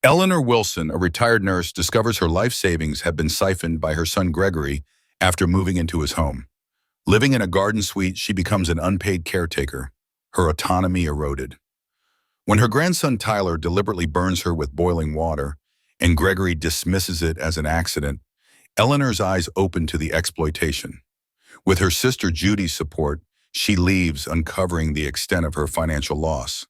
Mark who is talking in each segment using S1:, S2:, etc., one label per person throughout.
S1: Ellanor Wilson, a retired nurse, discovers her life savings have been siphoned by her son Gregory after moving into his home. Living in a garden suite, she becomes an unpaid caretaker, her autonomy eroded. When her grandson Tyler deliberately burns her with boiling water, and Gregory dismisses it as an accident, Ellinor's eyes open to the exploitation. With her sister Judy's support, she leaves, uncovering the extent of her financial loss.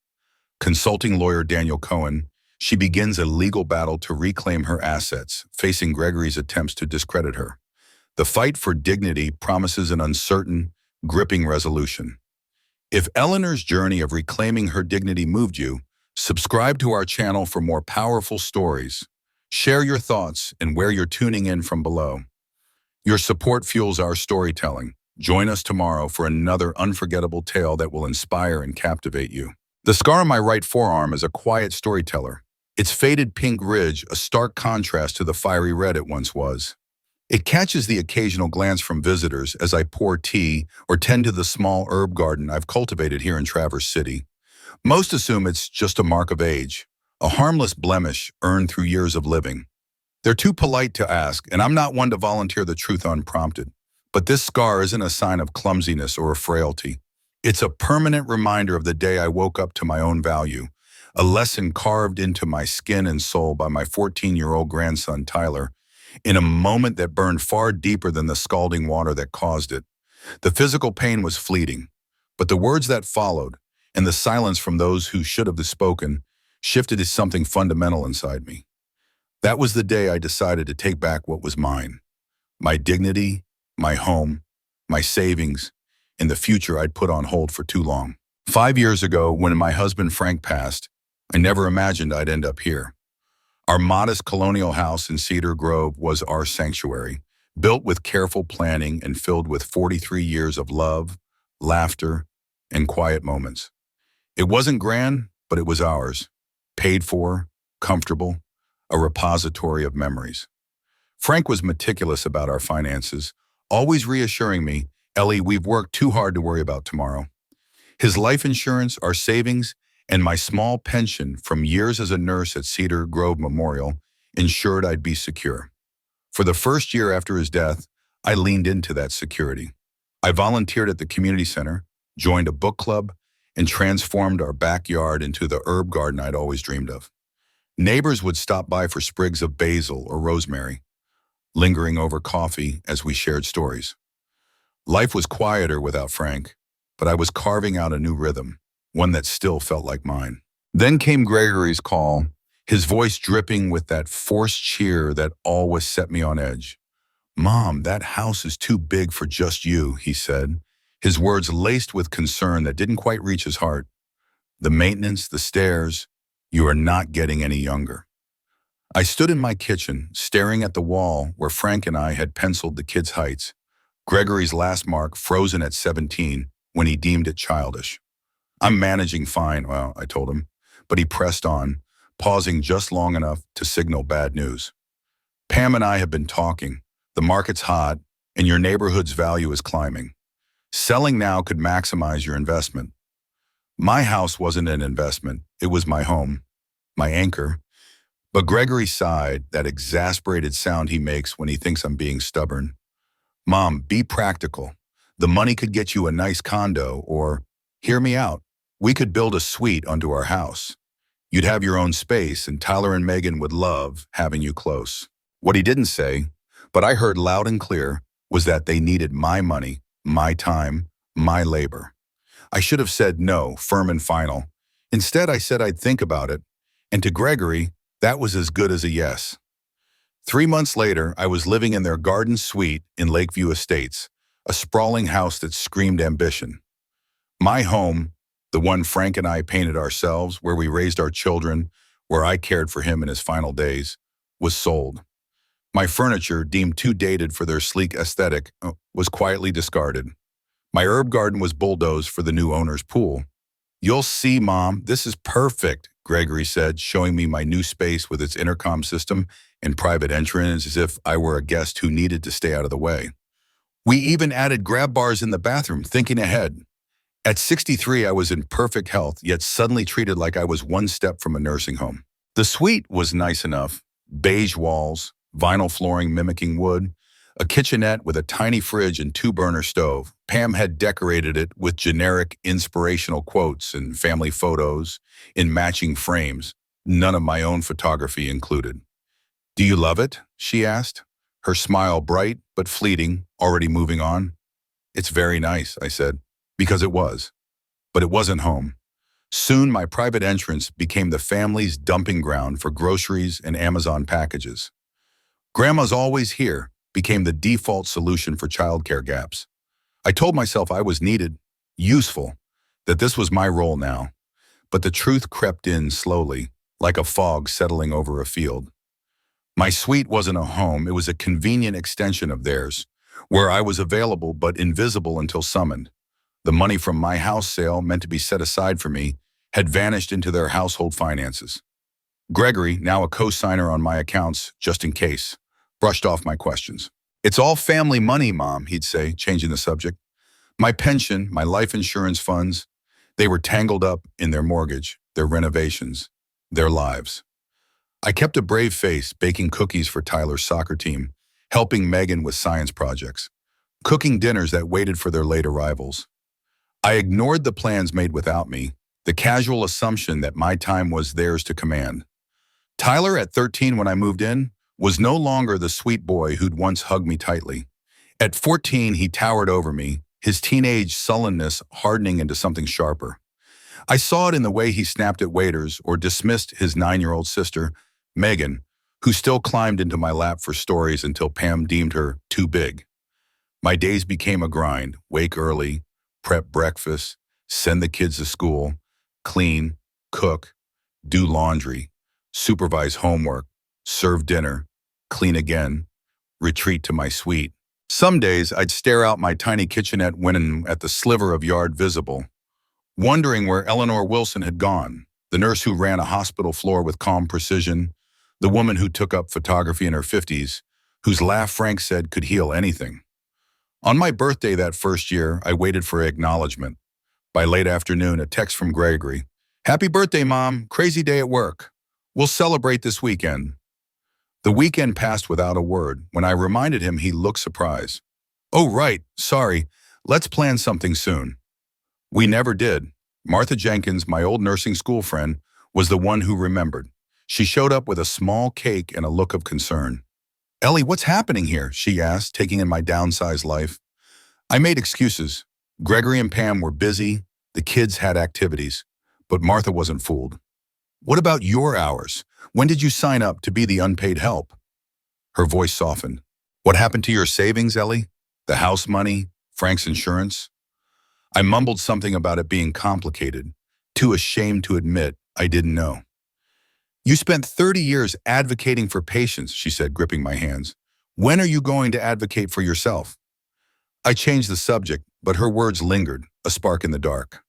S1: Consulting lawyer Daniel Cohen, she begins a legal battle to reclaim her assets, facing Gregory's attempts to discredit her. The fight for dignity promises an uncertain, gripping resolution. If Ellinor's journey of reclaiming her dignity moved you, subscribe to our channel for more powerful stories. Share your thoughts and where you're tuning in from below. Your support fuels our storytelling. Join us tomorrow for another unforgettable tale that will inspire and captivate you. The scar on my right forearm is a quiet storyteller. Its faded pink ridge, a stark contrast to the fiery red it once was. It catches the occasional glance from visitors as I pour tea or tend to the small herb garden I've cultivated here in Traverse City. Most assume it's just a mark of age, a harmless blemish earned through years of living. They're too polite to ask, and I'm not one to volunteer the truth unprompted. But this scar isn't a sign of clumsiness or frailty. It's a permanent reminder of the day I woke up to my own value, a lesson carved into my skin and soul by my 14-year-old grandson Tyler, in a moment that burned far deeper than the scalding water that caused it. The physical pain was fleeting, but the words that followed, and the silence from those who should have spoken, shifted to something fundamental inside me. That was the day I decided to take back what was mine. My dignity, my home, my savings, and the future I'd put on hold for too long. 5 years ago, when my husband Frank passed, I never imagined I'd end up here. Our modest colonial house in Cedar Grove was our sanctuary, built with careful planning and filled with 43 years of love, laughter, and quiet moments. It wasn't grand, but it was ours. Paid for, comfortable, a repository of memories. Frank was meticulous about our finances, always reassuring me, "Ellie, we've worked too hard to worry about tomorrow." His life insurance, our savings, and my small pension from years as a nurse at Cedar Grove Memorial ensured I'd be secure. For the first year after his death, I leaned into that security. I volunteered at the community center, joined a book club, and transformed our backyard into the herb garden I'd always dreamed of. Neighbors would stop by for sprigs of basil or rosemary, lingering over coffee as we shared stories. Life was quieter without Frank, but I was carving out a new rhythm, one that still felt like mine. Then came Gregory's call, his voice dripping with that forced cheer that always set me on edge. "Mom, that house is too big for just you," he said, his words laced with concern that didn't quite reach his heart. "The maintenance, the stairs, you are not getting any younger." I stood in my kitchen, staring at the wall where Frank and I had penciled the kids' heights, Gregory's last mark frozen at 17 when he deemed it childish. "I'm managing fine," well, I told him, but he pressed on, pausing just long enough to signal bad news. "Pam and I have been talking. The market's hot, and your neighborhood's value is climbing. Selling now could maximize your investment." My house wasn't an investment. It was my home, my anchor. But Gregory sighed, that exasperated sound he makes when he thinks I'm being stubborn. "Mom, be practical. The money could get you a nice condo, or, hear me out, we could build a suite onto our house. You'd have your own space, and Tyler and Megan would love having you close." What he didn't say, but I heard loud and clear, was that they needed my money, my time, my labor. I should have said no, firm and final. Instead, I said I'd think about it, and to Gregory, that was as good as a yes. 3 months later, I was living in their garden suite in Lakeview Estates, a sprawling house that screamed ambition. My home, the one Frank and I painted ourselves, where we raised our children, where I cared for him in his final days, was sold. My furniture, deemed too dated for their sleek aesthetic, was quietly discarded. My herb garden was bulldozed for the new owner's pool. "You'll see, Mom, this is perfect," Gregory said, showing me my new space with its intercom system and private entrance as if I were a guest who needed to stay out of the way. We even added grab bars in the bathroom, thinking ahead. At 63, I was in perfect health, yet suddenly treated like I was one step from a nursing home. The suite was nice enough: beige walls, vinyl flooring mimicking wood, a kitchenette with a tiny fridge and two-burner stove. Pam had decorated it with generic inspirational quotes and family photos in matching frames, none of my own photography included. "Do you love it?" she asked, her smile bright but fleeting, already moving on. "It's very nice," I said, because it was. But it wasn't home. Soon my private entrance became the family's dumping ground for groceries and Amazon packages. "Grandma's always here" became the default solution for childcare gaps. I told myself I was needed, useful, that this was my role now. But the truth crept in slowly, like a fog settling over a field. My suite wasn't a home, it was a convenient extension of theirs, where I was available but invisible until summoned. The money from my house sale, meant to be set aside for me, had vanished into their household finances. Gregory, now a co-signer on my accounts, just in case, brushed off my questions. "It's all family money, Mom," he'd say, changing the subject. "My pension, my life insurance funds, they were tangled up in their mortgage, their renovations, their lives." I kept a brave face, baking cookies for Tyler's soccer team, helping Megan with science projects, cooking dinners that waited for their late arrivals. I ignored the plans made without me, the casual assumption that my time was theirs to command. Tyler, at 13 when I moved in, was no longer the sweet boy who'd once hugged me tightly. At 14, he towered over me, his teenage sullenness hardening into something sharper. I saw it in the way he snapped at waiters or dismissed his 9-year-old sister, Megan, who still climbed into my lap for stories until Pam deemed her too big. My days became a grind: wake early, prep breakfast, send the kids to school, clean, cook, do laundry, supervise homework, serve dinner, clean again, retreat to my suite. Some days I'd stare out my tiny kitchenette window at the sliver of yard visible, wondering where Ellanor Wilson had gone, the nurse who ran a hospital floor with calm precision, the woman who took up photography in her 50s, whose laugh Frank said could heal anything. On my birthday that first year, I waited for acknowledgement. By late afternoon, a text from Gregory. "Happy birthday, Mom. Crazy day at work. We'll celebrate this weekend." The weekend passed without a word. When I reminded him, he looked surprised. "Oh, right. Sorry. Let's plan something soon." We never did. Martha Jenkins, my old nursing school friend, was the one who remembered. She showed up with a small cake and a look of concern. "Ellie, what's happening here?" she asked, taking in my downsized life. I made excuses. Gregory and Pam were busy, the kids had activities, but Martha wasn't fooled. "What about your hours? When did you sign up to be the unpaid help?" Her voice softened. "What happened to your savings, Ellie? The house money, Frank's insurance?" I mumbled something about it being complicated, too ashamed to admit I didn't know. "You spent 30 years advocating for patients," she said, gripping my hands. "When are you going to advocate for yourself?" I changed the subject, but her words lingered, a spark in the dark.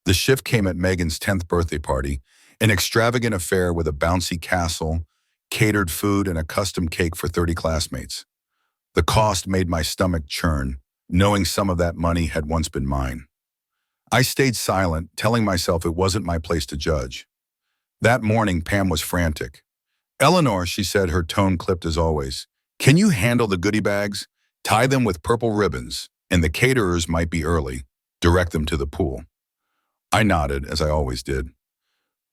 S1: The shift came at Megan's 10th birthday party, an extravagant affair with a bouncy castle, catered food, and a custom cake for 30 classmates. The cost made my stomach churn, knowing some of that money had once been mine. I stayed silent, telling myself it wasn't my place to judge. That morning, Pam was frantic. "Ellanor," she said, her tone clipped as always, "can you handle the goodie bags? Tie them with purple ribbons, and the caterers might be early. Direct them to the pool." I nodded, as I always did.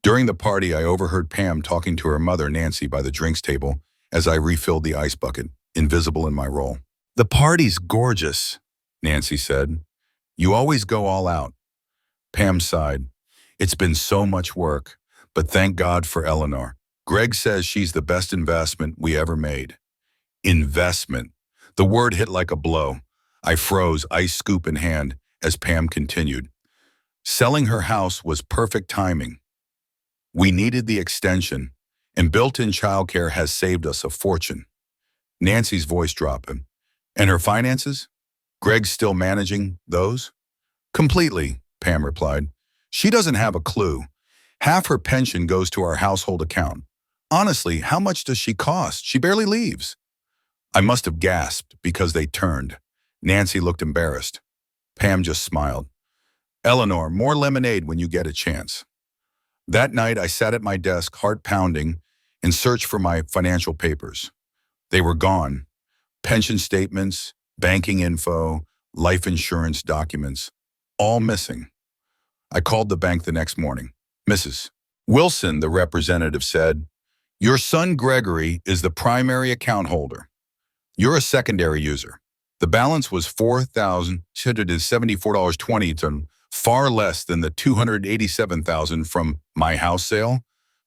S1: During the party, I overheard Pam talking to her mother, Nancy, by the drinks table as I refilled the ice bucket, invisible in my role. "The party's gorgeous," Nancy said. "You always go all out." Pam sighed. "It's been so much work, but thank God for Ellanor. Greg says she's the best investment we ever made." Investment. The word hit like a blow. I froze, ice scoop in hand, as Pam continued. "Selling her house was perfect timing. We needed the extension, and built-in childcare has saved us a fortune." Nancy's voice dropped. "And her finances? Greg's still managing those?" "Completely," Pam replied. "She doesn't have a clue. Half her pension goes to our household account. Honestly, how much does she cost? She barely leaves." I must have gasped because they turned. Nancy looked embarrassed. Pam just smiled. "Ellanor, more lemonade when you get a chance." That night, I sat at my desk, heart pounding, in search for my financial papers. They were gone. Pension statements, banking info, life insurance documents, all missing. I called the bank the next morning. Mrs. Wilson, the representative said, your son Gregory is the primary account holder. You're a secondary user. The balance was $4,674.20, far less than the $287,000 from my house sale,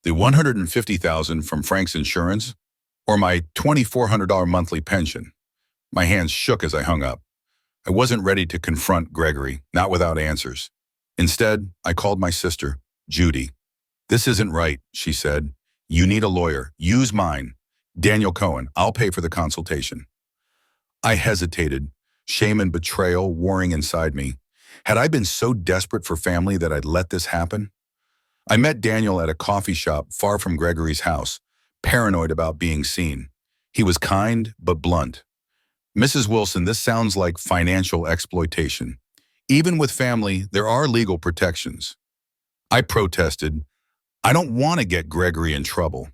S1: the $150,000 from Frank's insurance, or my $2,400 monthly pension. My hands shook as I hung up. I wasn't ready to confront Gregory, not without answers. Instead, I called my sister, Judy. This isn't right, she said. You need a lawyer. Use mine. Daniel Cohen. I'll pay for the consultation. I hesitated, shame and betrayal warring inside me. Had I been so desperate for family that I'd let this happen? I met Daniel at a coffee shop far from Gregory's house, paranoid about being seen. He was kind but blunt. Mrs. Wilson, this sounds like financial exploitation. Even with family, there are legal protections. I protested, I don't want to get Gregory in trouble.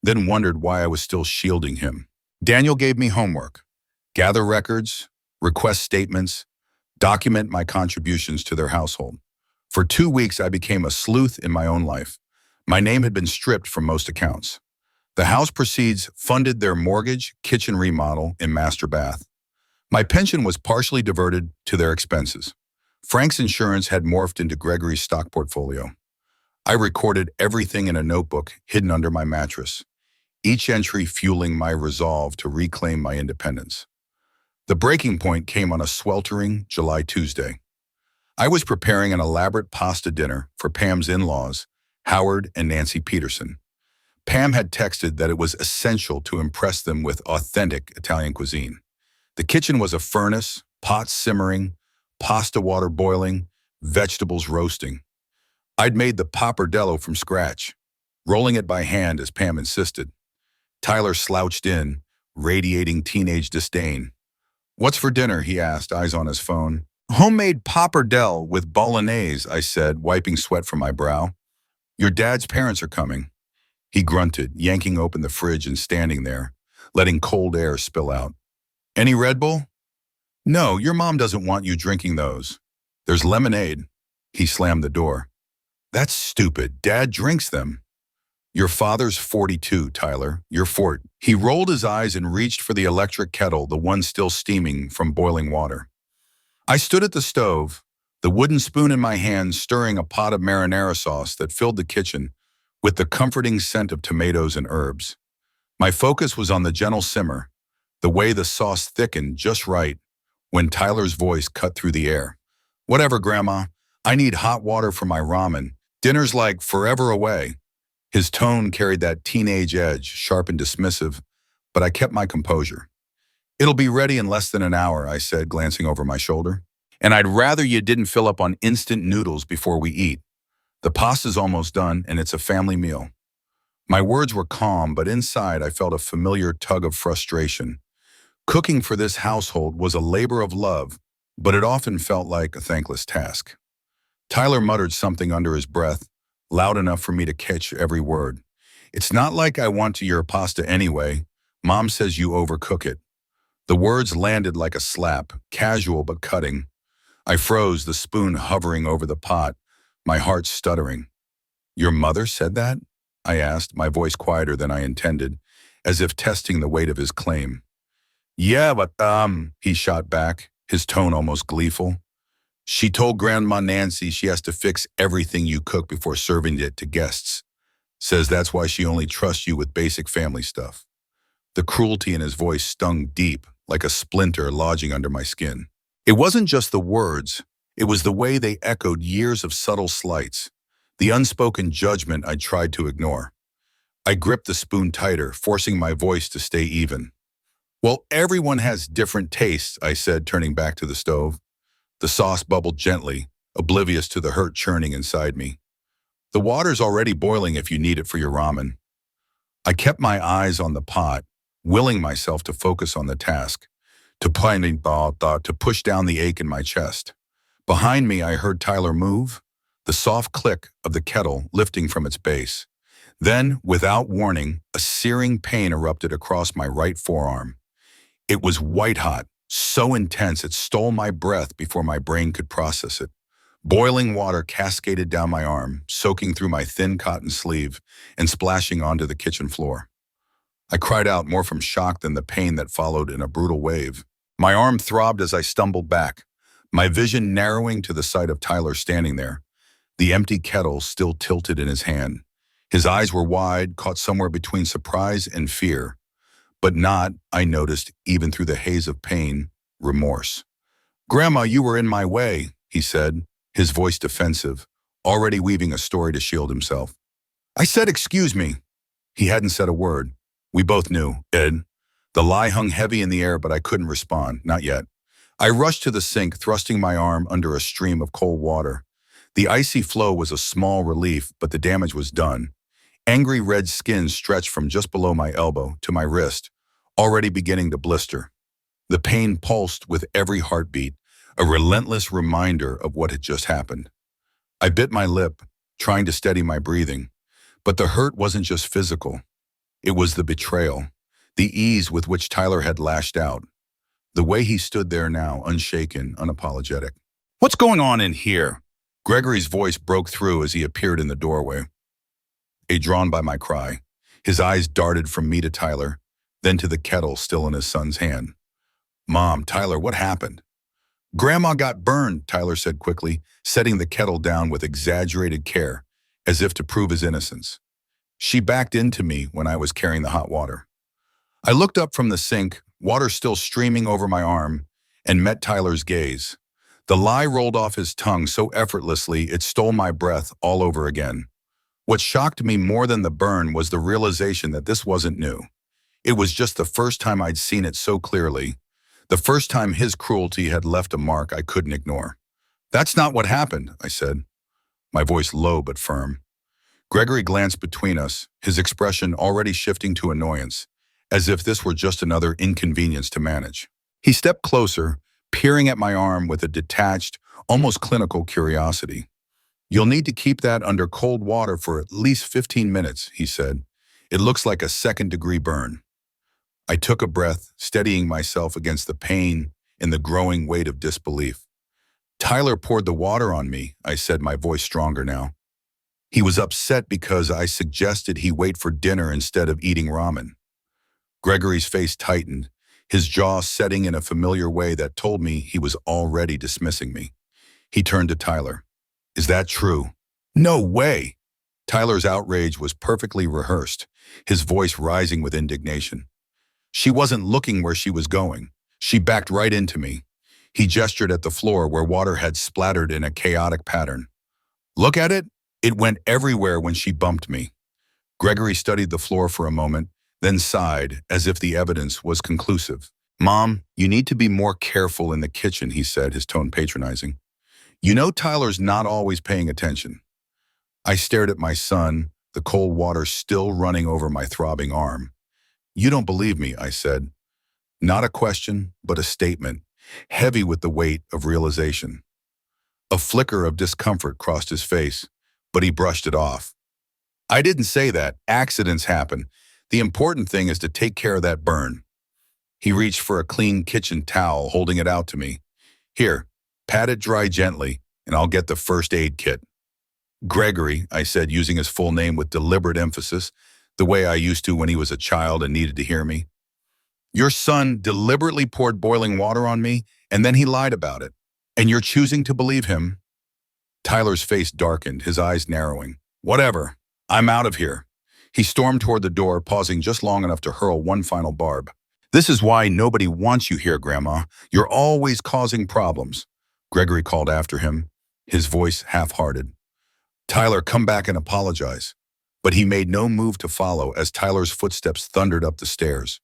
S1: Then wondered why I was still shielding him. Daniel gave me homework. Gather records, request statements, document my contributions to their household. For 2 weeks, I became a sleuth in my own life. My name had been stripped from most accounts. The house proceeds funded their mortgage, kitchen remodel, and master bath. My pension was partially diverted to their expenses. Frank's insurance had morphed into Gregory's stock portfolio. I recorded everything in a notebook hidden under my mattress, each entry fueling my resolve to reclaim my independence. The breaking point came on a sweltering July Tuesday. I was preparing an elaborate pasta dinner for Pam's in-laws, Howard and Nancy Peterson. Pam had texted that it was essential to impress them with authentic Italian cuisine. The kitchen was a furnace, pots simmering, pasta water boiling, vegetables roasting. I'd made the pappardelle from scratch, rolling it by hand as Pam insisted. Tyler slouched in, radiating teenage disdain. What's for dinner, he asked, eyes on his phone. Homemade pappardelle with bolognese, I said, wiping sweat from my brow. Your dad's parents are coming. He grunted, yanking open the fridge and standing there, letting cold air spill out. Any Red Bull? No, your mom doesn't want you drinking those. There's lemonade. He slammed the door. That's stupid. Dad drinks them. Your father's 42, Tyler. You're 40. He rolled his eyes and reached for the electric kettle, the one still steaming from boiling water. I stood at the stove, the wooden spoon in my hand stirring a pot of marinara sauce that filled the kitchen with the comforting scent of tomatoes and herbs. My focus was on the gentle simmer, the way the sauce thickened just right when Tyler's voice cut through the air. Whatever, Grandma. I need hot water for my ramen. Dinner's like forever away. His tone carried that teenage edge, sharp and dismissive, but I kept my composure. It'll be ready in less than an hour, I said, glancing over my shoulder. And I'd rather you didn't fill up on instant noodles before we eat. The pasta's almost done, and it's a family meal. My words were calm, but inside I felt a familiar tug of frustration. Cooking for this household was a labor of love, but it often felt like a thankless task. Tyler muttered something under his breath, loud enough for me to catch every word. It's not like I want to your pasta anyway. Mom says you overcook it. The words landed like a slap, casual but cutting. I froze, the spoon hovering over the pot, my heart stuttering. Your mother said that? I asked, my voice quieter than I intended, as if testing the weight of his claim. Yeah, but, he shot back, his tone almost gleeful. She told Grandma Nancy she has to fix everything you cook before serving it to guests. Says that's why she only trusts you with basic family stuff. The cruelty in his voice stung deep, like a splinter lodging under my skin. It wasn't just the words, it was the way they echoed years of subtle slights, the unspoken judgment I tried to ignore. I gripped the spoon tighter, forcing my voice to stay even. Well, everyone has different tastes, I said, turning back to the stove. The sauce bubbled gently, oblivious to the hurt churning inside me. The water's already boiling if you need it for your ramen. I kept my eyes on the pot, willing myself to focus on the task, to push down the ache in my chest. Behind me, I heard Tyler move, the soft click of the kettle lifting from its base. Then, without warning, a searing pain erupted across my right forearm. It was white-hot, so intense it stole my breath before my brain could process it. Boiling water cascaded down my arm, soaking through my thin cotton sleeve and splashing onto the kitchen floor. I cried out more from shock than the pain that followed in a brutal wave. My arm throbbed as I stumbled back, my vision narrowing to the sight of Tyler standing there, the empty kettle still tilted in his hand. His eyes were wide, caught somewhere between surprise and fear, but not, I noticed, even through the haze of pain, remorse. "Grandma, you were in my way," he said, his voice defensive, already weaving a story to shield himself. I said, "Excuse me." He hadn't said a word. We both knew, Ed. The lie hung heavy in the air, but I couldn't respond, not yet. I rushed to the sink, thrusting my arm under a stream of cold water. The icy flow was a small relief, but the damage was done. Angry red skin stretched from just below my elbow to my wrist, already beginning to blister. The pain pulsed with every heartbeat, a relentless reminder of what had just happened. I bit my lip, trying to steady my breathing, but the hurt wasn't just physical. It was the betrayal, the ease with which Tyler had lashed out, the way he stood there now, unshaken, unapologetic. "What's going on in here?" Gregory's voice broke through as he appeared in the doorway. Drawn by my cry, his eyes darted from me to Tyler, then to the kettle still in his son's hand. "Mom, Tyler, what happened?" "Grandma got burned," Tyler said quickly, setting the kettle down with exaggerated care, as if to prove his innocence. "She backed into me when I was carrying the hot water." I looked up from the sink, water still streaming over my arm, and met Tyler's gaze. The lie rolled off his tongue so effortlessly it stole my breath all over again. What shocked me more than the burn was the realization that this wasn't new. It was just the first time I'd seen it so clearly, the first time his cruelty had left a mark I couldn't ignore. "That's not what happened," I said, my voice low but firm. Gregory glanced between us, his expression already shifting to annoyance, as if this were just another inconvenience to manage. He stepped closer, peering at my arm with a detached, almost clinical curiosity. "You'll need to keep that under cold water for at least 15 minutes, he said. "It looks like a second-degree burn." I took a breath, steadying myself against the pain and the growing weight of disbelief. "Tyler poured the water on me," I said, my voice stronger now. "He was upset because I suggested he wait for dinner instead of eating ramen." Gregory's face tightened, his jaw setting in a familiar way that told me he was already dismissing me. He turned to Tyler. "Is that true?" "No way!" Tyler's outrage was perfectly rehearsed, his voice rising with indignation. "She wasn't looking where she was going. She backed right into me." He gestured at the floor where water had splattered in a chaotic pattern. "Look at it? It went everywhere when she bumped me." Gregory studied the floor for a moment, then sighed as if the evidence was conclusive. "Mom, you need to be more careful in the kitchen," he said, his tone patronizing. "You know Tyler's not always paying attention." I stared at my son, the cold water still running over my throbbing arm. "You don't believe me," I said. Not a question, but a statement, heavy with the weight of realization. A flicker of discomfort crossed his face, but he brushed it off. "I didn't say that. Accidents happen. The important thing is to take care of that burn." He reached for a clean kitchen towel, holding it out to me. "Here, pat it dry gently, and I'll get the first aid kit." "Gregory," I said, using his full name with deliberate emphasis, the way I used to when he was a child and needed to hear me. "Your son deliberately poured boiling water on me, and then he lied about it. And you're choosing to believe him?" Tyler's face darkened, his eyes narrowing. "Whatever. I'm out of here." He stormed toward the door, pausing just long enough to hurl one final barb. "This is why nobody wants you here, Grandma. You're always causing problems." Gregory called after him, his voice half-hearted. "Tyler, come back and apologize." But he made no move to follow as Tyler's footsteps thundered up the stairs.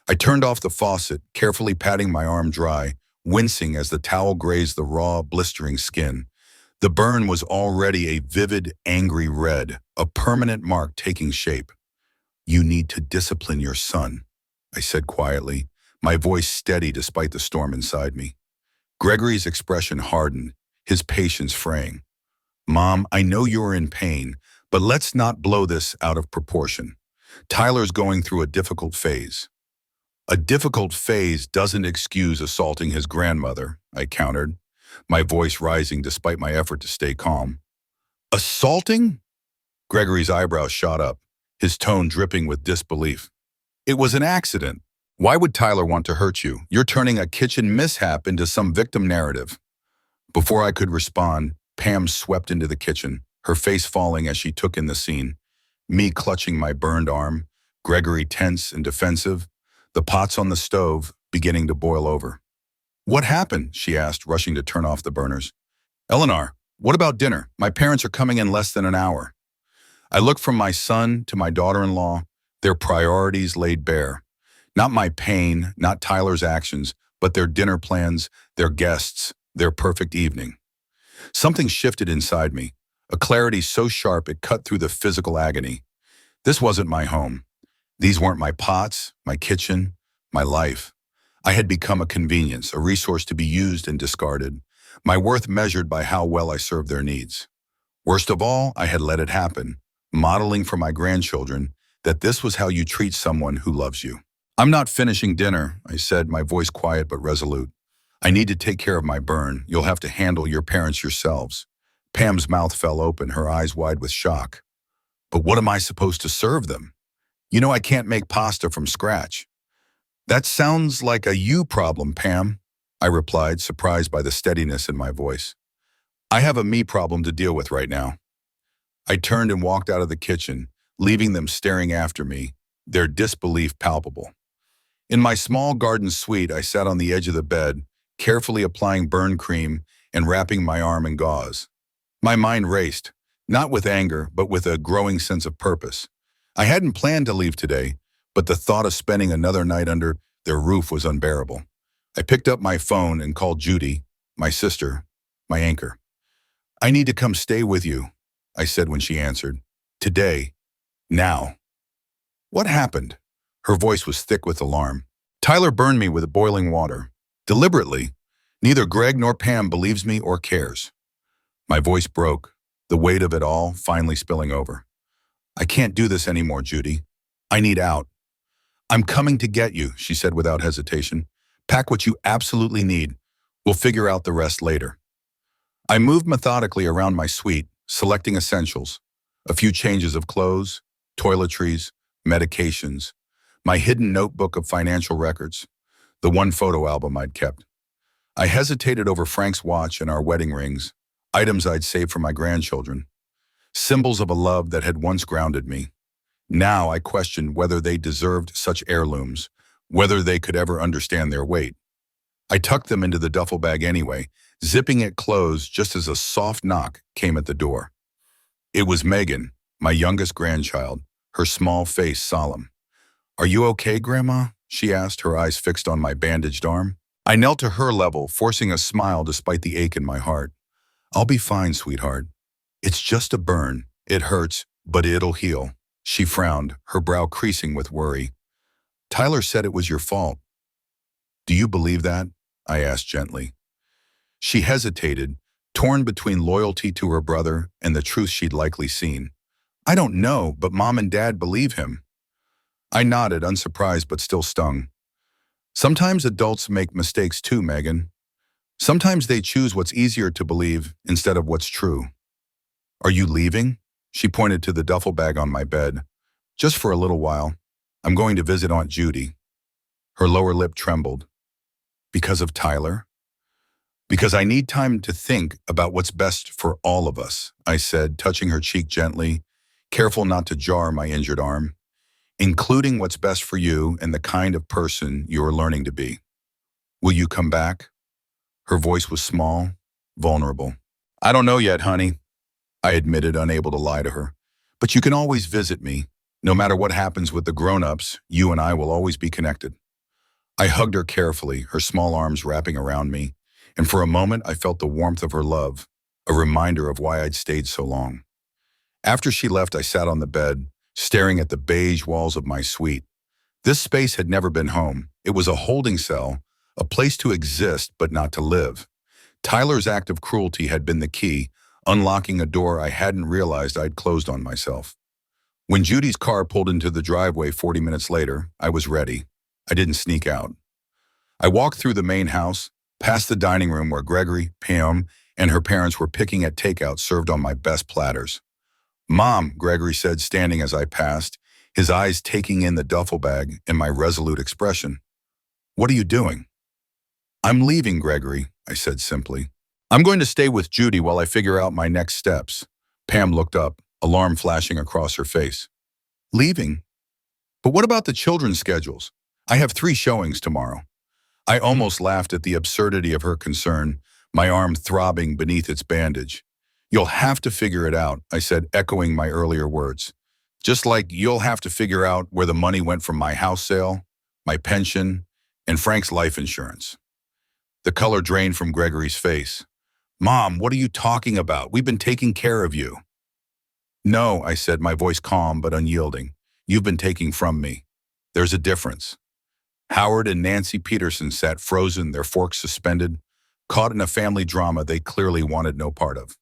S1: I turned off the faucet, carefully patting my arm dry, wincing as the towel grazed the raw, blistering skin. The burn was already a vivid, angry red, a permanent mark taking shape. "You need to discipline your son," I said quietly, my voice steady despite the storm inside me. Gregory's expression hardened, his patience fraying. Mom, I know you're in pain, but let's not blow this out of proportion. Tyler's going through a difficult phase. A difficult phase doesn't excuse assaulting his grandmother, I countered, my voice rising despite my effort to stay calm. Assaulting? Gregory's eyebrows shot up, his tone dripping with disbelief. It was an accident. Why would Tyler want to hurt you? You're turning a kitchen mishap into some victim narrative. Before I could respond, Pam swept into the kitchen, her face falling as she took in the scene. Me clutching my burned arm, Gregory tense and defensive, the pots on the stove beginning to boil over. What happened? She asked, rushing to turn off the burners. Ellanor, what about dinner? My parents are coming in less than an hour. I looked from my son to my daughter-in-law, their priorities laid bare. Not my pain, not Tyler's actions, but their dinner plans, their guests, their perfect evening. Something shifted inside me, a clarity so sharp it cut through the physical agony. This wasn't my home. These weren't my pots, my kitchen, my life. I had become a convenience, a resource to be used and discarded, my worth measured by how well I served their needs. Worst of all, I had let it happen, modeling for my grandchildren that this was how you treat someone who loves you. I'm not finishing dinner, I said, my voice quiet but resolute. I need to take care of my burn. You'll have to handle your parents yourselves. Pam's mouth fell open, her eyes wide with shock. But what am I supposed to serve them? You know I can't make pasta from scratch. That sounds like a you problem, Pam, I replied, surprised by the steadiness in my voice. I have a me problem to deal with right now. I turned and walked out of the kitchen, leaving them staring after me, their disbelief palpable. In my small garden suite, I sat on the edge of the bed, carefully applying burn cream and wrapping my arm in gauze. My mind raced, not with anger, but with a growing sense of purpose. I hadn't planned to leave today, but the thought of spending another night under their roof was unbearable. I picked up my phone and called Judy, my sister, my anchor. I need to come stay with you, I said when she answered. Today. Now. What happened? Her voice was thick with alarm. Tyler burned me with boiling water. Deliberately. Neither Greg nor Pam believes me or cares. My voice broke, the weight of it all finally spilling over. I can't do this anymore, Judy. I need out. I'm coming to get you, she said without hesitation. Pack what you absolutely need. We'll figure out the rest later. I moved methodically around my suite, selecting essentials. A few changes of clothes, toiletries, medications, my hidden notebook of financial records, the one photo album I'd kept. I hesitated over Frank's watch and our wedding rings, items I'd saved for my grandchildren, symbols of a love that had once grounded me. Now I questioned whether they deserved such heirlooms, whether they could ever understand their weight. I tucked them into the duffel bag anyway, zipping it closed just as a soft knock came at the door. It was Megan, my youngest grandchild, her small face solemn. Are you okay, Grandma? She asked, her eyes fixed on my bandaged arm. I knelt to her level, forcing a smile despite the ache in my heart. I'll be fine, sweetheart. It's just a burn. It hurts, but it'll heal. She frowned, her brow creasing with worry. Tyler said it was your fault. Do you believe that? I asked gently. She hesitated, torn between loyalty to her brother and the truth she'd likely seen. I don't know, but Mom and Dad believe him. I nodded, unsurprised but still stung. Sometimes adults make mistakes too, Megan. Sometimes they choose what's easier to believe instead of what's true. Are you leaving? She pointed to the duffel bag on my bed. Just for a little while. I'm going to visit Aunt Judy. Her lower lip trembled. Because of Tyler? Because I need time to think about what's best for all of us, I said, touching her cheek gently, careful not to jar my injured arm, including what's best for you and the kind of person you are learning to be. Will you come back? Her voice was small, vulnerable. I don't know yet, honey, I admitted, unable to lie to her. But you can always visit me. No matter what happens with the grown-ups, you and I will always be connected. I hugged her carefully, her small arms wrapping around me, and for a moment I felt the warmth of her love, a reminder of why I'd stayed so long. After she left, I sat on the bed, staring at the beige walls of my suite. This space had never been home. It was a holding cell, a place to exist but not to live. Tyler's act of cruelty had been the key, unlocking a door I hadn't realized I'd closed on myself. When Judy's car pulled into the driveway 40 minutes later, I was ready. I didn't sneak out. I walked through the main house, past the dining room where Gregory, Pam, and her parents were picking at takeout served on my best platters. "Mom," Gregory said, standing as I passed, his eyes taking in the duffel bag and my resolute expression. "What are you doing?" "I'm leaving, Gregory," I said simply. "I'm going to stay with Judy while I figure out my next steps." Pam looked up, alarm flashing across her face. "Leaving? But what about the children's schedules? I have 3 showings tomorrow." I almost laughed at the absurdity of her concern, my arm throbbing beneath its bandage. "You'll have to figure it out," I said, echoing my earlier words. "Just like you'll have to figure out where the money went from my house sale, my pension, and Frank's life insurance." The color drained from Gregory's face. "Mom, what are you talking about? We've been taking care of you." "No," I said, my voice calm but unyielding. "You've been taking from me. There's a difference." Howard and Nancy Peterson sat frozen, their forks suspended, caught in a family drama they clearly wanted no part of.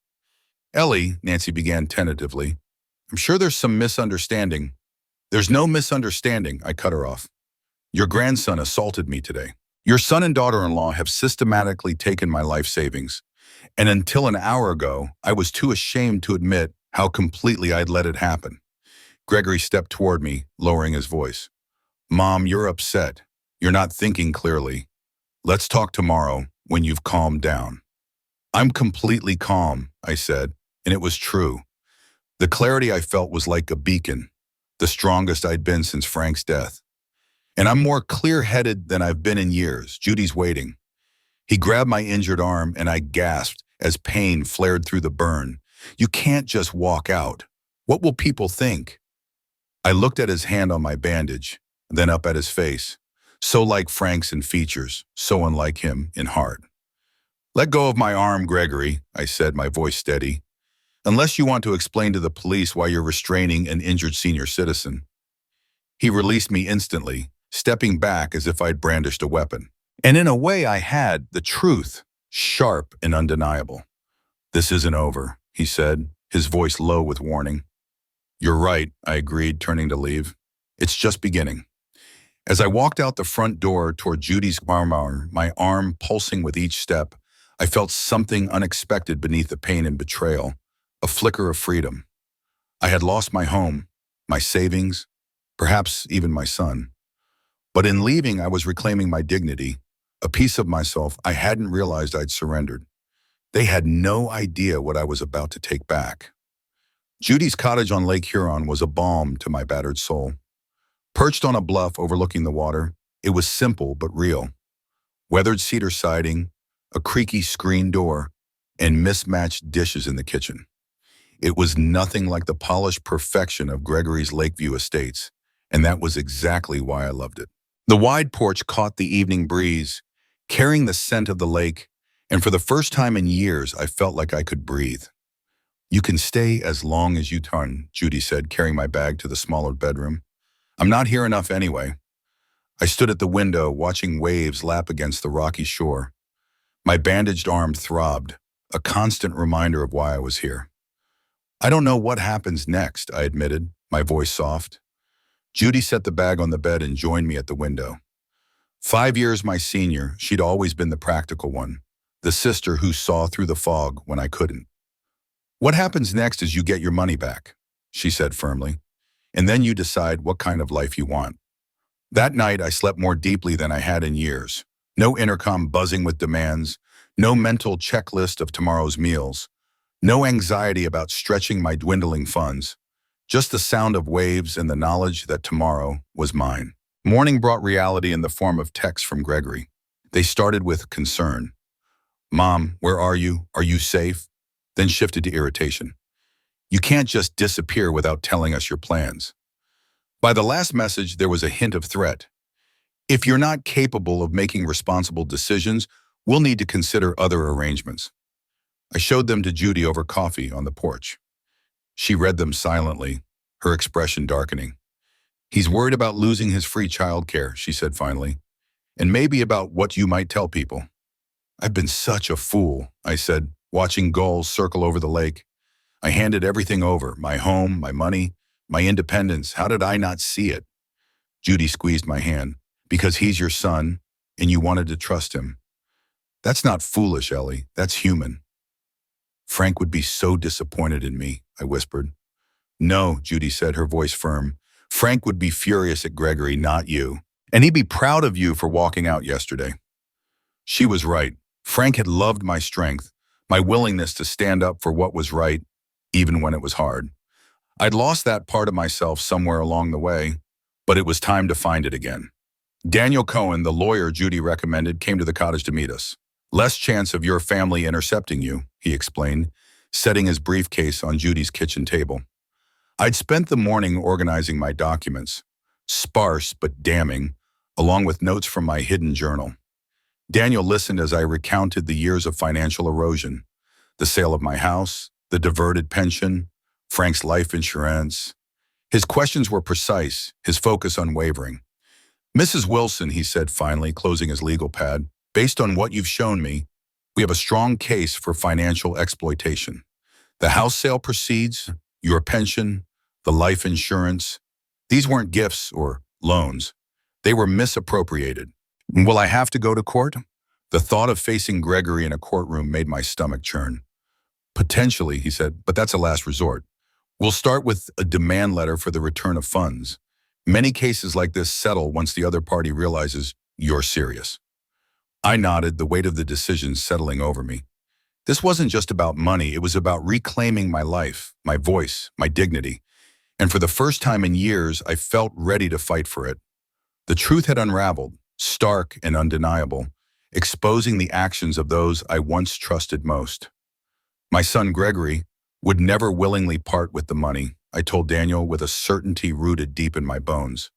S1: "Ellie," Nancy began tentatively, "I'm sure there's some misunderstanding." "There's no misunderstanding," I cut her off. "Your grandson assaulted me today. Your son and daughter-in-law have systematically taken my life savings, and until an hour ago, I was too ashamed to admit how completely I'd let it happen." Gregory stepped toward me, lowering his voice. "Mom, you're upset. You're not thinking clearly. Let's talk tomorrow when you've calmed down." "I'm completely calm," I said, and it was true. The clarity I felt was like a beacon, the strongest I'd been since Frank's death. "And I'm more clear-headed than I've been in years. Judy's waiting." He grabbed my injured arm and I gasped as pain flared through the burn. "You can't just walk out. What will people think?" I looked at his hand on my bandage, then up at his face. So like Frank's in features, so unlike him in heart. "Let go of my arm, Gregory," I said, my voice steady. "Unless you want to explain to the police why you're restraining an injured senior citizen." He released me instantly, stepping back as if I'd brandished a weapon. And in a way I had, the truth, sharp and undeniable. "This isn't over," he said, his voice low with warning. "You're right," I agreed, turning to leave. "It's just beginning." As I walked out the front door toward Judy's arm, my arm pulsing with each step, I felt something unexpected beneath the pain and betrayal, a flicker of freedom. I had lost my home, my savings, perhaps even my son. But in leaving, I was reclaiming my dignity, a piece of myself I hadn't realized I'd surrendered. They had no idea what I was about to take back. Judy's cottage on Lake Huron was a balm to my battered soul. Perched on a bluff overlooking the water, it was simple but real. Weathered cedar siding, a creaky screen door, and mismatched dishes in the kitchen. It was nothing like the polished perfection of Gregory's Lakeview estates, and that was exactly why I loved it. The wide porch caught the evening breeze, carrying the scent of the lake, and for the first time in years, I felt like I could breathe. "You can stay as long as you turn," Judy said, carrying my bag to the smaller bedroom. "I'm not here enough anyway." I stood at the window, watching waves lap against the rocky shore. My bandaged arm throbbed, a constant reminder of why I was here. "I don't know what happens next," I admitted, my voice soft. Judy set the bag on the bed and joined me at the window. 5 years my senior, she'd always been the practical one, the sister who saw through the fog when I couldn't. "What happens next is you get your money back," she said firmly, "and then you decide what kind of life you want." That night, I slept more deeply than I had in years. No intercom buzzing with demands, no mental checklist of tomorrow's meals, no anxiety about stretching my dwindling funds, just the sound of waves and the knowledge that tomorrow was mine. Morning brought reality in the form of texts from Gregory. They started with concern. "Mom, where are you? Are you safe?" Then shifted to irritation. "You can't just disappear without telling us your plans." By the last message, there was a hint of threat. "If you're not capable of making responsible decisions, we'll need to consider other arrangements." I showed them to Judy over coffee on the porch. She read them silently, her expression darkening. "He's worried about losing his free childcare," she said finally, "and maybe about what you might tell people." "I've been such a fool," I said, watching gulls circle over the lake. I handed everything over, my home, my money, my independence. How did I not see it? Judy squeezed my hand. Because he's your son, and you wanted to trust him. That's not foolish, Ellie. That's human. Frank would be so disappointed in me, I whispered. No, Judy said, her voice firm. Frank would be furious at Gregory, not you. And he'd be proud of you for walking out yesterday. She was right. Frank had loved my strength, my willingness to stand up for what was right, even when it was hard. I'd lost that part of myself somewhere along the way, but it was time to find it again. Daniel Cohen, the lawyer Judy recommended, came to the cottage to meet us. Less chance of your family intercepting you, he explained, setting his briefcase on Judy's kitchen table. I'd spent the morning organizing my documents, sparse but damning, along with notes from my hidden journal. Daniel listened as I recounted the years of financial erosion, the sale of my house, the diverted pension, Frank's life insurance. His questions were precise, his focus unwavering. Mrs. Wilson, he said finally, closing his legal pad, based on what you've shown me, we have a strong case for financial exploitation. The house sale proceeds, your pension, the life insurance. These weren't gifts or loans. They were misappropriated. Will I have to go to court? The thought of facing Gregory in a courtroom made my stomach churn. Potentially, he said, but that's a last resort. We'll start with a demand letter for the return of funds. Many cases like this settle once the other party realizes you're serious. I nodded, the weight of the decision settling over me. This wasn't just about money, it was about reclaiming my life, my voice, my dignity. And for the first time in years, I felt ready to fight for it. The truth had unraveled, stark and undeniable, exposing the actions of those I once trusted most. My son Gregory would never willingly part with the money, I told Daniel with a certainty rooted deep in my bones.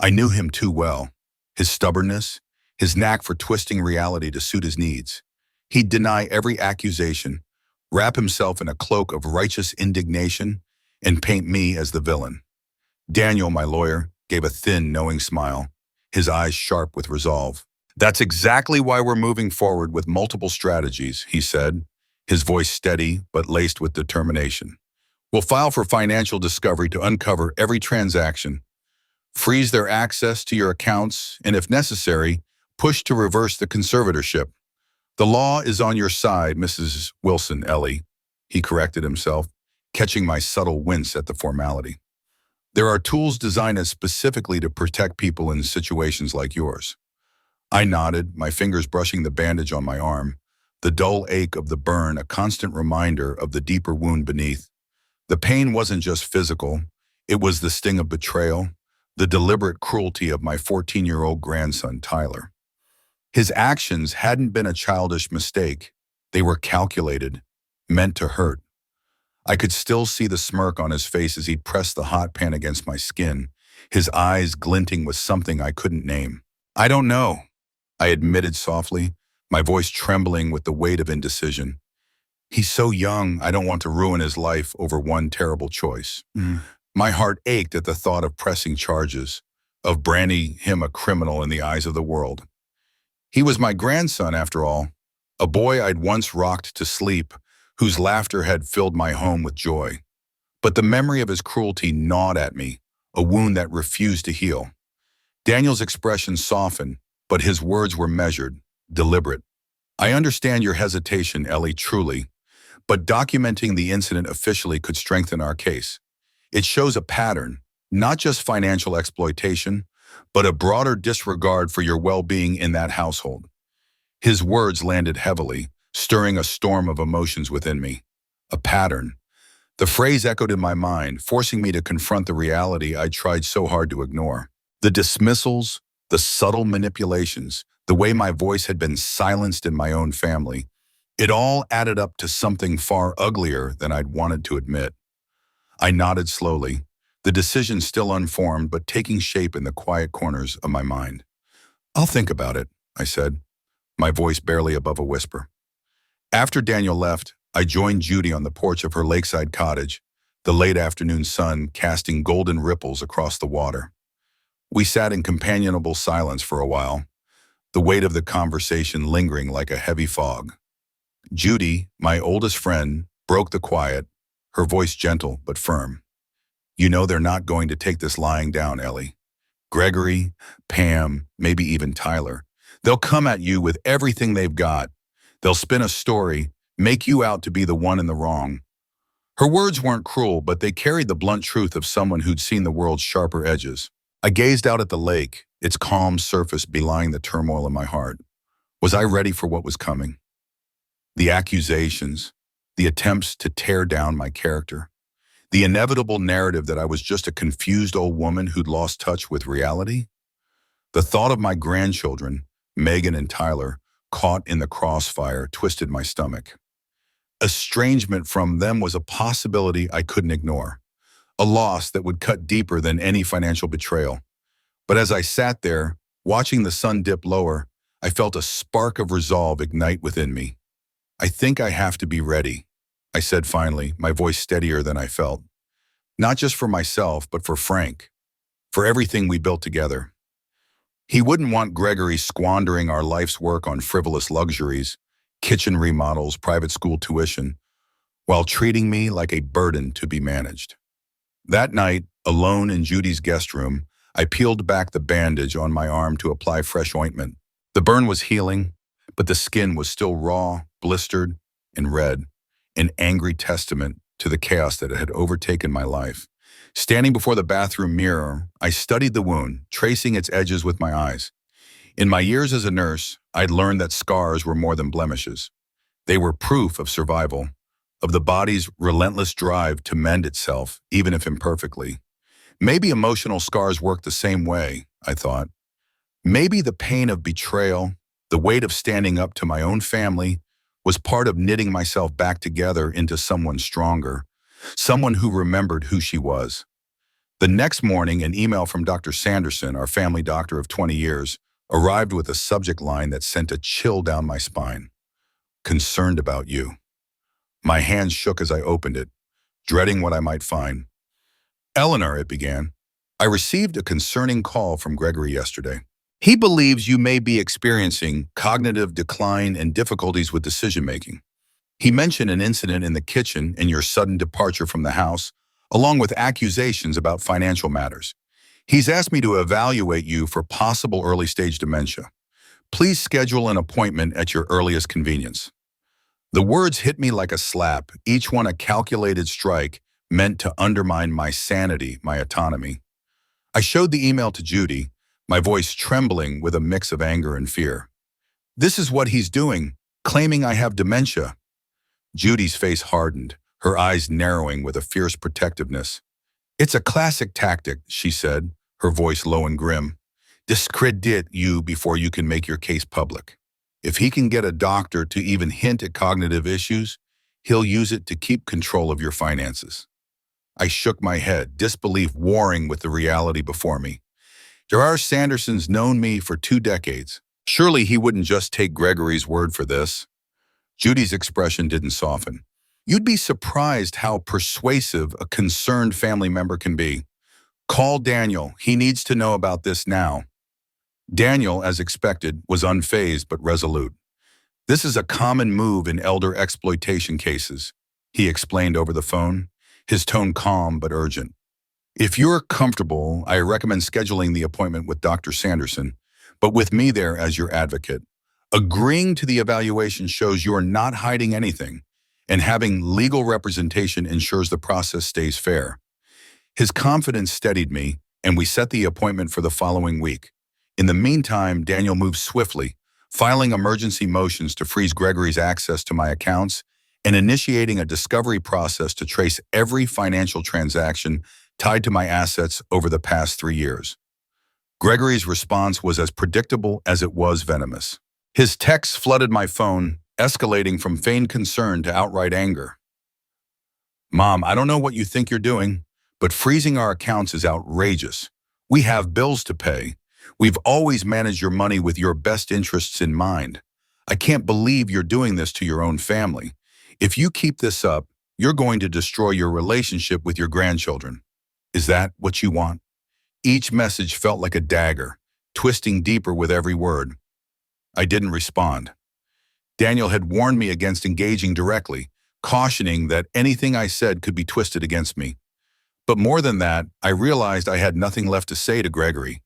S1: I knew him too well, his stubbornness, his knack for twisting reality to suit his needs. He'd deny every accusation, wrap himself in a cloak of righteous indignation, and paint me as the villain. Daniel, my lawyer, gave a thin, knowing smile, his eyes sharp with resolve. That's exactly why we're moving forward with multiple strategies, he said, his voice steady but laced with determination. We'll file for financial discovery to uncover every transaction, freeze their access to your accounts, and if necessary, push to reverse the conservatorship. The law is on your side, Mrs. Wilson, Ellie, he corrected himself, catching my subtle wince at the formality. There are tools designed specifically to protect people in situations like yours. I nodded, my fingers brushing the bandage on my arm, the dull ache of the burn a constant reminder of the deeper wound beneath. The pain wasn't just physical, it was the sting of betrayal, the deliberate cruelty of my 14-year-old grandson, Tyler. His actions hadn't been a childish mistake. They were calculated, meant to hurt. I could still see the smirk on his face as he pressed the hot pan against my skin, his eyes glinting with something I couldn't name. I don't know, I admitted softly, my voice trembling with the weight of indecision. He's so young, I don't want to ruin his life over one terrible choice. My heart ached at the thought of pressing charges, of branding him a criminal in the eyes of the world. He was my grandson, after all, a boy I'd once rocked to sleep, whose laughter had filled my home with joy. But the memory of his cruelty gnawed at me, a wound that refused to heal. Daniel's expression softened, but his words were measured, deliberate. I understand your hesitation, Ellie, truly, but documenting the incident officially could strengthen our case. It shows a pattern, not just financial exploitation, but a broader disregard for your well-being in that household. His words landed heavily, stirring a storm of emotions within me. A pattern. The phrase echoed in my mind, forcing me to confront the reality I tried so hard to ignore. The dismissals, the subtle manipulations, the way my voice had been silenced in my own family, it all added up to something far uglier than I'd wanted to admit. I nodded slowly, the decision still unformed but taking shape in the quiet corners of my mind. I'll think about it, I said, my voice barely above a whisper. After Daniel left, I joined Judy on the porch of her lakeside cottage, the late afternoon sun casting golden ripples across the water. We sat in companionable silence for a while, the weight of the conversation lingering like a heavy fog. Judy, my oldest friend, broke the quiet, her voice gentle but firm. You know they're not going to take this lying down, Ellie. Gregory, Pam, maybe even Tyler. They'll come at you with everything they've got. They'll spin a story, make you out to be the one in the wrong. Her words weren't cruel, but they carried the blunt truth of someone who'd seen the world's sharper edges. I gazed out at the lake, its calm surface belying the turmoil in my heart. Was I ready for what was coming? The accusations, the attempts to tear down my character, the inevitable narrative that I was just a confused old woman who'd lost touch with reality? The thought of my grandchildren, Megan and Tyler, caught in the crossfire twisted my stomach. Estrangement from them was a possibility I couldn't ignore, a loss that would cut deeper than any financial betrayal. But as I sat there, watching the sun dip lower, I felt a spark of resolve ignite within me. I think I have to be ready, I said finally, my voice steadier than I felt. Not just for myself, but for Frank, for everything we built together. He wouldn't want Gregory squandering our life's work on frivolous luxuries, kitchen remodels, private school tuition, while treating me like a burden to be managed. That night, alone in Judy's guest room, I peeled back the bandage on my arm to apply fresh ointment. The burn was healing, but the skin was still raw, blistered, and red, an angry testament to the chaos that had overtaken my life. Standing before the bathroom mirror, I studied the wound, tracing its edges with my eyes. In my years as a nurse, I'd learned that scars were more than blemishes. They were proof of survival, of the body's relentless drive to mend itself, even if imperfectly. Maybe emotional scars work the same way, I thought. Maybe the pain of betrayal, the weight of standing up to my own family, was part of knitting myself back together into someone stronger, someone who remembered who she was. The next morning, an email from Dr. Sanderson, our family doctor of 20 years, arrived with a subject line that sent a chill down my spine. Concerned about you. My hands shook as I opened it, dreading what I might find. Ellanor, it began, I received a concerning call from Gregory yesterday. He believes you may be experiencing cognitive decline and difficulties with decision-making. He mentioned an incident in the kitchen and your sudden departure from the house, along with accusations about financial matters. He's asked me to evaluate you for possible early-stage dementia. Please schedule an appointment at your earliest convenience. The words hit me like a slap, each one a calculated strike meant to undermine my sanity, my autonomy. I showed the email to Judy, my voice trembling with a mix of anger and fear. This is what he's doing, claiming I have dementia. Judy's face hardened, her eyes narrowing with a fierce protectiveness. It's a classic tactic, she said, her voice low and grim. Discredit you before you can make your case public. If he can get a doctor to even hint at cognitive issues, he'll use it to keep control of your finances. I shook my head, disbelief warring with the reality before me. Gerard Sanderson's known me for 2 decades. Surely he wouldn't just take Gregory's word for this. Judy's expression didn't soften. You'd be surprised how persuasive a concerned family member can be. Call Daniel. He needs to know about this now. Daniel, as expected, was unfazed but resolute. This is a common move in elder exploitation cases, he explained over the phone, his tone calm but urgent. If you're comfortable, I recommend scheduling the appointment with Dr. Sanderson, but with me there as your advocate. Agreeing to the evaluation shows you're not hiding anything, and having legal representation ensures the process stays fair. His confidence steadied me, and we set the appointment for the following week. In the meantime, Daniel moved swiftly, filing emergency motions to freeze Gregory's access to my accounts and initiating a discovery process to trace every financial transaction tied to my assets over the past 3 years. Gregory's response was as predictable as it was venomous. His texts flooded my phone, escalating from feigned concern to outright anger. Mom, I don't know what you think you're doing, but freezing our accounts is outrageous. We have bills to pay. We've always managed your money with your best interests in mind. I can't believe you're doing this to your own family. If you keep this up, you're going to destroy your relationship with your grandchildren. Is that what you want? Each message felt like a dagger, twisting deeper with every word. I didn't respond. Daniel had warned me against engaging directly, cautioning that anything I said could be twisted against me. But more than that, I realized I had nothing left to say to Gregory.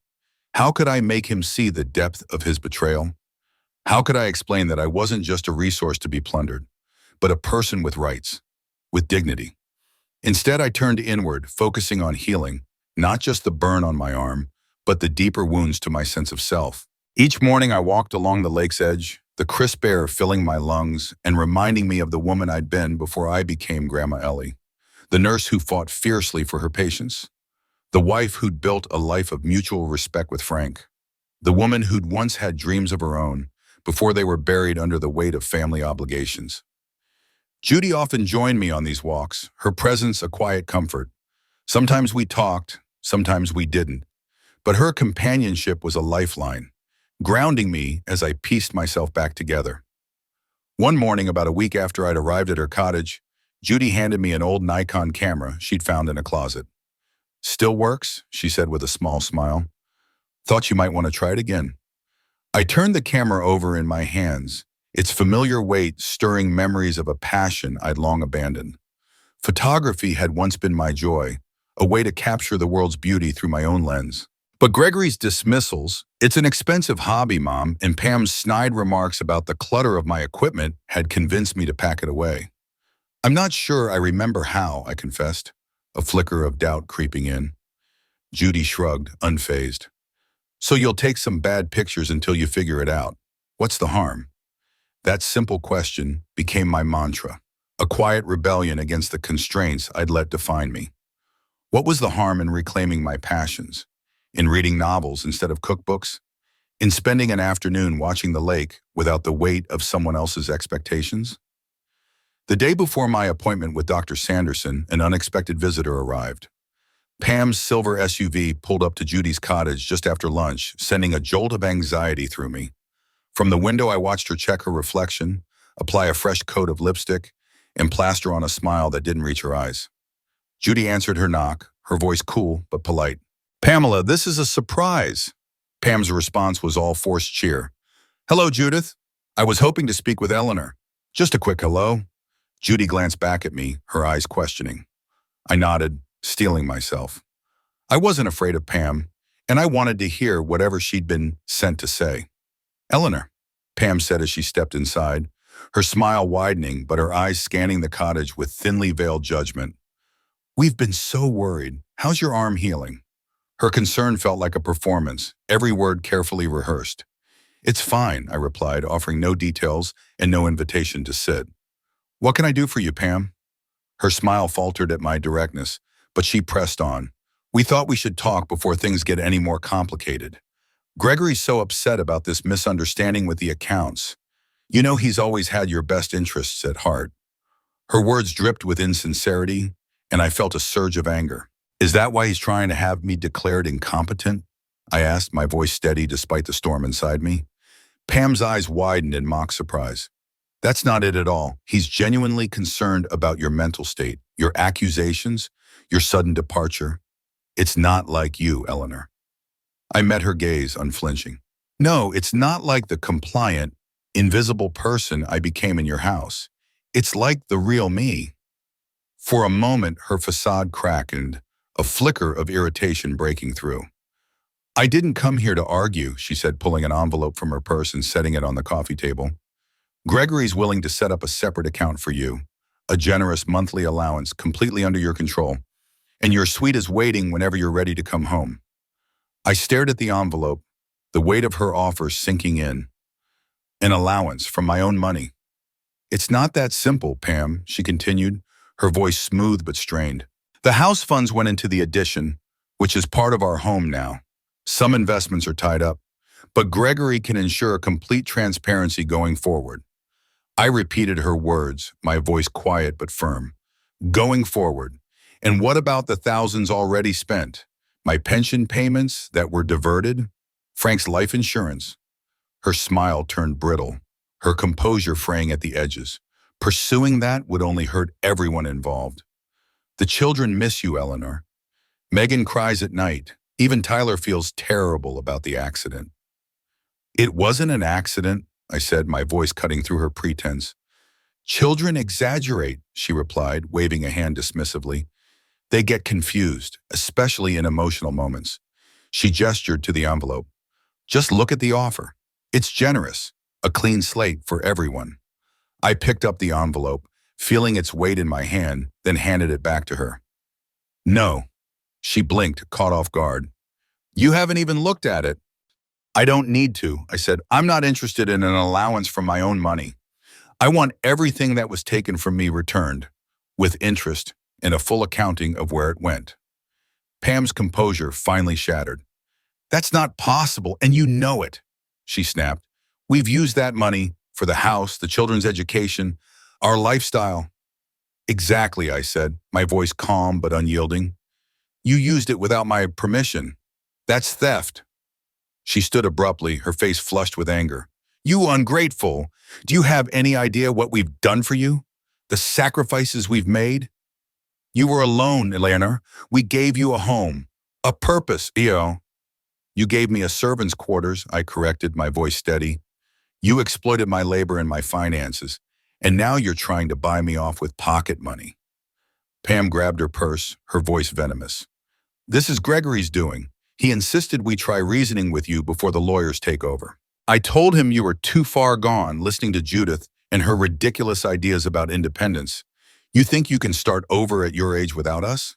S1: How could I make him see the depth of his betrayal? How could I explain that I wasn't just a resource to be plundered, but a person with rights, with dignity? Instead, I turned inward, focusing on healing, not just the burn on my arm, but the deeper wounds to my sense of self. Each morning I walked along the lake's edge, the crisp air filling my lungs and reminding me of the woman I'd been before I became Grandma Ellie, the nurse who fought fiercely for her patients, the wife who'd built a life of mutual respect with Frank, the woman who'd once had dreams of her own before they were buried under the weight of family obligations. Judy often joined me on these walks, her presence a quiet comfort. Sometimes we talked, sometimes we didn't, but her companionship was a lifeline, grounding me as I pieced myself back together. One morning, about a week after I'd arrived at her cottage, Judy handed me an old Nikon camera she'd found in a closet. "Still works," she said with a small smile. "Thought you might want to try it again." I turned the camera over in my hands, its familiar weight stirring memories of a passion I'd long abandoned. Photography had once been my joy, a way to capture the world's beauty through my own lens. But Gregory's dismissals, "It's an expensive hobby, Mom," and Pam's snide remarks about the clutter of my equipment had convinced me to pack it away. "I'm not sure I remember how," I confessed, a flicker of doubt creeping in. Judy shrugged, unfazed. "So you'll take some bad pictures until you figure it out. What's the harm?" That simple question became my mantra, a quiet rebellion against the constraints I'd let define me. What was the harm in reclaiming my passions? In reading novels instead of cookbooks? In spending an afternoon watching the lake without the weight of someone else's expectations? The day before my appointment with Dr. Sanderson, an unexpected visitor arrived. Pam's silver SUV pulled up to Judy's cottage just after lunch, sending a jolt of anxiety through me. From the window, I watched her check her reflection, apply a fresh coat of lipstick, and plaster on a smile that didn't reach her eyes. Judy answered her knock, her voice cool but polite. "Pamela, this is a surprise." Pam's response was all forced cheer. "Hello, Judith. I was hoping to speak with Ellanor." "Just a quick hello." Judy glanced back at me, her eyes questioning. I nodded, steeling myself. I wasn't afraid of Pam, and I wanted to hear whatever she'd been sent to say. "Ellanor," Pam said as she stepped inside, her smile widening but her eyes scanning the cottage with thinly veiled judgment. "We've been so worried. How's your arm healing?" Her concern felt like a performance, every word carefully rehearsed. "It's fine," I replied, offering no details and no invitation to sit. "What can I do for you, Pam?" Her smile faltered at my directness, but she pressed on. "We thought we should talk before things get any more complicated. Gregory's so upset about this misunderstanding with the accounts. You know he's always had your best interests at heart." Her words dripped with insincerity, and I felt a surge of anger. "Is that why he's trying to have me declared incompetent?" I asked, my voice steady despite the storm inside me. Pam's eyes widened in mock surprise. "That's not it at all. He's genuinely concerned about your mental state, your accusations, your sudden departure. It's not like you, Ellanor." I met her gaze, unflinching. "No, it's not like the compliant, invisible person I became in your house. It's like the real me." For a moment, her facade crackened, a flicker of irritation breaking through. "I didn't come here to argue," she said, pulling an envelope from her purse and setting it on the coffee table. "Gregory's willing to set up a separate account for you, a generous monthly allowance completely under your control, and your suite is waiting whenever you're ready to come home." I stared at the envelope, the weight of her offer sinking in. An allowance from my own money. "It's not that simple, Pam," she continued, her voice smooth but strained. "The house funds went into the addition, which is part of our home now. Some investments are tied up, but Gregory can ensure complete transparency going forward." I repeated her words, my voice quiet but firm. "Going forward. And what about the thousands already spent? My pension payments that were diverted? Frank's life insurance?" Her smile turned brittle, her composure fraying at the edges. "Pursuing that would only hurt everyone involved. The children miss you, Ellanor. Megan cries at night. Even Tyler feels terrible about the accident." "It wasn't an accident," I said, my voice cutting through her pretense. Children exaggerate, she replied, waving a hand dismissively. They get confused, especially in emotional moments. She gestured to the envelope. Just look at the offer. It's generous, a clean slate for everyone. I picked up the envelope, feeling its weight in my hand, then handed it back to her. No. She blinked, caught off guard. You haven't even looked at it. I don't need to, I said. I'm not interested in an allowance from my own money. I want everything that was taken from me returned, with interest and a full accounting of where it went. Pam's composure finally shattered. That's not possible, and you know it, she snapped. We've used that money for the house, the children's education, our lifestyle. Exactly, I said, my voice calm but unyielding. You used it without my permission. That's theft. She stood abruptly, her face flushed with anger. You ungrateful! Do you have any idea what we've done for you? The sacrifices we've made? You were alone, Ellanor. We gave you a home, a purpose, You gave me a servant's quarters, I corrected, my voice steady. You exploited my labor and my finances, and now you're trying to buy me off with pocket money. Pam grabbed her purse, her voice venomous. This is Gregory's doing. He insisted we try reasoning with you before the lawyers take over. I told him you were too far gone listening to Judith and her ridiculous ideas about independence. You think you can start over at your age without us?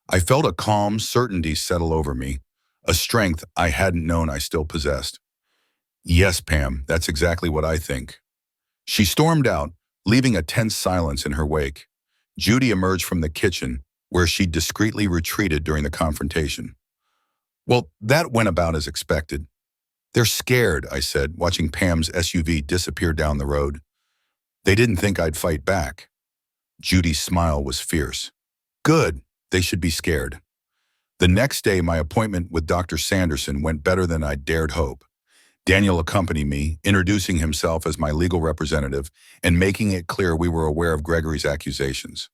S1: I felt a calm certainty settle over me, a strength I hadn't known I still possessed. Yes, Pam, that's exactly what I think. She stormed out, leaving a tense silence in her wake. Judy emerged from the kitchen, where she discreetly retreated during the confrontation. Well, that went about as expected. They're scared, I said, watching Pam's SUV disappear down the road. They didn't think I'd fight back. Judy's smile was fierce. Good, they should be scared. The next day, my appointment with Dr. Sanderson went better than I'd dared hope. Daniel accompanied me, introducing himself as my legal representative and making it clear we were aware of Gregory's accusations.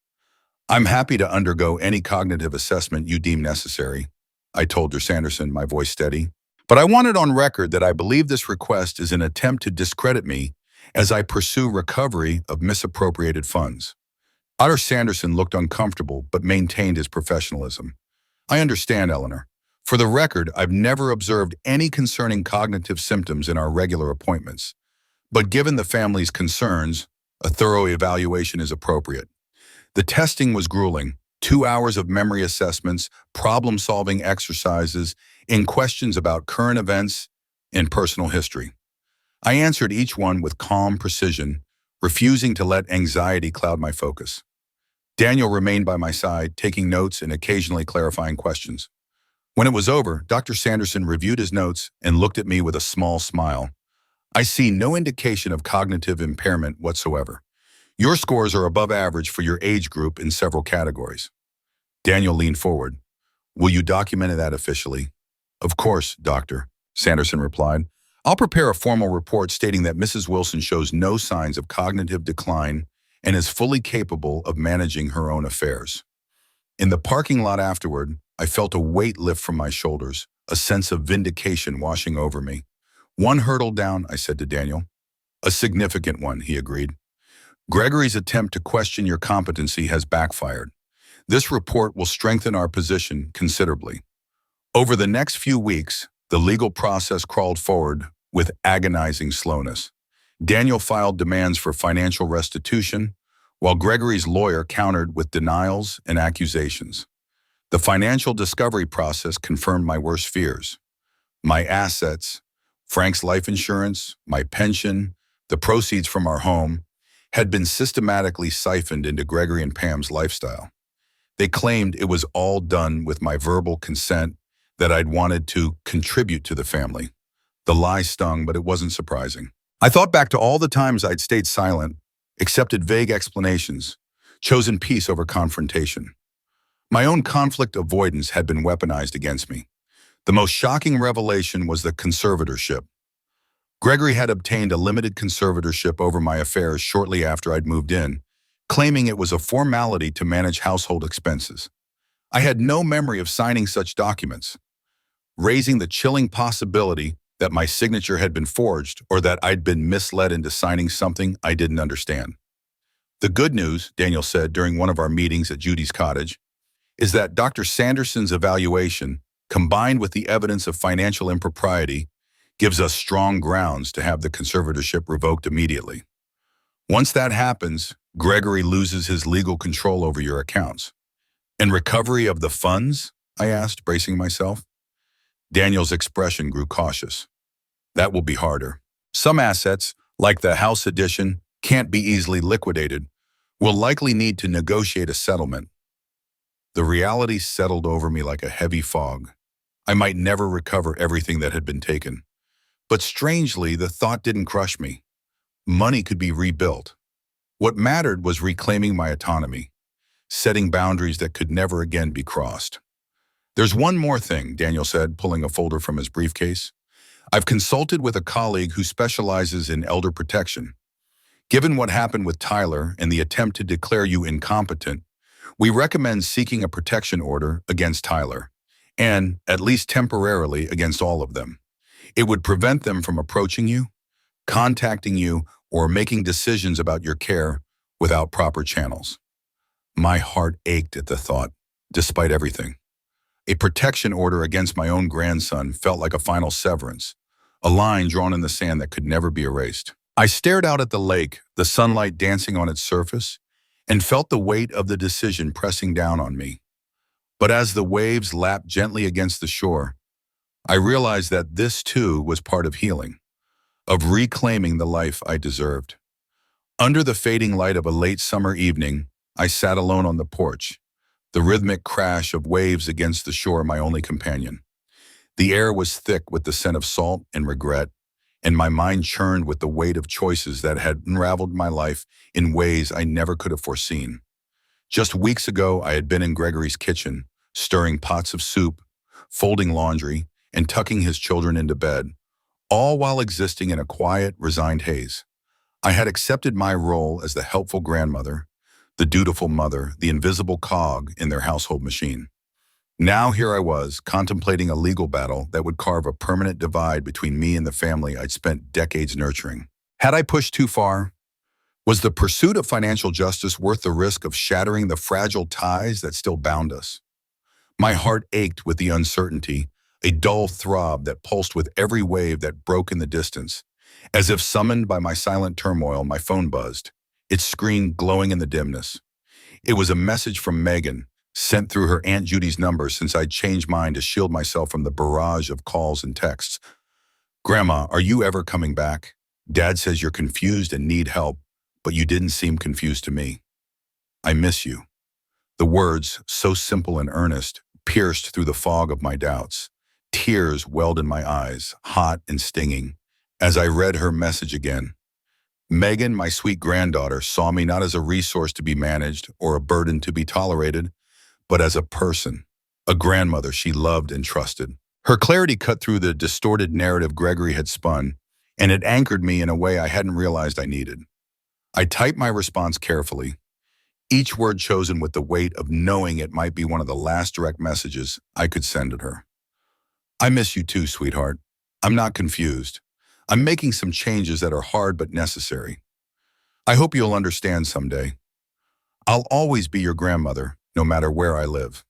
S1: I'm happy to undergo any cognitive assessment you deem necessary, I told Dr. Sanderson, my voice steady. But I want it on record that I believe this request is an attempt to discredit me as I pursue recovery of misappropriated funds. Dr. Sanderson looked uncomfortable but maintained his professionalism. I understand, Ellanor. For the record, I've never observed any concerning cognitive symptoms in our regular appointments. But given the family's concerns, a thorough evaluation is appropriate. The testing was grueling. 2 hours of memory assessments, problem-solving exercises, and questions about current events and personal history. I answered each one with calm precision, refusing to let anxiety cloud my focus. Daniel remained by my side, taking notes and occasionally clarifying questions. When it was over, Dr. Sanderson reviewed his notes and looked at me with a small smile. I see no indication of cognitive impairment whatsoever. Your scores are above average for your age group in several categories. Daniel leaned forward. Will you document that officially? Of course, Doctor, Sanderson replied. I'll prepare a formal report stating that Mrs. Wilson shows no signs of cognitive decline and is fully capable of managing her own affairs. In the parking lot afterward, I felt a weight lift from my shoulders, a sense of vindication washing over me. One hurdle down, I said to Daniel. A significant one, he agreed. Gregory's attempt to question your competency has backfired. This report will strengthen our position considerably. Over the next few weeks, the legal process crawled forward with agonizing slowness. Daniel filed demands for financial restitution, while Gregory's lawyer countered with denials and accusations. The financial discovery process confirmed my worst fears. My assets, Frank's life insurance, my pension, the proceeds from our home, had been systematically siphoned into Gregory and Pam's lifestyle. They claimed it was all done with my verbal consent, that I'd wanted to contribute to the family. The lie stung, but it wasn't surprising. I thought back to all the times I'd stayed silent, accepted vague explanations, chosen peace over confrontation. My own conflict avoidance had been weaponized against me. The most shocking revelation was the conservatorship. Gregory had obtained a limited conservatorship over my affairs shortly after I'd moved in, claiming it was a formality to manage household expenses. I had no memory of signing such documents, raising the chilling possibility that my signature had been forged, or that I'd been misled into signing something I didn't understand. The good news, Daniel said during one of our meetings at Judy's cottage, is that Dr. Sanderson's evaluation, combined with the evidence of financial impropriety, gives us strong grounds to have the conservatorship revoked immediately. Once that happens, Gregory loses his legal control over your accounts. And recovery of the funds? I asked, bracing myself. Daniel's expression grew cautious. That will be harder. Some assets, like the house addition, can't be easily liquidated. We'll likely need to negotiate a settlement. The reality settled over me like a heavy fog. I might never recover everything that had been taken. But strangely, the thought didn't crush me. Money could be rebuilt. What mattered was reclaiming my autonomy, setting boundaries that could never again be crossed. There's one more thing, Daniel said, pulling a folder from his briefcase. I've consulted with a colleague who specializes in elder protection. Given what happened with Tyler and the attempt to declare you incompetent, we recommend seeking a protection order against Tyler, and, at least temporarily, against all of them. It would prevent them from approaching you, contacting you, or making decisions about your care without proper channels. My heart ached at the thought, despite everything. A protection order against my own grandson felt like a final severance, a line drawn in the sand that could never be erased. I stared out at the lake, the sunlight dancing on its surface, and felt the weight of the decision pressing down on me. But as the waves lapped gently against the shore, I realized that this too was part of healing, of reclaiming the life I deserved. Under the fading light of a late summer evening, I sat alone on the porch, the rhythmic crash of waves against the shore my only companion. The air was thick with the scent of salt and regret, and my mind churned with the weight of choices that had unraveled my life in ways I never could have foreseen. Just weeks ago, I had been in Gregory's kitchen, stirring pots of soup, folding laundry, and tucking his children into bed, all while existing in a quiet, resigned haze. I had accepted my role as the helpful grandmother, the dutiful mother, the invisible cog in their household machine. Now here I was, contemplating a legal battle that would carve a permanent divide between me and the family I'd spent decades nurturing. Had I pushed too far? Was the pursuit of financial justice worth the risk of shattering the fragile ties that still bound us? My heart ached with the uncertainty, a dull throb that pulsed with every wave that broke in the distance. As if summoned by my silent turmoil, my phone buzzed, its screen glowing in the dimness. It was a message from Megan, sent through her Aunt Judy's number since I'd changed mine to shield myself from the barrage of calls and texts. Grandma, are you ever coming back? Dad says you're confused and need help, but you didn't seem confused to me. I miss you. The words, so simple and earnest, pierced through the fog of my doubts. Tears welled in my eyes, hot and stinging, as I read her message again. Megan, my sweet granddaughter, saw me not as a resource to be managed or a burden to be tolerated, but as a person, a grandmother she loved and trusted. Her clarity cut through the distorted narrative Gregory had spun, and it anchored me in a way I hadn't realized I needed. I typed my response carefully, each word chosen with the weight of knowing it might be one of the last direct messages I could send at her. I miss you too, sweetheart. I'm not confused. I'm making some changes that are hard but necessary. I hope you'll understand someday. I'll always be your grandmother, no matter where I live.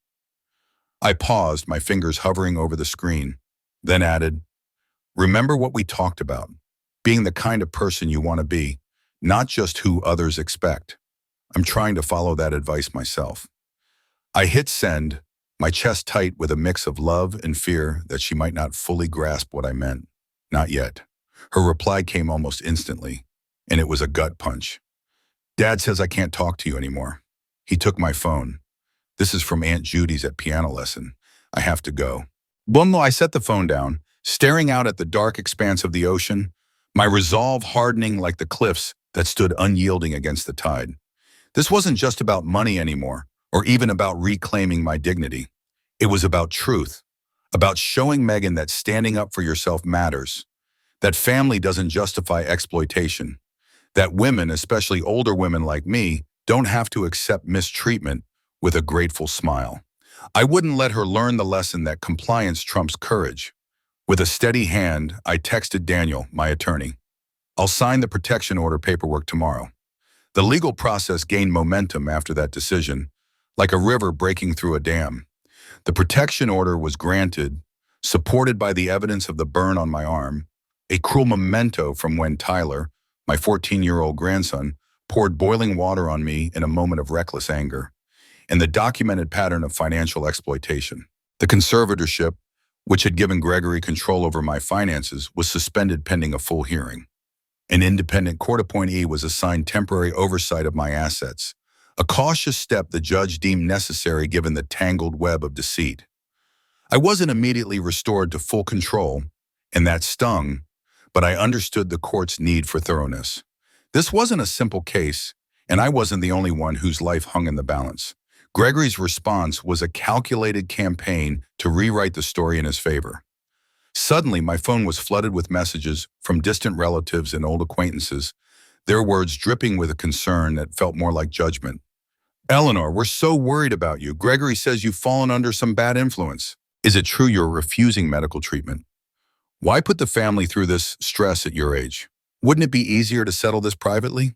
S1: I paused, my fingers hovering over the screen, then added, remember what we talked about, being the kind of person you want to be, not just who others expect. I'm trying to follow that advice myself. I hit send, my chest tight with a mix of love and fear that she might not fully grasp what I meant. Not yet. Her reply came almost instantly, and it was a gut punch. Dad says I can't talk to you anymore. He took my phone. This is from Aunt Judy's at piano lesson. I have to go. Bumlo, I set the phone down, staring out at the dark expanse of the ocean, my resolve hardening like the cliffs that stood unyielding against the tide. This wasn't just about money anymore, or even about reclaiming my dignity. It was about truth, about showing Megan that standing up for yourself matters, that family doesn't justify exploitation, that women, especially older women like me, don't have to accept mistreatment with a grateful smile. I wouldn't let her learn the lesson that compliance trumps courage. With a steady hand, I texted Daniel, my attorney. I'll sign the protection order paperwork tomorrow. The legal process gained momentum after that decision, like a river breaking through a dam. The protection order was granted, supported by the evidence of the burn on my arm, a cruel memento from when Tyler, my 14-year-old grandson, poured boiling water on me in a moment of reckless anger, and the documented pattern of financial exploitation. The conservatorship, which had given Gregory control over my finances, was suspended pending a full hearing. An independent court appointee was assigned temporary oversight of my assets, a cautious step the judge deemed necessary given the tangled web of deceit. I wasn't immediately restored to full control, and that stung, but I understood the court's need for thoroughness. This wasn't a simple case, and I wasn't the only one whose life hung in the balance. Gregory's response was a calculated campaign to rewrite the story in his favor. Suddenly, my phone was flooded with messages from distant relatives and old acquaintances, their words dripping with a concern that felt more like judgment. "Ellanor, we're so worried about you. Gregory says you've fallen under some bad influence. Is it true you're refusing medical treatment? Why put the family through this stress at your age? Wouldn't it be easier to settle this privately?"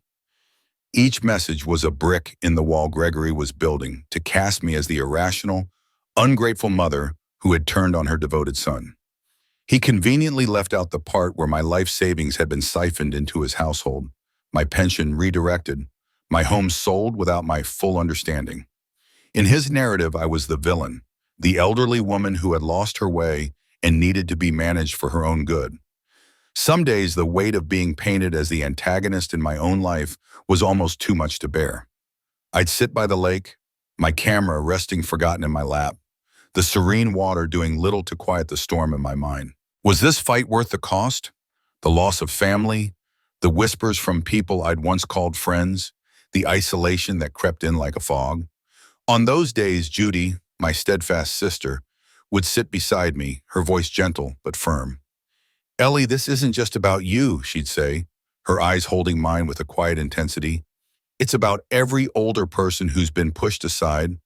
S1: Each message was a brick in the wall Gregory was building to cast me as the irrational, ungrateful mother who had turned on her devoted son. He conveniently left out the part where my life savings had been siphoned into his household, my pension redirected, my home sold without my full understanding. In his narrative, I was the villain, the elderly woman who had lost her way and needed to be managed for her own good. Some days, the weight of being painted as the antagonist in my own life was almost too much to bear. I'd sit by the lake, my camera resting forgotten in my lap, the serene water doing little to quiet the storm in my mind. Was this fight worth the cost? The loss of family, the whispers from people I'd once called friends, the isolation that crept in like a fog. On those days, Judy, my steadfast sister, would sit beside me, her voice gentle but firm. "Ellie, this isn't just about you," she'd say, her eyes holding mine with a quiet intensity. "It's about every older person who's been pushed aside,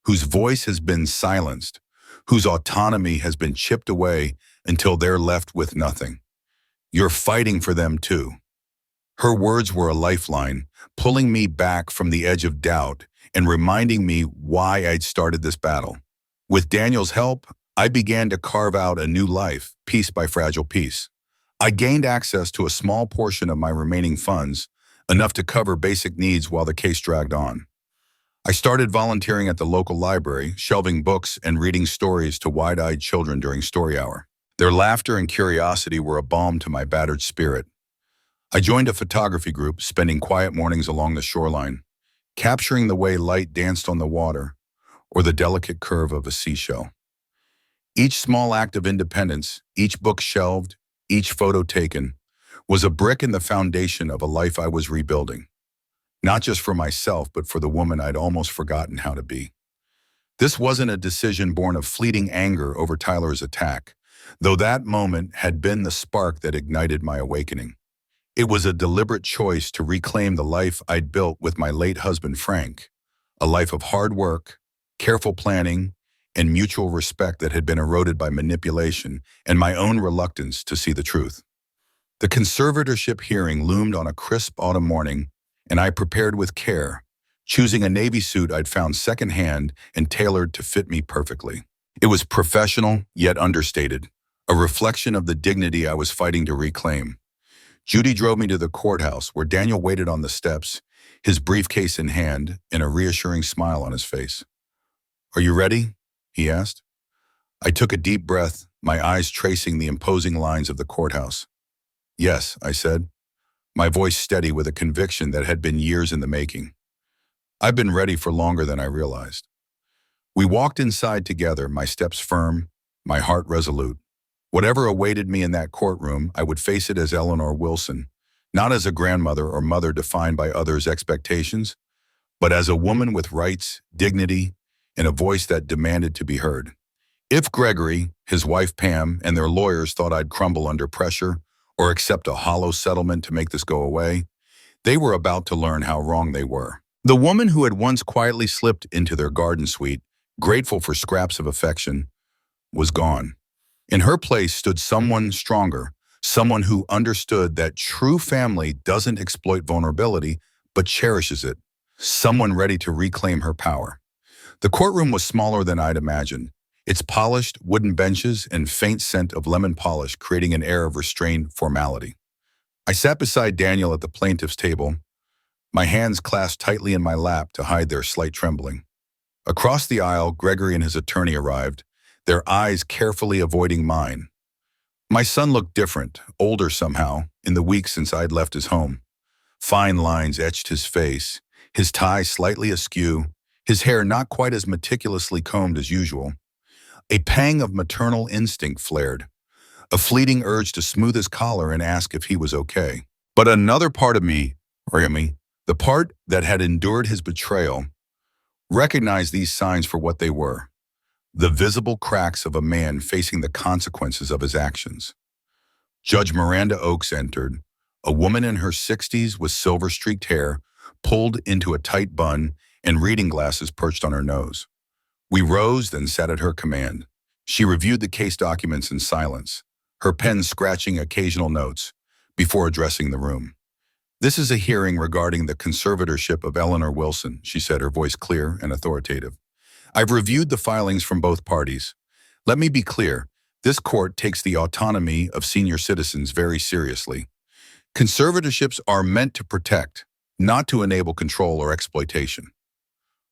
S1: whose voice has been silenced, whose autonomy has been chipped away until they're left with nothing. You're fighting for them too." Her words were a lifeline, pulling me back from the edge of doubt and reminding me why I'd started this battle. With Daniel's help, I began to carve out a new life, piece by fragile piece. I gained access to a small portion of my remaining funds, enough to cover basic needs while the case dragged on. I started volunteering at the local library, shelving books and reading stories to wide-eyed children during story hour. Their laughter and curiosity were a balm to my battered spirit. I joined a photography group, spending quiet mornings along the shoreline, capturing the way light danced on the water or the delicate curve of a seashell. Each small act of independence, each book shelved, each photo taken, was a brick in the foundation of a life I was rebuilding. Not just for myself, but for the woman I'd almost forgotten how to be. This wasn't a decision born of fleeting anger over Tyler's attack, though that moment had been the spark that ignited my awakening. It was a deliberate choice to reclaim the life I'd built with my late husband, Frank, a life of hard work, careful planning, and mutual respect that had been eroded by manipulation and my own reluctance to see the truth. The conservatorship hearing loomed on a crisp autumn morning, and I prepared with care, choosing a navy suit I'd found secondhand and tailored to fit me perfectly. It was professional, yet understated, a reflection of the dignity I was fighting to reclaim. Judy drove me to the courthouse, where Daniel waited on the steps, his briefcase in hand and a reassuring smile on his face. "Are you ready?" he asked. I took a deep breath, my eyes tracing the imposing lines of the courthouse. "Yes," I said, my voice steady with a conviction that had been years in the making. "I've been ready for longer than I realized." We walked inside together, my steps firm, my heart resolute. Whatever awaited me in that courtroom, I would face it as Ellanor Wilson, not as a grandmother or mother defined by others' expectations, but as a woman with rights, dignity, and a voice that demanded to be heard. If Gregory, his wife Pam, and their lawyers thought I'd crumble under pressure or accept a hollow settlement to make this go away, they were about to learn how wrong they were. The woman who had once quietly slipped into their garden suite, grateful for scraps of affection, was gone. In her place stood someone stronger, someone who understood that true family doesn't exploit vulnerability, but cherishes it, someone ready to reclaim her power. The courtroom was smaller than I'd imagined, its polished wooden benches and faint scent of lemon polish creating an air of restrained formality. I sat beside Daniel at the plaintiff's table, my hands clasped tightly in my lap to hide their slight trembling. Across the aisle, Gregory and his attorney arrived, their eyes carefully avoiding mine. My son looked different, older somehow, in the weeks since I'd left his home. Fine lines etched his face, his tie slightly askew, his hair not quite as meticulously combed as usual. A pang of maternal instinct flared, a fleeting urge to smooth his collar and ask if he was okay. But another part of me, the part that had endured his betrayal, recognized these signs for what they were, the visible cracks of a man facing the consequences of his actions. Judge Miranda Oakes entered, a woman in her 60s with silver-streaked hair, pulled into a tight bun and reading glasses perched on her nose. We rose, then sat at her command. She reviewed the case documents in silence, her pen scratching occasional notes, before addressing the room. "This is a hearing regarding the conservatorship of Ellanor Wilson," she said, her voice clear and authoritative. "I've reviewed the filings from both parties. Let me be clear, this court takes the autonomy of senior citizens very seriously. Conservatorships are meant to protect, not to enable control or exploitation."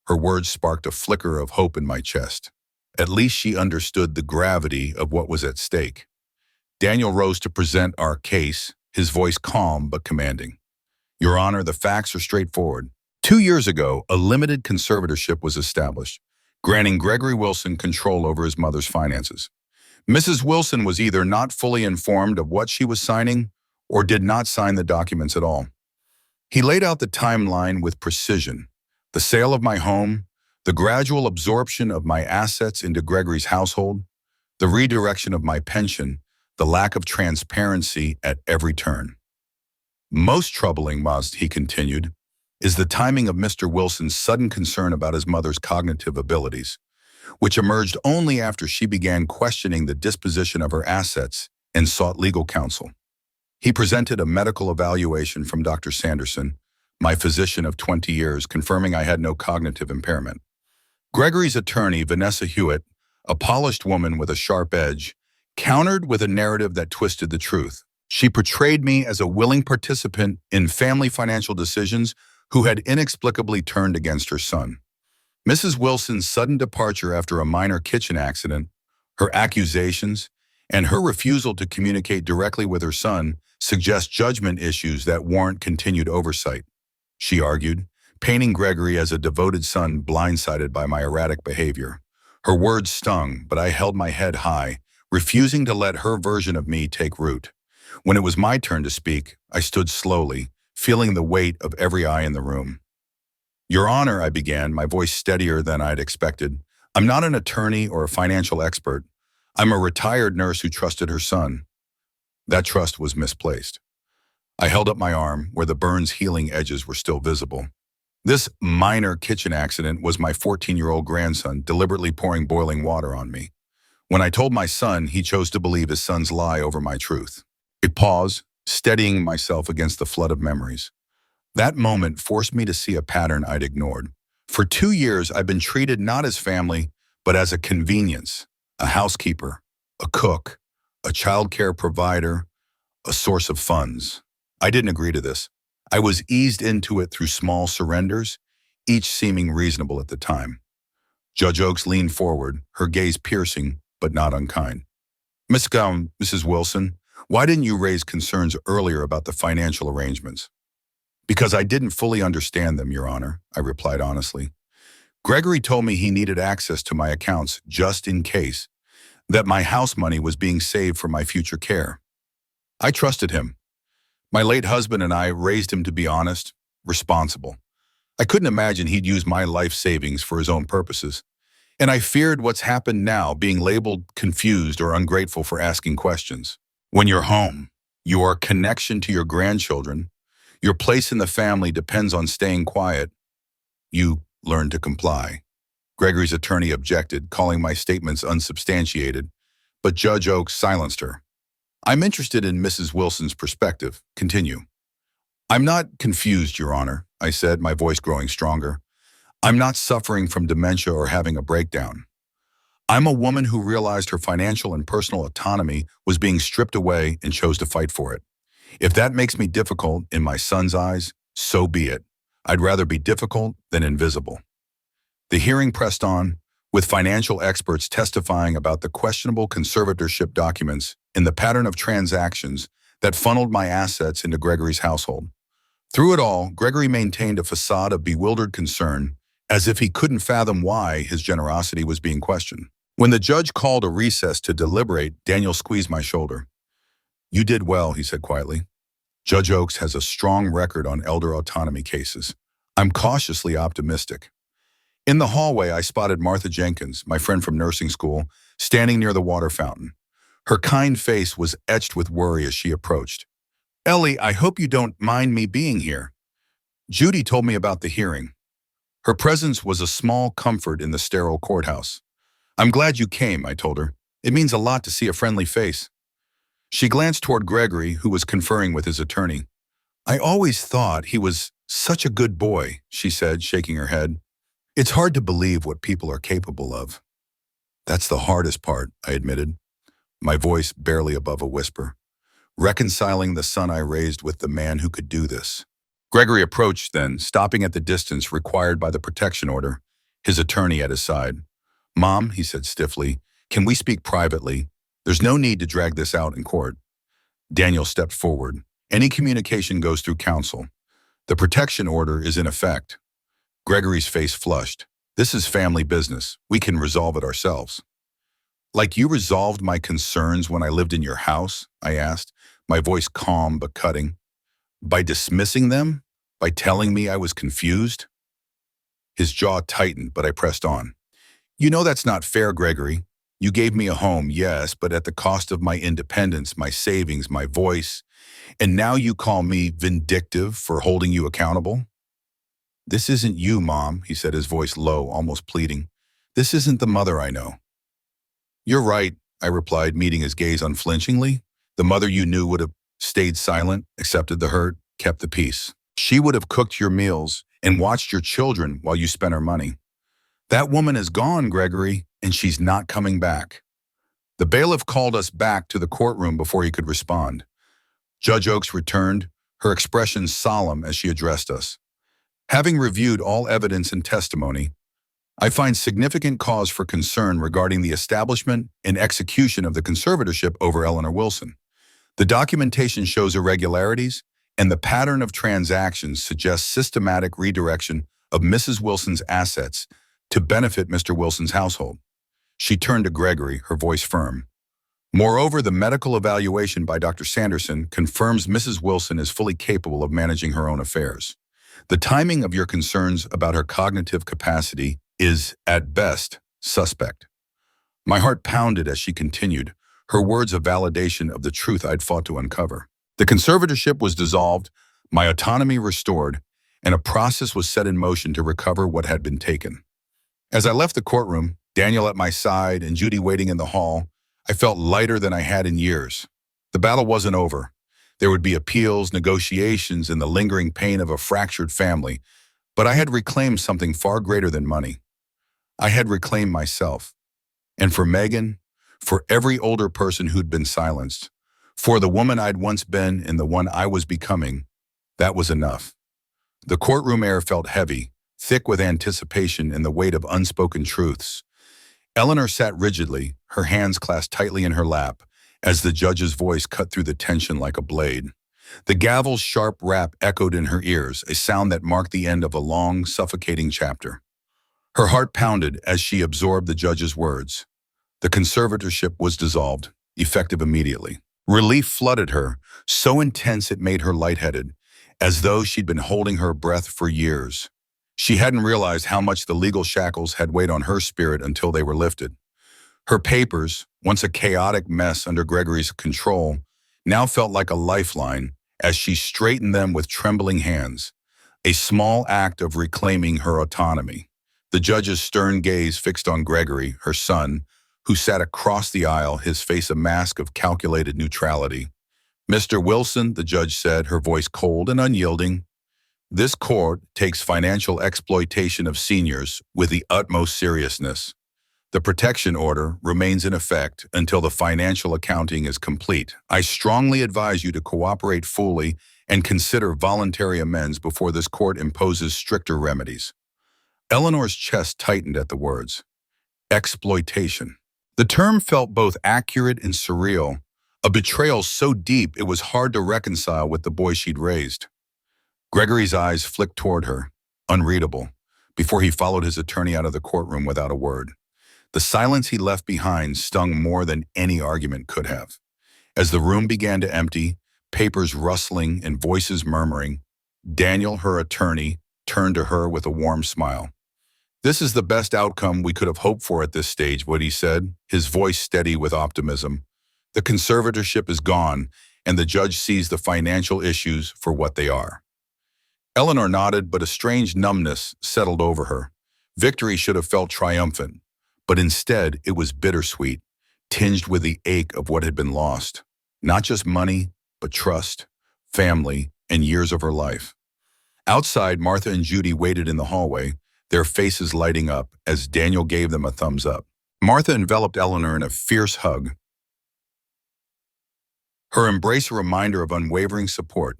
S1: Her words sparked a flicker of hope in my chest. At least she understood the gravity of what was at stake. Daniel rose to present our case, his voice calm but commanding. "Your Honor, the facts are straightforward. 2 years ago, a limited conservatorship was established, granting Gregory Wilson control over his mother's finances. Mrs. Wilson was either not fully informed of what she was signing or did not sign the documents at all. He laid out the timeline with precision. The sale of my home, the gradual absorption of my assets into Gregory's household, the redirection of my pension, the lack of transparency at every turn. Most troubling, he continued, is the timing of Mr. Wilson's sudden concern about his mother's cognitive abilities, which emerged only after she began questioning the disposition of her assets and sought legal counsel. He presented a medical evaluation from Dr. Sanderson, my physician of 20 years, confirming I had no cognitive impairment. Gregory's attorney, Vanessa Hewitt, a polished woman with a sharp edge, countered with a narrative that twisted the truth. She portrayed me as a willing participant in family financial decisions who had inexplicably turned against her son. Mrs. Wilson's sudden departure after a minor kitchen accident, her accusations, and her refusal to communicate directly with her son suggest judgment issues that warrant continued oversight, she argued, painting Gregory as a devoted son blindsided by my erratic behavior. Her words stung, but I held my head high, refusing to let her version of me take root. When it was my turn to speak, I stood slowly, feeling the weight of every eye in the room. "Your Honor," I began, my voice steadier than I'd expected, "I'm not an attorney or a financial expert. I'm a retired nurse who trusted her son." That trust was misplaced. I held up my arm, where the burn's healing edges were still visible. This minor kitchen accident was my 14-year-old grandson deliberately pouring boiling water on me. When I told my son, he chose to believe his son's lie over my truth. I paused, steadying myself against the flood of memories. That moment forced me to see a pattern I'd ignored. For 2 years, I'd been treated not as family, but as a convenience, a housekeeper, a cook, a childcare provider, a source of funds. I didn't agree to this. I was eased into it through small surrenders, each seeming reasonable at the time. Judge Oakes leaned forward, her gaze piercing, but not unkind. Mrs. Wilson, why didn't you raise concerns earlier about the financial arrangements?" "Because I didn't fully understand them, Your Honor," I replied honestly. "Gregory told me he needed access to my accounts just in case, that my house money was being saved for my future care. I trusted him. My late husband and I raised him to be honest, responsible. I couldn't imagine he'd use my life savings for his own purposes. And I feared what's happened now, being labeled confused or ungrateful for asking questions. When you're home, your connection to your grandchildren, your place in the family depends on staying quiet. You learn to comply." Gregory's attorney objected, calling my statements unsubstantiated, but Judge Oaks silenced her. I'm interested in Mrs. Wilson's perspective. Continue. I'm not confused, Your Honor, I said, my voice growing stronger. I'm not suffering from dementia or having a breakdown. I'm a woman who realized her financial and personal autonomy was being stripped away and chose to fight for it. If that makes me difficult in my son's eyes, so be it. I'd rather be difficult than invisible. The hearing pressed on, with financial experts testifying about the questionable conservatorship documents in the pattern of transactions that funneled my assets into Gregory's household. Through it all, Gregory maintained a facade of bewildered concern, as if he couldn't fathom why his generosity was being questioned. When the judge called a recess to deliberate, Daniel squeezed my shoulder. You did well, he said quietly. Judge Oaks has a strong record on elder autonomy cases. I'm cautiously optimistic. In the hallway, I spotted Martha Jenkins, my friend from nursing school, standing near the water fountain. Her kind face was etched with worry as she approached. Ellie, I hope you don't mind me being here. Judy told me about the hearing. Her presence was a small comfort in the sterile courthouse. I'm glad you came, I told her. It means a lot to see a friendly face. She glanced toward Gregory, who was conferring with his attorney. I always thought he was such a good boy, she said, shaking her head. It's hard to believe what people are capable of. That's the hardest part, I admitted, my voice barely above a whisper. Reconciling the son I raised with the man who could do this. Gregory approached then, stopping at the distance required by the protection order, his attorney at his side. Mom, he said stiffly, can we speak privately? There's no need to drag this out in court. Daniel stepped forward. Any communication goes through counsel. The protection order is in effect. Gregory's face flushed. This is family business. We can resolve it ourselves. Like you resolved my concerns when I lived in your house? I asked, my voice calm but cutting. By dismissing them? By telling me I was confused? His jaw tightened, but I pressed on. You know that's not fair, Gregory. You gave me a home, yes, but at the cost of my independence, my savings, my voice. And now you call me vindictive for holding you accountable? This isn't you, Mom, he said, his voice low, almost pleading. This isn't the mother I know. You're right, I replied, meeting his gaze unflinchingly. The mother you knew would have stayed silent, accepted the hurt, kept the peace. She would have cooked your meals and watched your children while you spent her money. That woman is gone, Gregory, and she's not coming back. The bailiff called us back to the courtroom before he could respond. Judge Oaks returned, her expression solemn as she addressed us. Having reviewed all evidence and testimony, I find significant cause for concern regarding the establishment and execution of the conservatorship over Ellanor Wilson. The documentation shows irregularities, and the pattern of transactions suggests systematic redirection of Mrs. Wilson's assets to benefit Mr. Wilson's household. She turned to Gregory, her voice firm. Moreover, the medical evaluation by Dr. Sanderson confirms Mrs. Wilson is fully capable of managing her own affairs. The timing of your concerns about her cognitive capacity is, at best, suspect. My heart pounded as she continued, her words a validation of the truth I'd fought to uncover. The conservatorship was dissolved, my autonomy restored, and a process was set in motion to recover what had been taken. As I left the courtroom, Daniel at my side and Judy waiting in the hall, I felt lighter than I had in years. The battle wasn't over. There would be appeals, negotiations, and the lingering pain of a fractured family, but I had reclaimed something far greater than money. I had reclaimed myself. And for Megan, for every older person who'd been silenced, for the woman I'd once been and the one I was becoming, that was enough. The courtroom air felt heavy, thick with anticipation and the weight of unspoken truths. Ellanor sat rigidly, her hands clasped tightly in her lap, as the judge's voice cut through the tension like a blade. The gavel's sharp rap echoed in her ears, a sound that marked the end of a long, suffocating chapter. Her heart pounded as she absorbed the judge's words. The conservatorship was dissolved, effective immediately. Relief flooded her, so intense it made her lightheaded, as though she'd been holding her breath for years. She hadn't realized how much the legal shackles had weighed on her spirit until they were lifted. Her papers, once a chaotic mess under Gregory's control, now felt like a lifeline as she straightened them with trembling hands, a small act of reclaiming her autonomy. The judge's stern gaze fixed on Gregory, her son, who sat across the aisle, his face a mask of calculated neutrality. "Mr. Wilson," the judge said, her voice cold and unyielding, "this court takes financial exploitation of seniors with the utmost seriousness. The protection order remains in effect until the financial accounting is complete. I strongly advise you to cooperate fully and consider voluntary amends before this court imposes stricter remedies." Ellinor's chest tightened at the words. Exploitation. The term felt both accurate and surreal, a betrayal so deep it was hard to reconcile with the boy she'd raised. Gregory's eyes flicked toward her, unreadable, before he followed his attorney out of the courtroom without a word. The silence he left behind stung more than any argument could have. As the room began to empty, papers rustling and voices murmuring, Daniel, her attorney, turned to her with a warm smile. "This is the best outcome we could have hoped for at this stage," Woody said, his voice steady with optimism. "The conservatorship is gone, and the judge sees the financial issues for what they are." Ellanor nodded, but a strange numbness settled over her. Victory should have felt triumphant, but instead it was bittersweet, tinged with the ache of what had been lost. Not just money, but trust, family, and years of her life. Outside, Martha and Judy waited in the hallway, their faces lighting up as Daniel gave them a thumbs up. Martha enveloped Ellanor in a fierce hug, her embrace a reminder of unwavering support.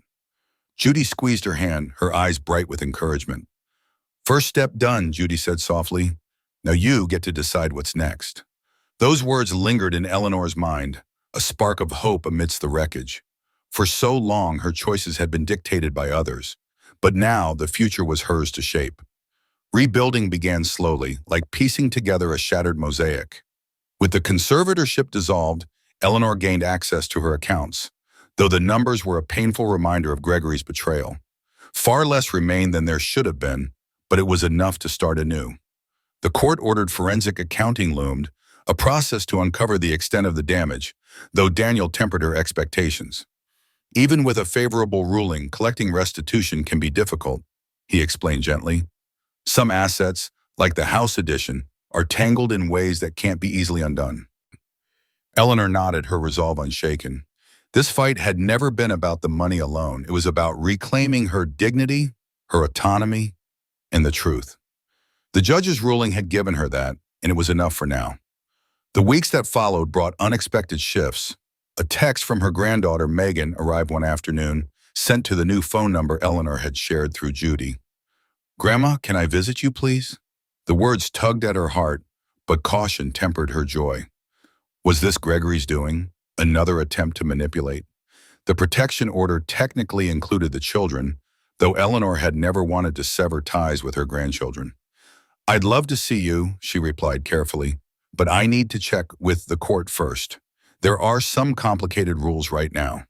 S1: Judy squeezed her hand, her eyes bright with encouragement. "First step done," Judy said softly. "Now you get to decide what's next." Those words lingered in Ellinor's mind, a spark of hope amidst the wreckage. For so long, her choices had been dictated by others, but now the future was hers to shape. Rebuilding began slowly, like piecing together a shattered mosaic. With the conservatorship dissolved, Ellanor gained access to her accounts, though the numbers were a painful reminder of Gregory's betrayal. Far less remained than there should have been, but it was enough to start anew. The court-ordered forensic accounting loomed, a process to uncover the extent of the damage, though Daniel tempered her expectations. "Even with a favorable ruling, collecting restitution can be difficult," he explained gently. "Some assets, like the house addition, are tangled in ways that can't be easily undone." Ellanor nodded, her resolve unshaken. This fight had never been about the money alone. It was about reclaiming her dignity, her autonomy, and the truth. The judge's ruling had given her that, and it was enough for now. The weeks that followed brought unexpected shifts. A text from her granddaughter, Megan, arrived one afternoon, sent to the new phone number Ellanor had shared through Judy. "Grandma, can I visit you, please?" The words tugged at her heart, but caution tempered her joy. Was this Gregory's doing? Another attempt to manipulate? The protection order technically included the children, though Ellanor had never wanted to sever ties with her grandchildren. "I'd love to see you," she replied carefully, "but I need to check with the court first. There are some complicated rules right now."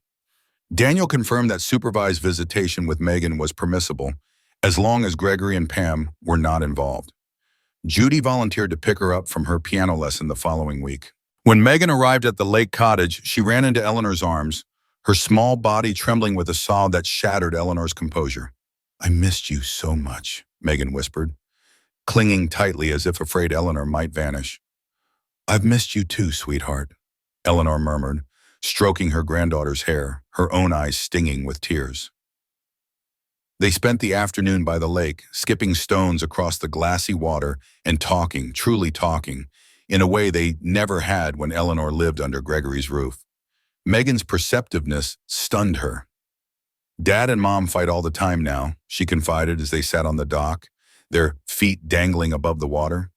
S1: Daniel confirmed that supervised visitation with Megan was permissible, as long as Gregory and Pam were not involved. Judy volunteered to pick her up from her piano lesson the following week. When Megan arrived at the lake cottage, she ran into Ellinor's arms, her small body trembling with a sob that shattered Ellinor's composure. "I missed you so much," Megan whispered, clinging tightly as if afraid Ellanor might vanish. "I've missed you too, sweetheart," Ellanor murmured, stroking her granddaughter's hair, her own eyes stinging with tears. They spent the afternoon by the lake, skipping stones across the glassy water and talking, truly talking, in a way they never had when Ellanor lived under Gregory's roof. Megan's perceptiveness stunned her. "Dad and Mom fight all the time now," she confided as they sat on the dock, their feet dangling above the water.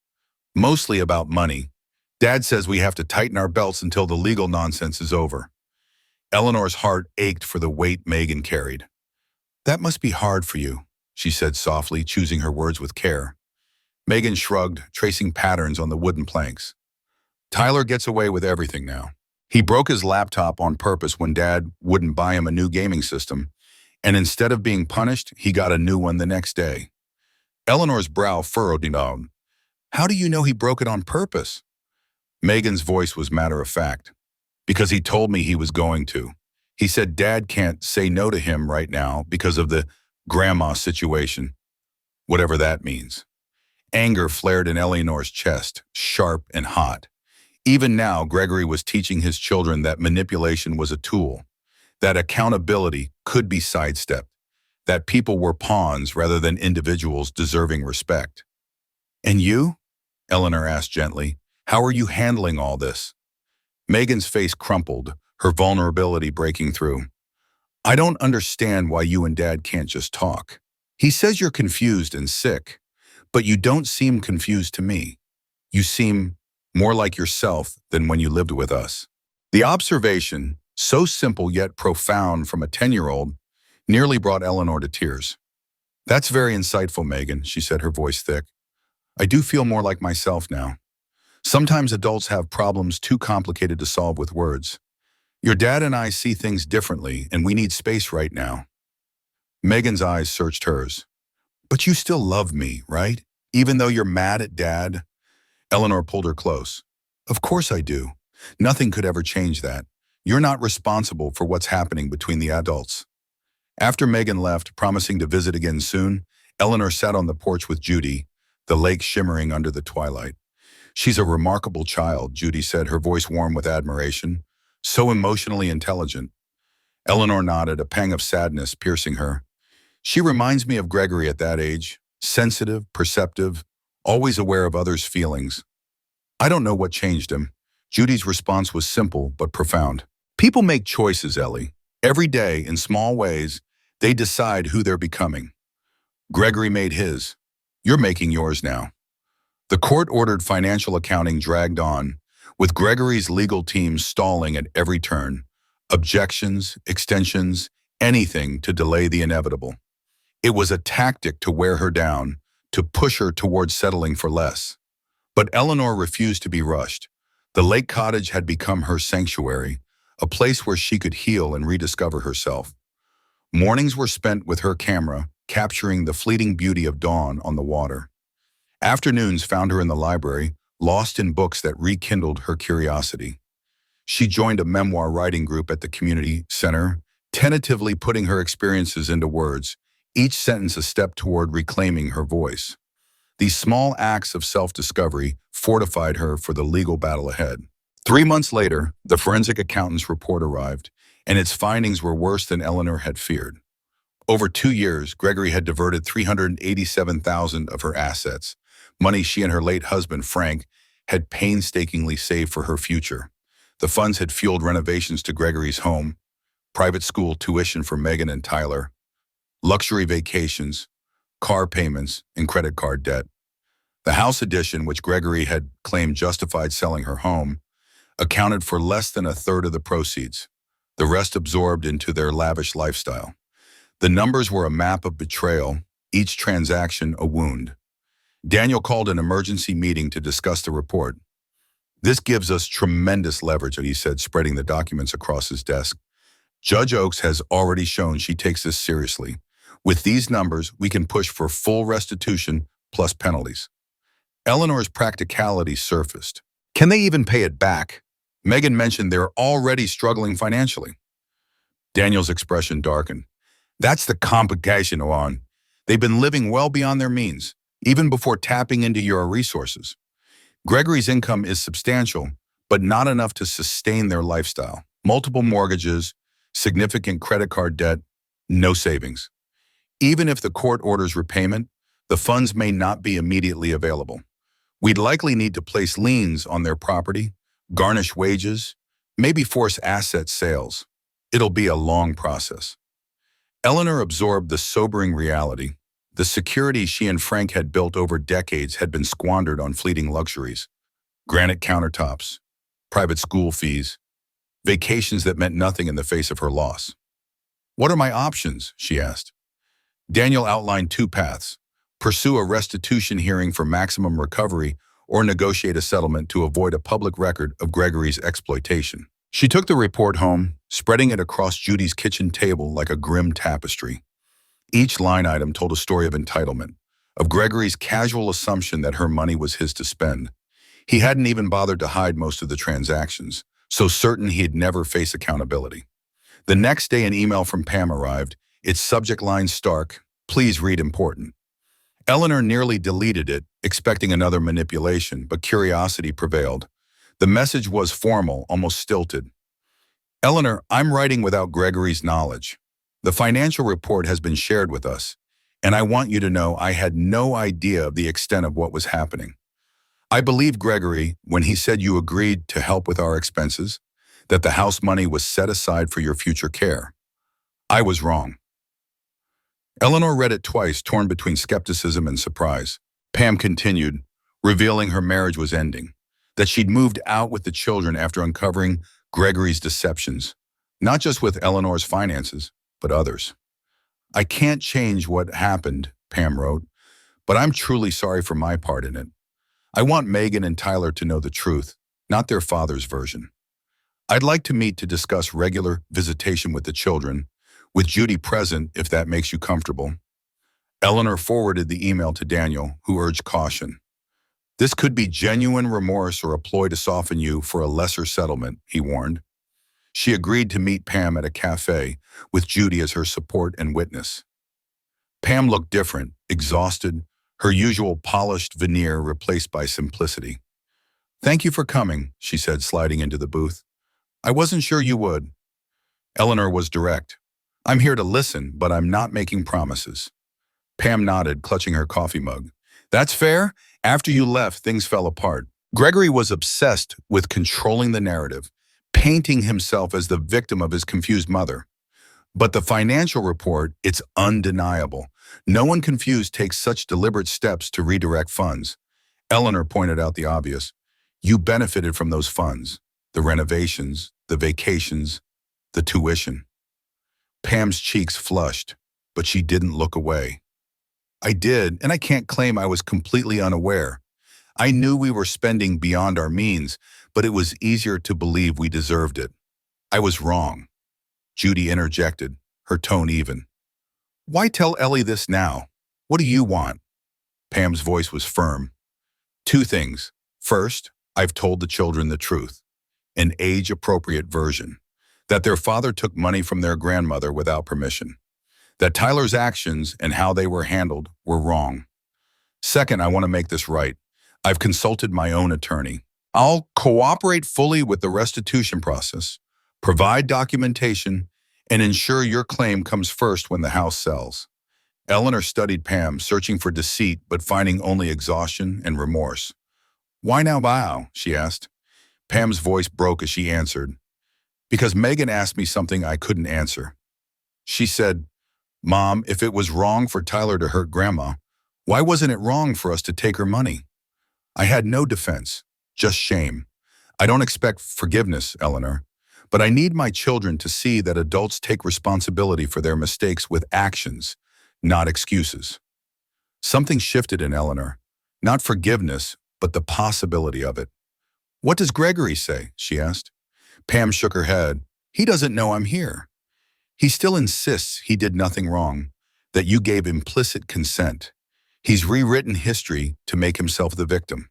S1: "Mostly about money. Dad says we have to tighten our belts until the legal nonsense is over." Ellinor's heart ached for the weight Megan carried. "That must be hard for you," she said softly, choosing her words with care. Megan shrugged, tracing patterns on the wooden planks. "Tyler gets away with everything now. He broke his laptop on purpose when Dad wouldn't buy him a new gaming system, and instead of being punished, he got a new one the next day." Ellinor's brow furrowed down. "How do you know he broke it on purpose?" Megan's voice was matter-of-fact. "Because he told me he was going to. He said Dad can't say no to him right now because of the grandma situation, whatever that means." Anger flared in Ellinor's chest, sharp and hot. Even now, Gregory was teaching his children that manipulation was a tool, that accountability could be sidestepped, that people were pawns rather than individuals deserving respect. "And you?" Ellanor asked gently. "How are you handling all this?" Megan's face crumpled, her vulnerability breaking through. "I don't understand why you and Dad can't just talk. He says you're confused and sick, but you don't seem confused to me. You seem more like yourself than when you lived with us." The observation, so simple yet profound from a 10-year-old, nearly brought Ellanor to tears. "That's very insightful, Megan," she said, her voice thick. "I do feel more like myself now. Sometimes adults have problems too complicated to solve with words. Your dad and I see things differently, and we need space right now." Megan's eyes searched hers. "But you still love me, right? Even though you're mad at Dad?" Ellanor pulled her close. "Of course I do. Nothing could ever change that. You're not responsible for what's happening between the adults." After Megan left, promising to visit again soon, Ellanor sat on the porch with Judy, the lake shimmering under the twilight. "She's a remarkable child," Judy said, her voice warm with admiration. "So emotionally intelligent." Ellanor nodded, a pang of sadness piercing her. "She reminds me of Gregory at that age, sensitive, perceptive, always aware of others' feelings." "I don't know what changed him." Judy's response was simple but profound. "People make choices, Ellie. Every day, in small ways, they decide who they're becoming. Gregory made his. You're making yours now." The court-ordered financial accounting dragged on, with Gregory's legal team stalling at every turn. Objections, extensions, anything to delay the inevitable. It was a tactic to wear her down, to push her towards settling for less. But Ellanor refused to be rushed. The lake cottage had become her sanctuary, a place where she could heal and rediscover herself. Mornings were spent with her camera, capturing the fleeting beauty of dawn on the water. Afternoons found her in the library, lost in books that rekindled her curiosity. She joined a memoir writing group at the community center, tentatively putting her experiences into words, each sentence a step toward reclaiming her voice. These small acts of self-discovery fortified her for the legal battle ahead. 3 months later, the forensic accountant's report arrived, and its findings were worse than Ellanor had feared. Over 2 years, Gregory had diverted $387,000 of her assets, money she and her late husband, Frank, had painstakingly saved for her future. The funds had fueled renovations to Gregory's home, private school tuition for Megan and Tyler, luxury vacations, car payments, and credit card debt. The house addition, which Gregory had claimed justified selling her home, accounted for less than a third of the proceeds, the rest absorbed into their lavish lifestyle. The numbers were a map of betrayal, each transaction a wound. Daniel called an emergency meeting to discuss the report. "This gives us tremendous leverage," he said, spreading the documents across his desk. "Judge Oakes has already shown she takes this seriously. With these numbers, we can push for full restitution plus penalties." Ellanор's practicality surfaced. "Can they even pay it back? Megan mentioned they're already struggling financially." Daniel's expression darkened. "That's the complication, Juan. They've been living well beyond their means, even before tapping into your resources. Gregory's income is substantial, but not enough to sustain their lifestyle. Multiple mortgages, significant credit card debt, no savings. Even if the court orders repayment, the funds may not be immediately available. We'd likely need to place liens on their property, garnish wages, maybe force asset sales. It'll be a long process." Ellanor absorbed the sobering reality. The security she and Frank had built over decades had been squandered on fleeting luxuries. Granite countertops, private school fees, vacations that meant nothing in the face of her loss. "What are my options?" she asked. Daniel outlined 2 paths: pursue a restitution hearing for maximum recovery or negotiate a settlement to avoid a public record of Gregory's exploitation. She took the report home, spreading it across Judy's kitchen table like a grim tapestry. Each line item told a story of entitlement, of Gregory's casual assumption that her money was his to spend. He hadn't even bothered to hide most of the transactions, so certain he'd never face accountability. The next day, an email from Pam arrived, its subject line stark, "Please read important." Ellanor nearly deleted it, expecting another manipulation, but curiosity prevailed. The message was formal, almost stilted. Ellanor, I'm writing without Gregory's knowledge. The financial report has been shared with us, and I want you to know I had no idea of the extent of what was happening. I believe Gregory when he said you agreed to help with our expenses, that the house money was set aside for your future care. I was wrong. Ellanor read it twice, torn between skepticism and surprise. Pam continued, revealing her marriage was ending, that she'd moved out with the children after uncovering Gregory's deceptions, not just with Ellanor's finances, but others. I can't change what happened, Pam wrote, but I'm truly sorry for my part in it. I want Megan and Tyler to know the truth, not their father's version. I'd like to meet to discuss regular visitation with the children, with Judy present if that makes you comfortable. Ellanor forwarded the email to Daniel, who urged caution. This could be genuine remorse or a ploy to soften you for a lesser settlement, he warned. She agreed to meet Pam at a cafe, with Judy as her support and witness. Pam looked different, exhausted, her usual polished veneer replaced by simplicity. Thank you for coming, she said, sliding into the booth. I wasn't sure you would. Ellanor was direct. I'm here to listen, but I'm not making promises. Pam nodded, clutching her coffee mug. That's fair. After you left, things fell apart. Gregory was obsessed with controlling the narrative, painting himself as the victim of his confused mother. But the financial report, it's undeniable. No one confused takes such deliberate steps to redirect funds. Ellanor pointed out the obvious. You benefited from those funds, the renovations, the vacations, the tuition. Pam's cheeks flushed, but she didn't look away. I did, and I can't claim I was completely unaware. I knew we were spending beyond our means, but it was easier to believe we deserved it. I was wrong. Judy interjected, her tone even. Why tell Ellie this now? What do you want? Pam's voice was firm. Two things. First, I've told the children the truth, an age-appropriate version, that their father took money from their grandmother without permission, that Tyler's actions and how they were handled were wrong. Second, I want to make this right. I've consulted my own attorney. I'll cooperate fully with the restitution process, provide documentation, and ensure your claim comes first when the house sells. Ellanor studied Pam, searching for deceit but finding only exhaustion and remorse. Why now bow? She asked. Pam's voice broke as she answered. Because Megan asked me something I couldn't answer. She said, Mom, if it was wrong for Tyler to hurt Grandma, why wasn't it wrong for us to take her money? I had no defense, just shame. I don't expect forgiveness, Ellanor, but I need my children to see that adults take responsibility for their mistakes with actions, not excuses. Something shifted in Ellanor, not forgiveness, but the possibility of it. What does Gregory say? She asked. Pam shook her head. He doesn't know I'm here. He still insists he did nothing wrong, that you gave implicit consent. He's rewritten history to make himself the victim.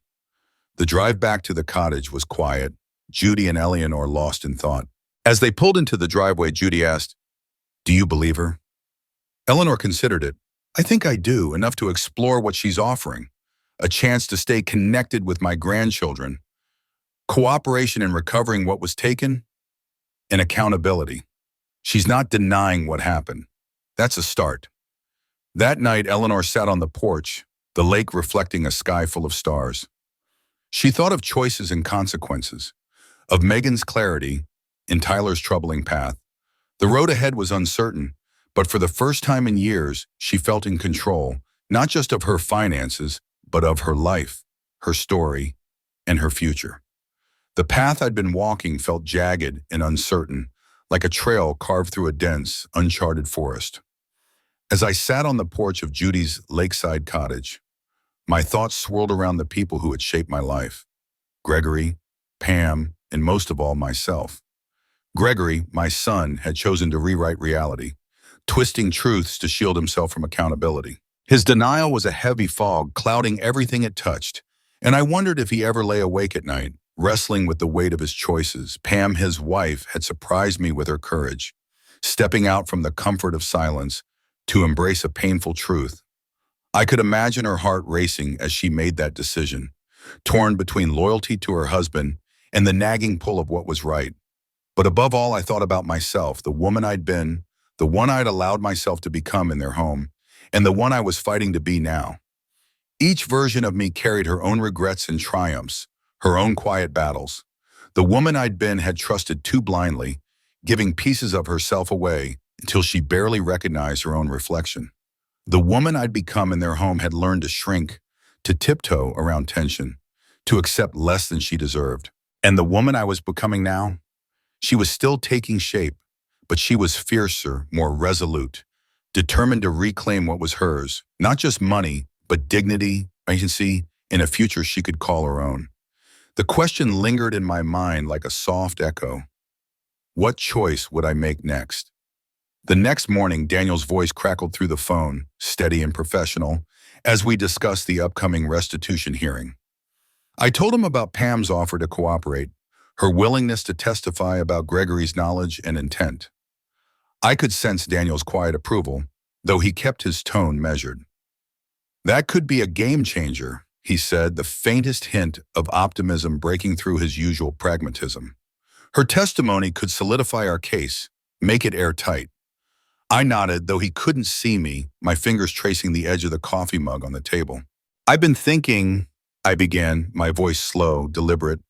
S1: The drive back to the cottage was quiet, Judy and Ellanor lost in thought. As they pulled into the driveway, Judy asked, Do you believe her? Ellanor considered it. I think I do, enough to explore what she's offering. A chance to stay connected with my grandchildren. Cooperation in recovering what was taken, and accountability. She's not denying what happened. That's a start. That night, Ellanor sat on the porch, the lake reflecting a sky full of stars. She thought of choices and consequences, of Megan's clarity in Tyler's troubling path. The road ahead was uncertain, but for the first time in years, she felt in control, not just of her finances, but of her life, her story, and her future. The path I'd been walking felt jagged and uncertain, like a trail carved through a dense, uncharted forest. As I sat on the porch of Judy's lakeside cottage, my thoughts swirled around the people who had shaped my life. Gregory, Pam, and most of all, myself. Gregory, my son, had chosen to rewrite reality, twisting truths to shield himself from accountability. His denial was a heavy fog, clouding everything it touched, and I wondered if he ever lay awake at night, wrestling with the weight of his choices. Pam, his wife, had surprised me with her courage, stepping out from the comfort of silence to embrace a painful truth. I could imagine her heart racing as she made that decision, torn between loyalty to her husband and the nagging pull of what was right. But above all, I thought about myself, the woman I'd been, the one I'd allowed myself to become in their home, and the one I was fighting to be now. Each version of me carried her own regrets and triumphs, her own quiet battles. The woman I'd been had trusted too blindly, giving pieces of herself away until she barely recognized her own reflection. The woman I'd become in their home had learned to shrink, to tiptoe around tension, to accept less than she deserved. And the woman I was becoming now, she was still taking shape, but she was fiercer, more resolute, determined to reclaim what was hers, not just money, but dignity, agency, and a future she could call her own. The question lingered in my mind like a soft echo. What choice would I make next? The next morning, Daniel's voice crackled through the phone, steady and professional, as we discussed the upcoming restitution hearing. I told him about Pam's offer to cooperate, her willingness to testify about Gregory's knowledge and intent. I could sense Daniel's quiet approval, though he kept his tone measured. That could be a game changer, he said, the faintest hint of optimism breaking through his usual pragmatism. Her testimony could solidify our case, make it airtight. I nodded, though he couldn't see me, my fingers tracing the edge of the coffee mug on the table. I've been thinking, I began, my voice slow, deliberate,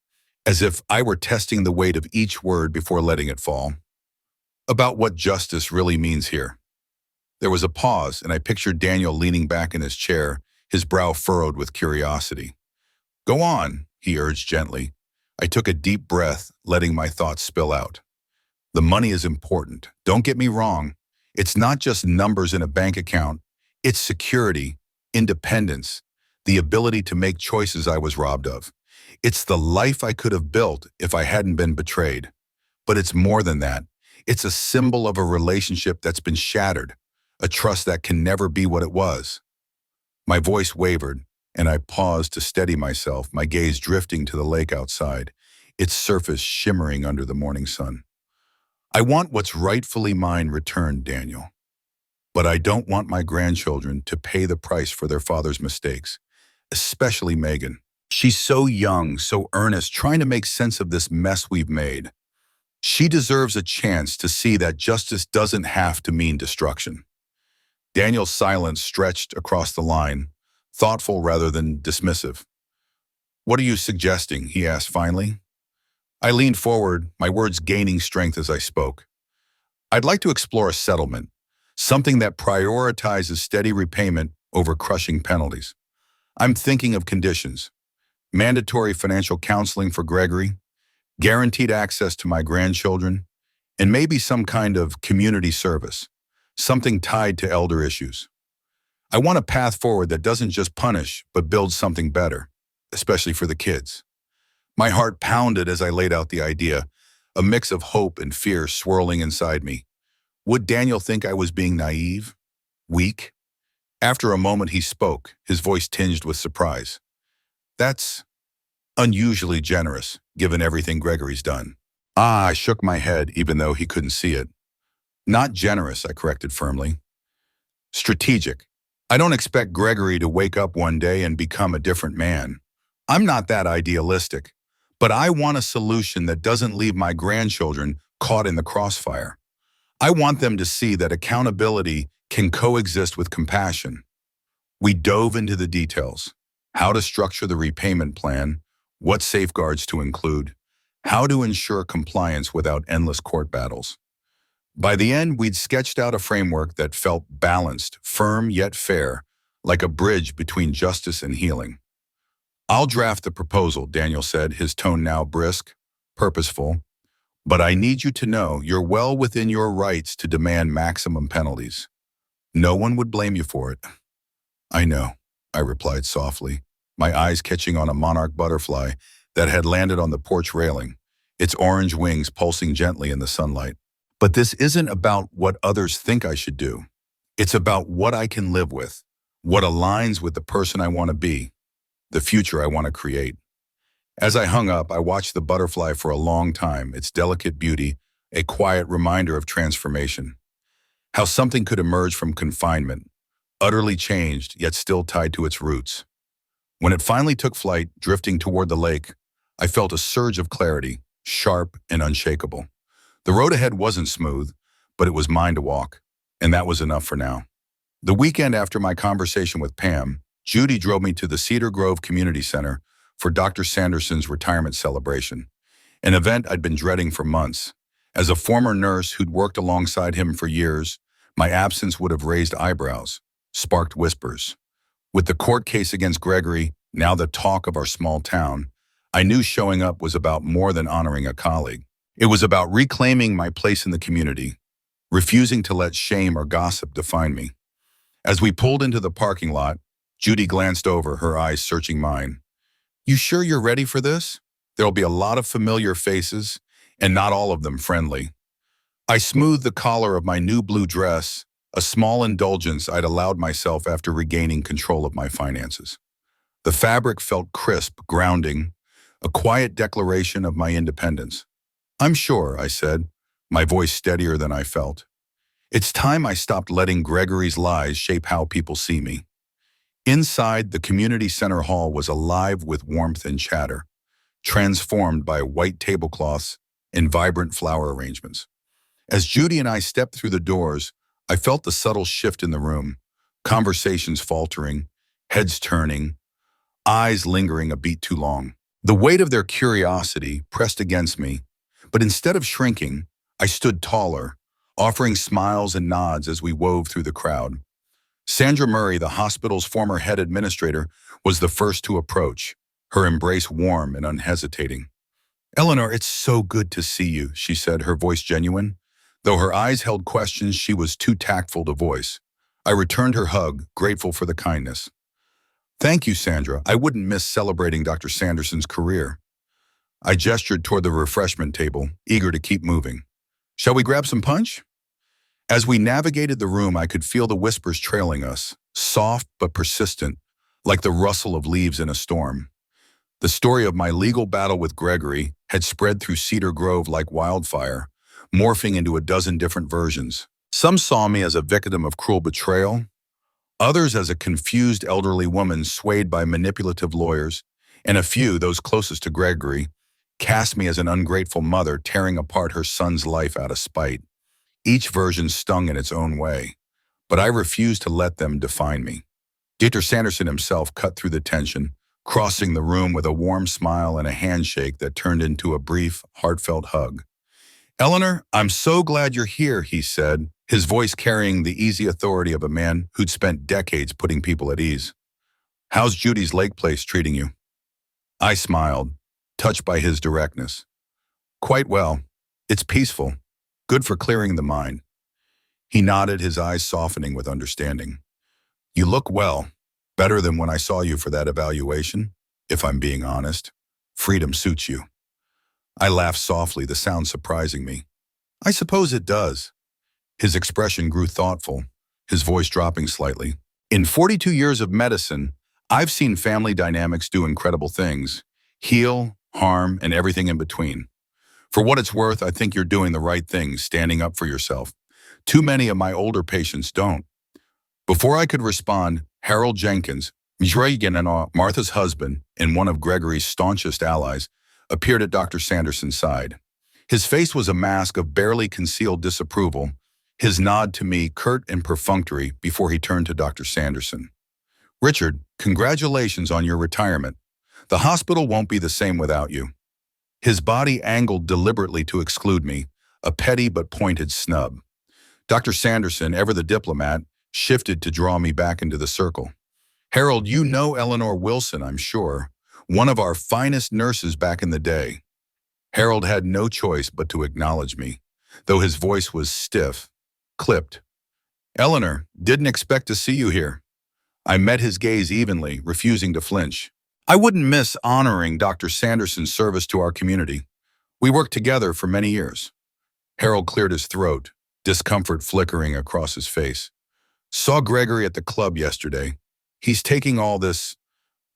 S1: as if I were testing the weight of each word before letting it fall, about what justice really means here. There was a pause, and I pictured Daniel leaning back in his chair, his brow furrowed with curiosity. Go on, he urged gently. I took a deep breath, letting my thoughts spill out. The money is important. Don't get me wrong. It's not just numbers in a bank account. It's security, independence, the ability to make choices I was robbed of. It's the life I could have built if I hadn't been betrayed. But it's more than that. It's a symbol of a relationship that's been shattered, a trust that can never be what it was. My voice wavered, and I paused to steady myself, my gaze drifting to the lake outside, its surface shimmering under the morning sun. I want what's rightfully mine returned, Daniel. But I don't want my grandchildren to pay the price for their father's mistakes, especially Megan. She's so young, so earnest, trying to make sense of this mess we've made. She deserves a chance to see that justice doesn't have to mean destruction. Daniel's silence stretched across the line, thoughtful rather than dismissive. What are you suggesting? He asked finally. I leaned forward, my words gaining strength as I spoke. I'd like to explore a settlement, something that prioritizes steady repayment over crushing penalties. I'm thinking of conditions: mandatory financial counseling for Gregory, guaranteed access to my grandchildren, and maybe some kind of community service, something tied to elder issues. I want a path forward that doesn't just punish, but builds something better, especially for the kids. My heart pounded as I laid out the idea, a mix of hope and fear swirling inside me. Would Daniel think I was being naive? Weak? After a moment he spoke, his voice tinged with surprise. That's unusually generous, given everything Gregory's done. I shook my head, even though he couldn't see it. Not generous, I corrected firmly. Strategic. I don't expect Gregory to wake up one day and become a different man. I'm not that idealistic, but I want a solution that doesn't leave my grandchildren caught in the crossfire. I want them to see that accountability can coexist with compassion. We dove into the details: how to structure the repayment plan, what safeguards to include, how to ensure compliance without endless court battles. By the end, we'd sketched out a framework that felt balanced, firm yet fair, like a bridge between justice and healing. I'll draft the proposal, Daniel said, his tone now brisk, purposeful. But I need you to know you're well within your rights to demand maximum penalties. No one would blame you for it. I know, I replied softly, my eyes catching on a monarch butterfly that had landed on the porch railing, its orange wings pulsing gently in the sunlight. But this isn't about what others think I should do. It's about what I can live with, what aligns with the person I want to be, the future I want to create. As I hung up, I watched the butterfly for a long time, its delicate beauty, a quiet reminder of transformation. How something could emerge from confinement, utterly changed, yet still tied to its roots. When it finally took flight, drifting toward the lake, I felt a surge of clarity, sharp and unshakable. The road ahead wasn't smooth, but it was mine to walk, and that was enough for now. The weekend after my conversation with Pam, Judy drove me to the Cedar Grove Community Center for Dr. Sanderson's retirement celebration, an event I'd been dreading for months. As a former nurse who'd worked alongside him for years, my absence would have raised eyebrows, sparked whispers. With the court case against Gregory, now the talk of our small town, I knew showing up was about more than honoring a colleague. It was about reclaiming my place in the community, refusing to let shame or gossip define me. As we pulled into the parking lot, Judy glanced over, her eyes searching mine. "You sure you're ready for this? There'll be a lot of familiar faces, and not all of them friendly." I smoothed the collar of my new blue dress, a small indulgence I'd allowed myself after regaining control of my finances. The fabric felt crisp, grounding, a quiet declaration of my independence. "I'm sure," I said, my voice steadier than I felt. "It's time I stopped letting Gregory's lies shape how people see me." Inside, the community center hall was alive with warmth and chatter, transformed by white tablecloths and vibrant flower arrangements. As Judy and I stepped through the doors, I felt the subtle shift in the room, conversations faltering, heads turning, eyes lingering a beat too long. The weight of their curiosity pressed against me, but instead of shrinking, I stood taller, offering smiles and nods as we wove through the crowd. Sandra Murray, the hospital's former head administrator, was the first to approach, her embrace warm and unhesitating. "Ellanor, it's so good to see you," she said, her voice genuine. Though her eyes held questions she was too tactful to voice. I returned her hug, grateful for the kindness. "Thank you, Sandra. I wouldn't miss celebrating Dr. Sanderson's career." I gestured toward the refreshment table, eager to keep moving. "Shall we grab some punch?" As we navigated the room, I could feel the whispers trailing us, soft but persistent, like the rustle of leaves in a storm. The story of my legal battle with Gregory had spread through Cedar Grove like wildfire, morphing into a dozen different versions. Some saw me as a victim of cruel betrayal, others as a confused elderly woman swayed by manipulative lawyers, and a few, those closest to Gregory, cast me as an ungrateful mother tearing apart her son's life out of spite. Each version stung in its own way, but I refused to let them define me. Dr. Sanderson himself cut through the tension, crossing the room with a warm smile and a handshake that turned into a brief, heartfelt hug. "Ellanor, I'm so glad you're here," he said, his voice carrying the easy authority of a man who'd spent decades putting people at ease. "How's Judy's lake place treating you?" I smiled, touched by his directness. "Quite well. It's peaceful. Good for clearing the mind." He nodded, his eyes softening with understanding. "You look well. Better than when I saw you for that evaluation, if I'm being honest. Freedom suits you." I laughed softly, the sound surprising me. "I suppose it does." His expression grew thoughtful, his voice dropping slightly. "In 42 years of medicine, I've seen family dynamics do incredible things. Heal, harm, and everything in between. For what it's worth, I think you're doing the right thing, standing up for yourself. Too many of my older patients don't." Before I could respond, Harold Jenkins, Martha's husband and one of Gregory's staunchest allies, appeared at Dr. Sanderson's side. His face was a mask of barely concealed disapproval, his nod to me curt and perfunctory before he turned to Dr. Sanderson. "Richard, congratulations on your retirement. The hospital won't be the same without you." His body angled deliberately to exclude me, a petty but pointed snub. Dr. Sanderson, ever the diplomat, shifted to draw me back into the circle. "Harold, you know Ellanor Wilson, I'm sure. One of our finest nurses back in the day." Harold had no choice but to acknowledge me, though his voice was stiff, clipped. "Ellanor, didn't expect to see you here." I met his gaze evenly, refusing to flinch. "I wouldn't miss honoring Dr. Sanderson's service to our community. We worked together for many years." Harold cleared his throat, discomfort flickering across his face. "Saw Gregory at the club yesterday. He's taking all this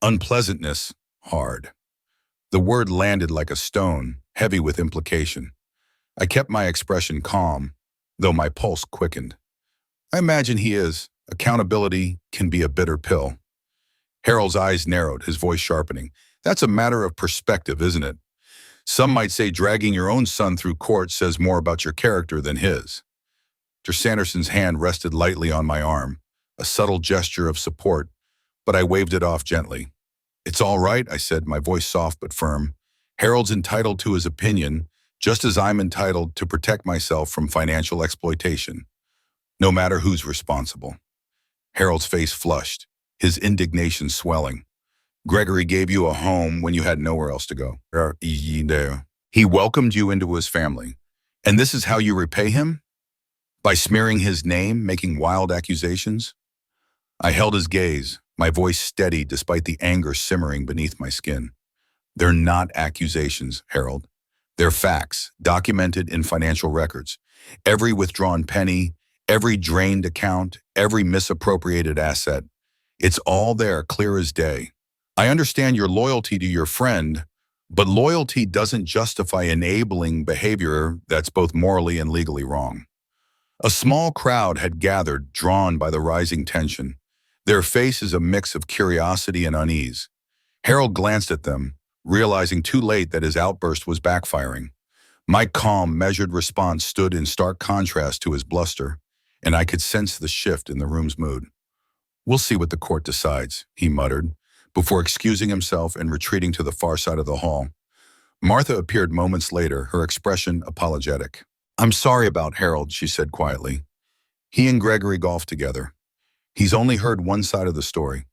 S1: unpleasantness hard." The word landed like a stone, heavy with implication. I kept my expression calm, though my pulse quickened. "I imagine he is. Accountability can be a bitter pill." Harold's eyes narrowed, his voice sharpening. That's a matter of perspective, isn't it? Some might say dragging your own son through court says more about your character than his. Mr. Sanderson's hand rested lightly on my arm, a subtle gesture of support, but I waved it off gently. It's all right, I said, my voice soft but firm. Harold's entitled to his opinion, just as I'm entitled to protect myself from financial exploitation, no matter who's responsible. Harold's face flushed, his indignation swelling. Gregory gave you a home when you had nowhere else to go. He welcomed you into his family. And this is how you repay him? By smearing his name, making wild accusations? I held his gaze, my voice steady despite the anger simmering beneath my skin. They're not accusations, Harold. They're facts, documented in financial records. Every withdrawn penny, every drained account, every misappropriated asset. It's all there, clear as day. I understand your loyalty to your friend, but loyalty doesn't justify enabling behavior that's both morally and legally wrong. A small crowd had gathered, drawn by the rising tension. Their faces a mix of curiosity and unease. Harold glanced at them, realizing too late that his outburst was backfiring. My calm, measured response stood in stark contrast to his bluster, and I could sense the shift in the room's mood. We'll see what the court decides, he muttered, before excusing himself and retreating to the far side of the hall. Martha appeared moments later, her expression apologetic. I'm sorry about Harold, she said quietly. He and Gregory golfed together. He's only heard one side of the story.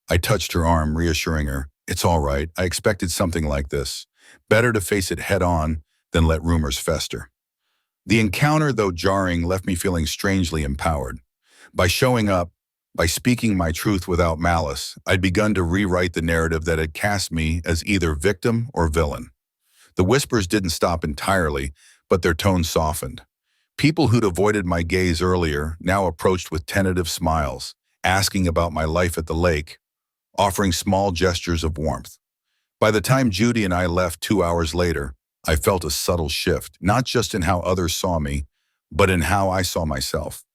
S1: I touched her arm, reassuring her. It's all right. I expected something like this. Better to face it head on than let rumors fester. The encounter, though jarring, left me feeling strangely empowered. By showing up, by speaking my truth without malice, I'd begun to rewrite the narrative that had cast me as either victim or villain. The whispers didn't stop entirely, but their tone softened. People who'd avoided my gaze earlier now approached with tentative smiles, asking about my life at the lake, offering small gestures of warmth. By the time Judy and I left 2 hours later, I felt a subtle shift, not just in how others saw me, but in how I saw myself.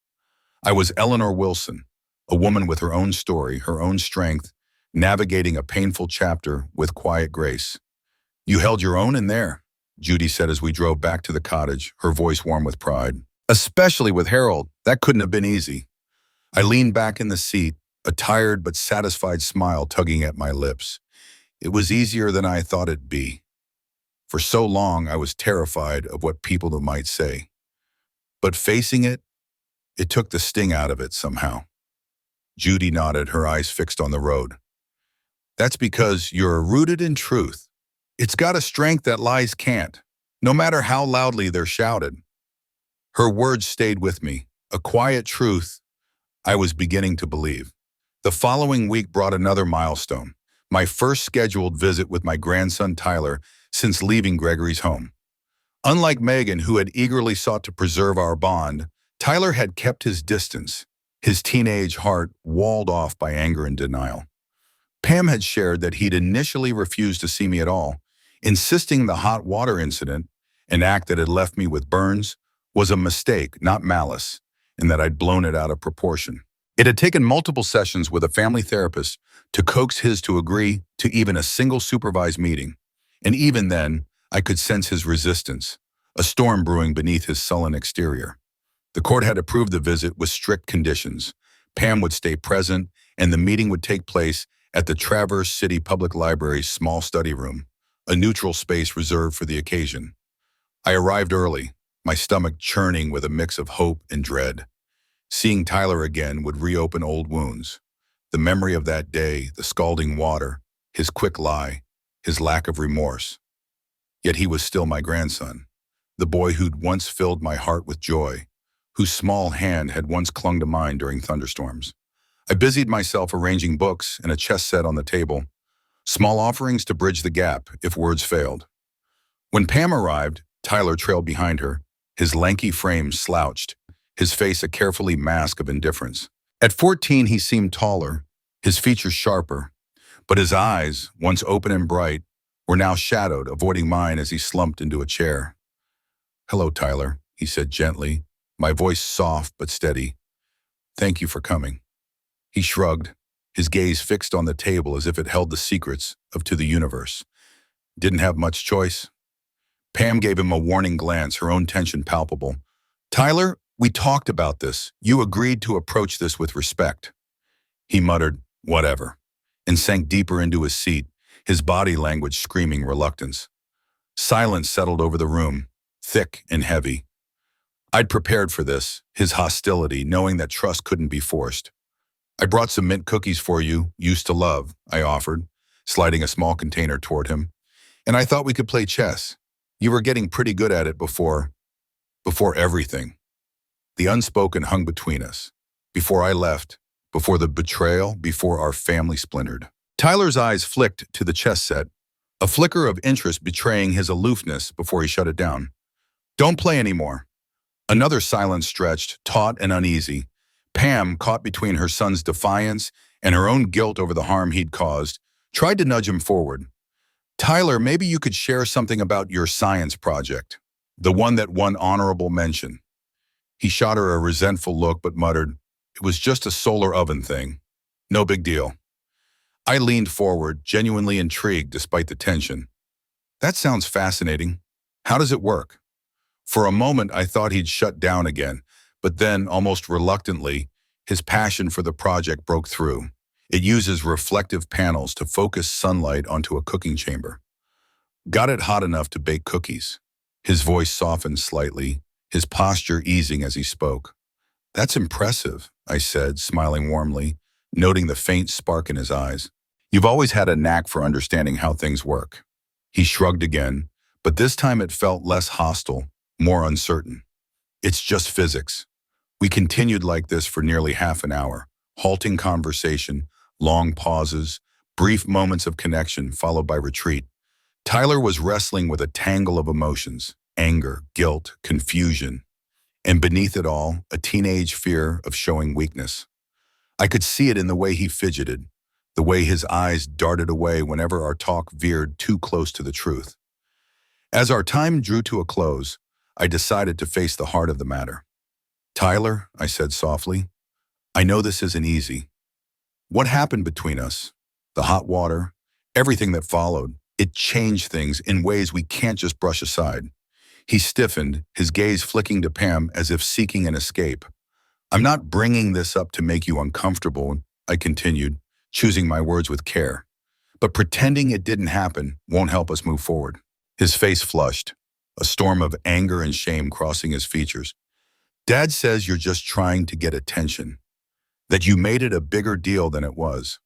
S1: I was Ellanor Wilson, a woman with her own story, her own strength, navigating a painful chapter with quiet grace. You held your own in there, Judy said as we drove back to the cottage, her voice warm with pride. Especially with Harold, that couldn't have been easy. I leaned back in the seat, a tired but satisfied smile tugging at my lips. It was easier than I thought it'd be. For so long, I was terrified of what people might say. But facing it, it took the sting out of it somehow. Judy nodded, her eyes fixed on the road. That's because you're rooted in truth. It's got a strength that lies can't, no matter how loudly they're shouted. Her words stayed with me, a quiet truth I was beginning to believe. The following week brought another milestone, my first scheduled visit with my grandson Tyler since leaving Gregory's home. Unlike Megan, who had eagerly sought to preserve our bond, Tyler had kept his distance, his teenage heart walled off by anger and denial. Pam had shared that he'd initially refused to see me at all, insisting the hot water incident, an act that had left me with burns, was a mistake, not malice, and that I'd blown it out of proportion. It had taken multiple sessions with a family therapist to coax his to agree to even a single supervised meeting, and even then, I could sense his resistance, a storm brewing beneath his sullen exterior. The court had approved the visit with strict conditions. Pam would stay present, and the meeting would take place at the Traverse City Public Library's small study room, a neutral space reserved for the occasion. I arrived early, my stomach churning with a mix of hope and dread. Seeing Tyler again would reopen old wounds. The memory of that day, the scalding water, his quick lie, his lack of remorse. Yet he was still my grandson, the boy who'd once filled my heart with joy, whose small hand had once clung to mine during thunderstorms. I busied myself arranging books and a chess set on the table, small offerings to bridge the gap if words failed. When Pam arrived, Tyler trailed behind her, his lanky frame slouched, his face a carefully mask of indifference. At 14, he seemed taller, his features sharper, but his eyes, once open and bright, were now shadowed, avoiding mine as he slumped into a chair. "Hello, Tyler," he said gently, my voice soft but steady. "Thank you for coming." He shrugged. his gaze fixed on the table as if it held the secrets of to the universe. Didn't have much choice. Pam gave him a warning glance, her own tension palpable. Tyler, we talked about this. You agreed to approach this with respect. He muttered, whatever, and sank deeper into his seat, his body language screaming reluctance. Silence settled over the room, thick and heavy. I'd prepared for this, his hostility, knowing that trust couldn't be forced. I brought some mint cookies for you, used to love, I offered, sliding a small container toward him. And I thought we could play chess. You were getting pretty good at it before everything. The unspoken hung between us. Before I left, before the betrayal, before our family splintered. Tyler's eyes flicked to the chess set, a flicker of interest betraying his aloofness before he shut it down. Don't play anymore. Another silence stretched, taut and uneasy. Pam, caught between her son's defiance and her own guilt over the harm he'd caused, tried to nudge him forward. Tyler, maybe you could share something about your science project, the one that won honorable mention. He shot her a resentful look but muttered, it was just a solar oven thing. No big deal. I leaned forward, genuinely intrigued despite the tension. That sounds fascinating. How does it work? For a moment, I thought he'd shut down again, but then, almost reluctantly, his passion for the project broke through. It uses reflective panels to focus sunlight onto a cooking chamber. Got it hot enough to bake cookies. His voice softened slightly, his posture easing as he spoke. That's impressive, I said, smiling warmly, noting the faint spark in his eyes. You've always had a knack for understanding how things work. He shrugged again, but this time it felt less hostile, more uncertain. It's just physics. We continued like this for nearly half an hour, halting conversation, long pauses, brief moments of connection followed by retreat. Tyler was wrestling with a tangle of emotions, anger, guilt, confusion, and beneath it all, a teenage fear of showing weakness. I could see it in the way he fidgeted, the way his eyes darted away whenever our talk veered too close to the truth. As our time drew to a close, I decided to face the heart of the matter. Tyler, I said softly, I know this isn't easy. What happened between us? The hot water, everything that followed, it changed things in ways we can't just brush aside. He stiffened, his gaze flicking to Pam as if seeking an escape. I'm not bringing this up to make you uncomfortable, I continued, choosing my words with care. But pretending it didn't happen won't help us move forward. His face flushed, a storm of anger and shame crossing his features. Dad says you're just trying to get attention, that you made it a bigger deal than it was.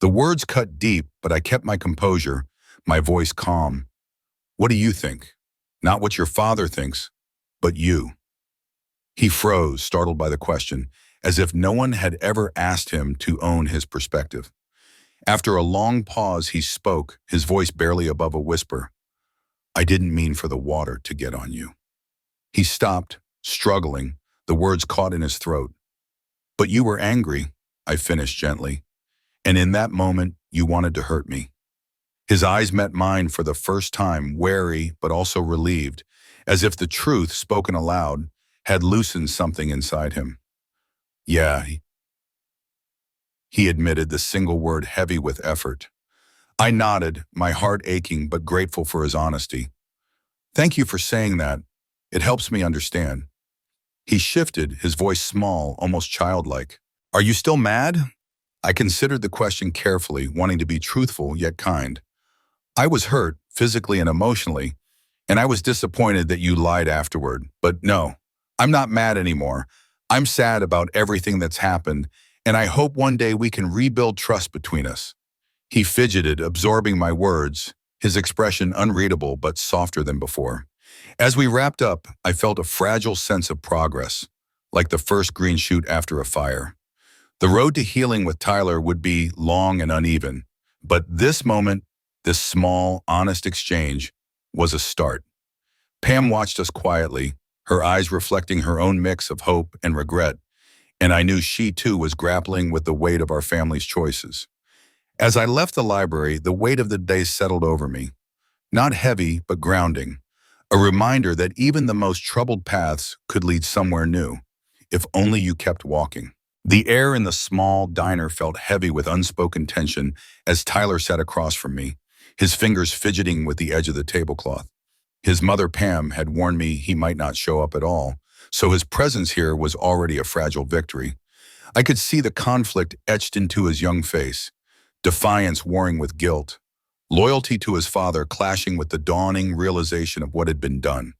S1: The words cut deep, but I kept my composure, my voice calm. What do you think? Not what your father thinks, but you. He froze, startled by the question, as if no one had ever asked him to own his perspective. After a long pause, he spoke, his voice barely above a whisper. I didn't mean for the water to get on you. He stopped, struggling, the words caught in his throat. But you were angry, I finished gently, and in that moment, you wanted to hurt me. His eyes met mine for the first time, wary but also relieved, as if the truth, spoken aloud, had loosened something inside him. Yeah, he admitted, the single word heavy with effort. I nodded, my heart aching but grateful for his honesty. Thank you for saying that. It helps me understand. He shifted, his voice small, almost childlike. Are you still mad? I considered the question carefully, wanting to be truthful yet kind. I was hurt, physically and emotionally, and I was disappointed that you lied afterward. But no, I'm not mad anymore. I'm sad about everything that's happened, and I hope one day we can rebuild trust between us. He fidgeted, absorbing my words, his expression unreadable but softer than before. As we wrapped up, I felt a fragile sense of progress, like the first green shoot after a fire. The road to healing with Tyler would be long and uneven, but this moment, this small, honest exchange, was a start. Pam watched us quietly, her eyes reflecting her own mix of hope and regret, and I knew she too was grappling with the weight of our family's choices. As I left the library, the weight of the day settled over me. Not heavy, but grounding. A reminder that even the most troubled paths could lead somewhere new, if only you kept walking. The air in the small diner felt heavy with unspoken tension as Tyler sat across from me, his fingers fidgeting with the edge of the tablecloth. His mother, Pam, had warned me he might not show up at all, so his presence here was already a fragile victory. I could see the conflict etched into his young face, defiance warring with guilt, loyalty to his father clashing with the dawning realization of what had been done.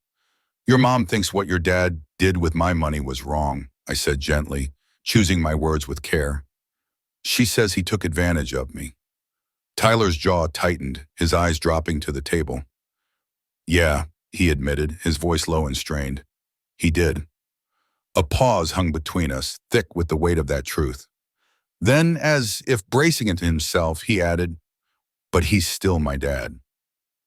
S1: "Your mom thinks what your dad did with my money was wrong," I said gently, choosing my words with care. "She says he took advantage of me." Tyler's jaw tightened, his eyes dropping to the table. "Yeah," he admitted, his voice low and strained. "He did." A pause hung between us, thick with the weight of that truth. Then, as if bracing into himself, he added, "But he's still my dad."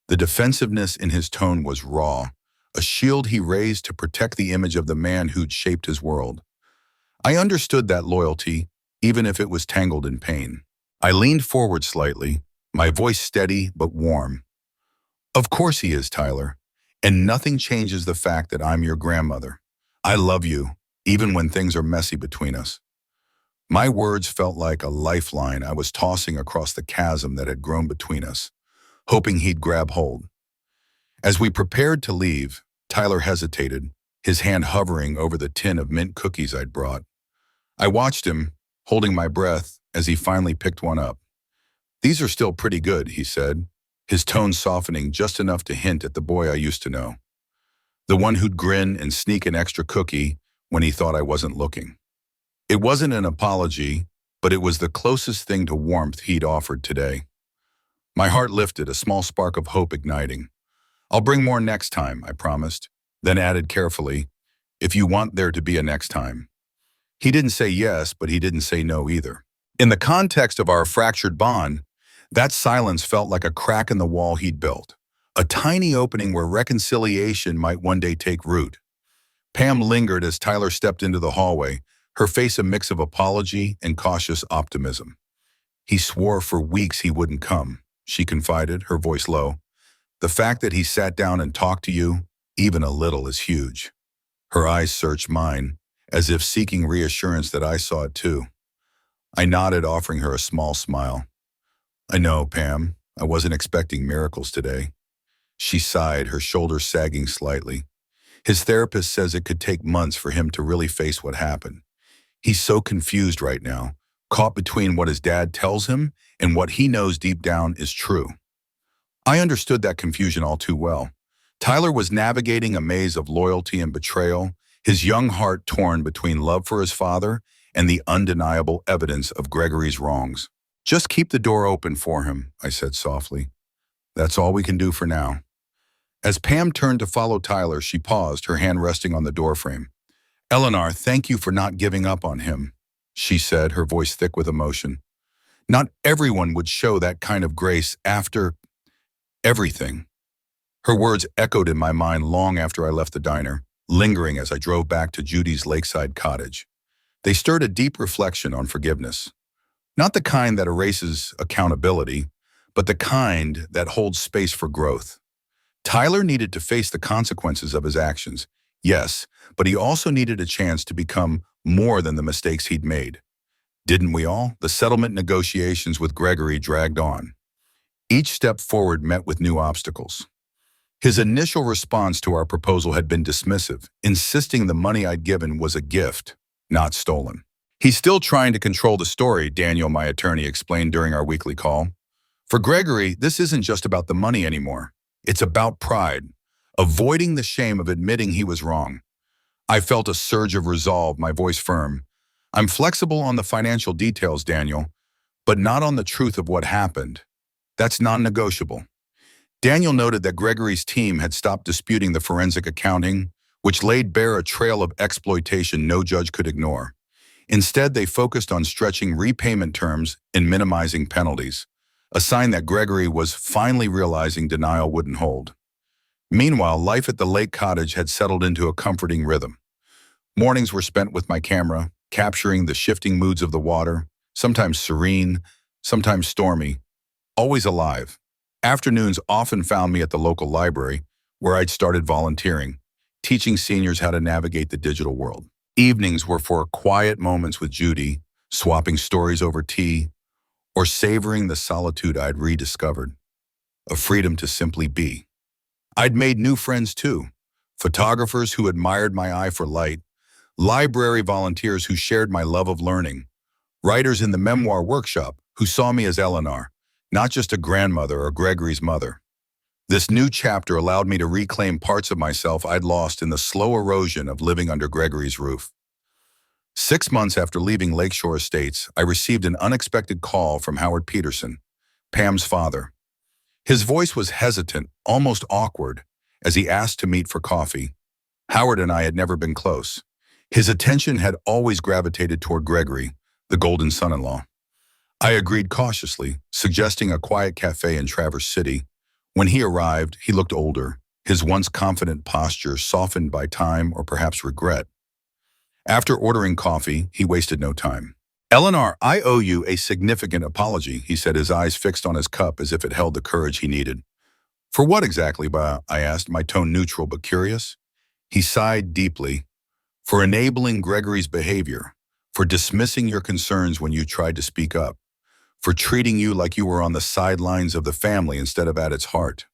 S1: The defensiveness in his tone was raw, a shield he raised to protect the image of the man who'd shaped his world. I understood that loyalty, even if it was tangled in pain. I leaned forward slightly, my voice steady but warm. "Of course he is, Tyler, and nothing changes the fact that I'm your grandmother. I love you, even when things are messy between us." My words felt like a lifeline I was tossing across the chasm that had grown between us, hoping he'd grab hold. As we prepared to leave, Tyler hesitated, his hand hovering over the tin of mint cookies I'd brought. I watched him, holding my breath, as he finally picked one up. "These are still pretty good," he said, his tone softening just enough to hint at the boy I used to know. The one who'd grin and sneak an extra cookie when he thought I wasn't looking. It wasn't an apology, but it was the closest thing to warmth he'd offered today. My heart lifted, a small spark of hope igniting. "I'll bring more next time," I promised, then added carefully, "if you want there to be a next time." He didn't say yes, but he didn't say no either. In the context of our fractured bond, that silence felt like a crack in the wall he'd built, a tiny opening where reconciliation might one day take root. Pam lingered as Tyler stepped into the hallway, her face a mix of apology and cautious optimism. "He swore for weeks he wouldn't come," she confided, her voice low. "The fact that he sat down and talked to you, even a little, is huge." Her eyes searched mine, as if seeking reassurance that I saw it too. I nodded, offering her a small smile. "I know, Pam. I wasn't expecting miracles today." She sighed, her shoulders sagging slightly. "His therapist says it could take months for him to really face what happened. He's so confused right now, caught between what his dad tells him and what he knows deep down is true." I understood that confusion all too well. Tyler was navigating a maze of loyalty and betrayal, his young heart torn between love for his father and the undeniable evidence of Gregory's wrongs. "Just keep the door open for him," I said softly. "That's all we can do for now." As Pam turned to follow Tyler, she paused, her hand resting on the doorframe. "Ellanor, thank you for not giving up on him," she said, her voice thick with emotion. "Not everyone would show that kind of grace after everything." Her words echoed in my mind long after I left the diner, lingering as I drove back to Judy's lakeside cottage. They stirred a deep reflection on forgiveness. Not the kind that erases accountability, but the kind that holds space for growth. Tyler needed to face the consequences of his actions, yes, but he also needed a chance to become more than the mistakes he'd made. Didn't we all? The settlement negotiations with Gregory dragged on. Each step forward met with new obstacles. His initial response to our proposal had been dismissive, insisting the money I'd given was a gift, not stolen. "He's still trying to control the story," Daniel, my attorney, explained during our weekly call. "For Gregory, this isn't just about the money anymore. It's about pride, avoiding the shame of admitting he was wrong." I felt a surge of resolve, my voice firm. "I'm flexible on the financial details, Daniel, but not on the truth of what happened. That's non-negotiable." Daniel noted that Gregory's team had stopped disputing the forensic accounting, which laid bare a trail of exploitation no judge could ignore. Instead, they focused on stretching repayment terms and minimizing penalties, a sign that Gregory was finally realizing denial wouldn't hold. Meanwhile, life at the lake cottage had settled into a comforting rhythm. Mornings were spent with my camera, capturing the shifting moods of the water, sometimes serene, sometimes stormy, always alive. Afternoons often found me at the local library, where I'd started volunteering, teaching seniors how to navigate the digital world. Evenings were for quiet moments with Judy, swapping stories over tea, or savoring the solitude I'd rediscovered, a freedom to simply be. I'd made new friends too, photographers who admired my eye for light, library volunteers who shared my love of learning, writers in the memoir workshop who saw me as Ellanor, not just a grandmother or Gregory's mother. This new chapter allowed me to reclaim parts of myself I'd lost in the slow erosion of living under Gregory's roof. 6 months after leaving Lakeshore Estates, I received an unexpected call from Howard Peterson, Pam's father. His voice was hesitant, almost awkward, as he asked to meet for coffee. Howard and I had never been close. His attention had always gravitated toward Gregory, the golden son-in-law. I agreed cautiously, suggesting a quiet cafe in Traverse City. When he arrived, he looked older, his once confident posture softened by time or perhaps regret. After ordering coffee, he wasted no time. "Ellanor, I owe you a significant apology," he said, his eyes fixed on his cup as if it held the courage he needed. "For what exactly, I asked, my tone neutral but curious. He sighed deeply. "For enabling Gregory's behavior, for dismissing your concerns when you tried to speak up, for treating you like you were on the sidelines of the family instead of at its heart."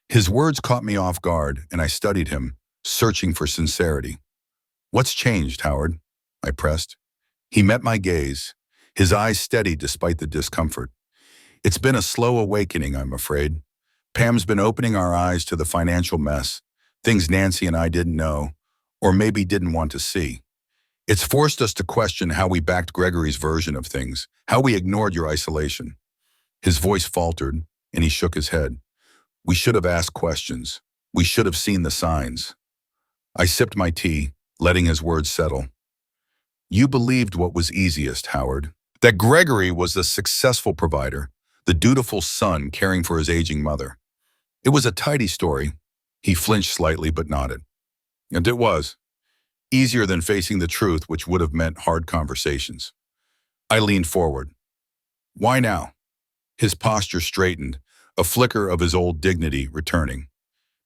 S1: His words caught me off guard, and I studied him, searching for sincerity. "What's changed, Howard?" I pressed. He met my gaze, his eyes steady despite the discomfort. "It's been a slow awakening, I'm afraid. Pam's been opening our eyes to the financial mess, things Nancy and I didn't know, or maybe didn't want to see. It's forced us to question how we backed Gregory's version of things, how we ignored your isolation." His voice faltered, and he shook his head. "We should have asked questions. We should have seen the signs." I sipped my tea, letting his words settle. "You believed what was easiest, Howard. That Gregory was the successful provider, the dutiful son caring for his aging mother. It was a tidy story." He flinched slightly but nodded. "And it was. Easier than facing the truth, which would have meant hard conversations." I leaned forward. "Why now?" His posture straightened, a flicker of his old dignity returning.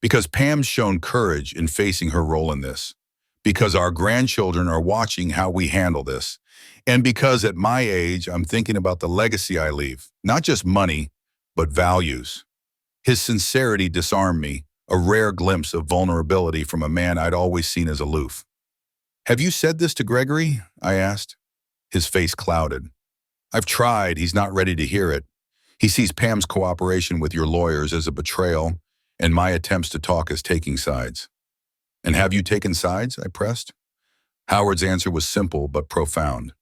S1: "Because Pam's shown courage in facing her role in this. Because our grandchildren are watching how we handle this. And because at my age, I'm thinking about the legacy I leave. Not just money, but values." His sincerity disarmed me, a rare glimpse of vulnerability from a man I'd always seen as aloof. "Have you said this to Gregory?" I asked. His face clouded. "I've tried. He's not ready to hear it. He sees Pam's cooperation with your lawyers as a betrayal, and my attempts to talk as taking sides." "And have you taken sides?" I pressed. Howard's answer was simple but profound.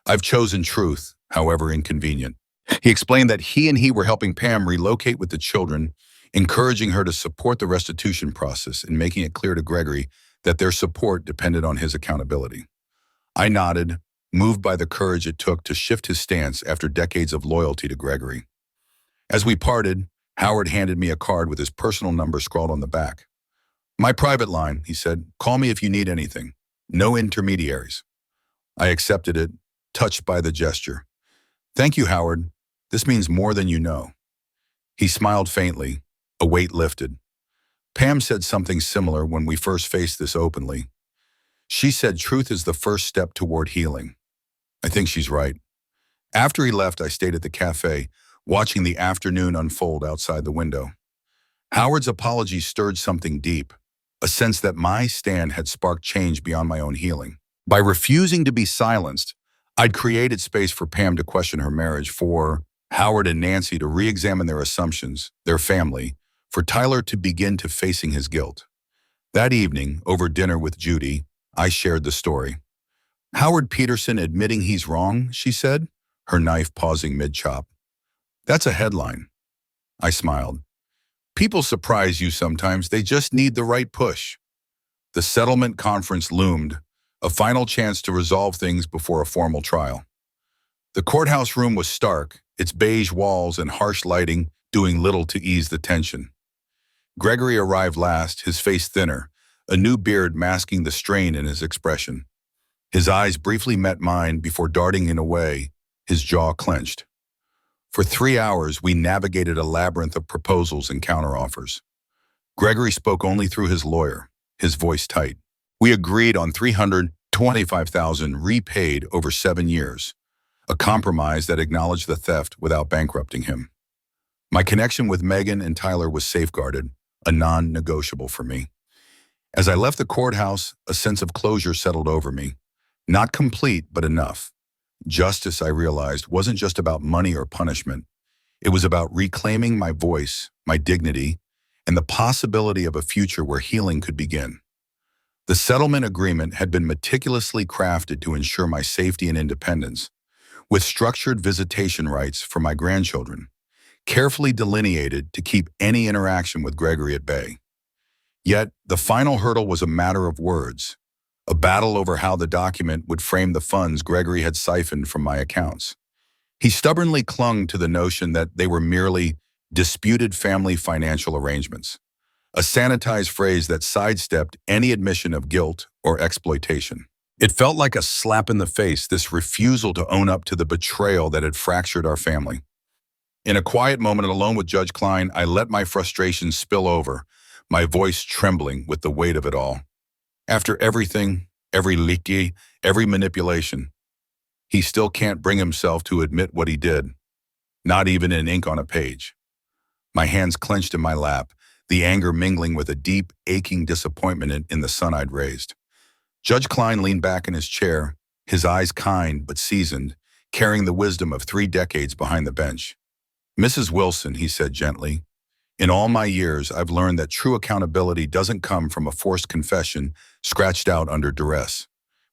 S1: "I've chosen truth, however inconvenient." He explained that he were helping Pam relocate with the children, encouraging her to support the restitution process and making it clear to Gregory that their support depended on his accountability. I nodded, moved by the courage it took to shift his stance after decades of loyalty to Gregory. As we parted, Howard handed me a card with his personal number scrawled on the back. "My private line," he said. "Call me if you need anything. No intermediaries." I accepted it, touched by the gesture. "Thank you, Howard. This means more than you know." He smiled faintly, a weight lifted. "Pam said something similar when we first faced this openly. She said truth is the first step toward healing. I think she's right." After he left, I stayed at the cafe, watching the afternoon unfold outside the window. Howard's apology stirred something deep, a sense that my stand had sparked change beyond my own healing. By refusing to be silenced, I'd created space for Pam to question her marriage, for Howard and Nancy to re-examine their assumptions, their family, for Tyler to begin to facing his guilt. That evening, over dinner with Judy, I shared the story. "Howard Peterson admitting he's wrong," she said, her knife pausing mid-chop. "That's a headline." I smiled. "People surprise you sometimes. They just need the right push." The settlement conference loomed, a final chance to resolve things before a formal trial. The courthouse room was stark, its beige walls and harsh lighting doing little to ease the tension. Gregory arrived last, his face thinner, a new beard masking the strain in his expression. His eyes briefly met mine before darting in away, his jaw clenched. For 3 hours, we navigated a labyrinth of proposals and counteroffers. Gregory spoke only through his lawyer, his voice tight. We agreed on $320 $25,000 repaid over 7 years, a compromise that acknowledged the theft without bankrupting him. My connection with Megan and Tyler was safeguarded, a non-negotiable for me. As I left the courthouse, a sense of closure settled over me. Not complete, but enough. Justice, I realized, wasn't just about money or punishment. It was about reclaiming my voice, my dignity, and the possibility of a future where healing could begin. The settlement agreement had been meticulously crafted to ensure my safety and independence, with structured visitation rights for my grandchildren, carefully delineated to keep any interaction with Gregory at bay. Yet, the final hurdle was a matter of words, a battle over how the document would frame the funds Gregory had siphoned from my accounts. He stubbornly clung to the notion that they were merely disputed family financial arrangements, a sanitized phrase that sidestepped any admission of guilt or exploitation. It felt like a slap in the face, this refusal to own up to the betrayal that had fractured our family. In a quiet moment alone with Judge Klein, I let my frustration spill over, my voice trembling with the weight of it all. After everything, every leaky, every manipulation, he still can't bring himself to admit what he did, not even in ink on a page. My hands clenched in my lap, the anger mingling with a deep, aching disappointment in the sun I'd raised. Judge Klein leaned back in his chair, his eyes kind but seasoned, carrying the wisdom of 3 decades behind the bench. "Mrs. Wilson," he said gently, "in all my years, I've learned that true accountability doesn't come from a forced confession scratched out under duress.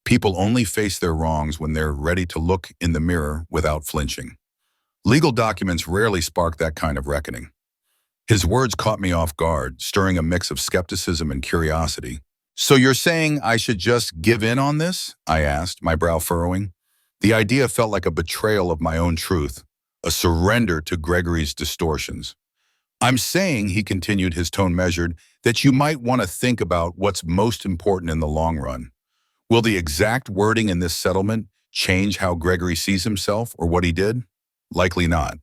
S1: People only face their wrongs when they're ready to look in the mirror without flinching. Legal documents rarely spark that kind of reckoning." His words caught me off guard, stirring a mix of skepticism and curiosity. "So you're saying I should just give in on this?" I asked, my brow furrowing. The idea felt like a betrayal of my own truth, a surrender to Gregory's distortions. "I'm saying," he continued, his tone measured, "that you might want to think about what's most important in the long run. Will the exact wording in this settlement change how Gregory sees himself or what he did? Likely not.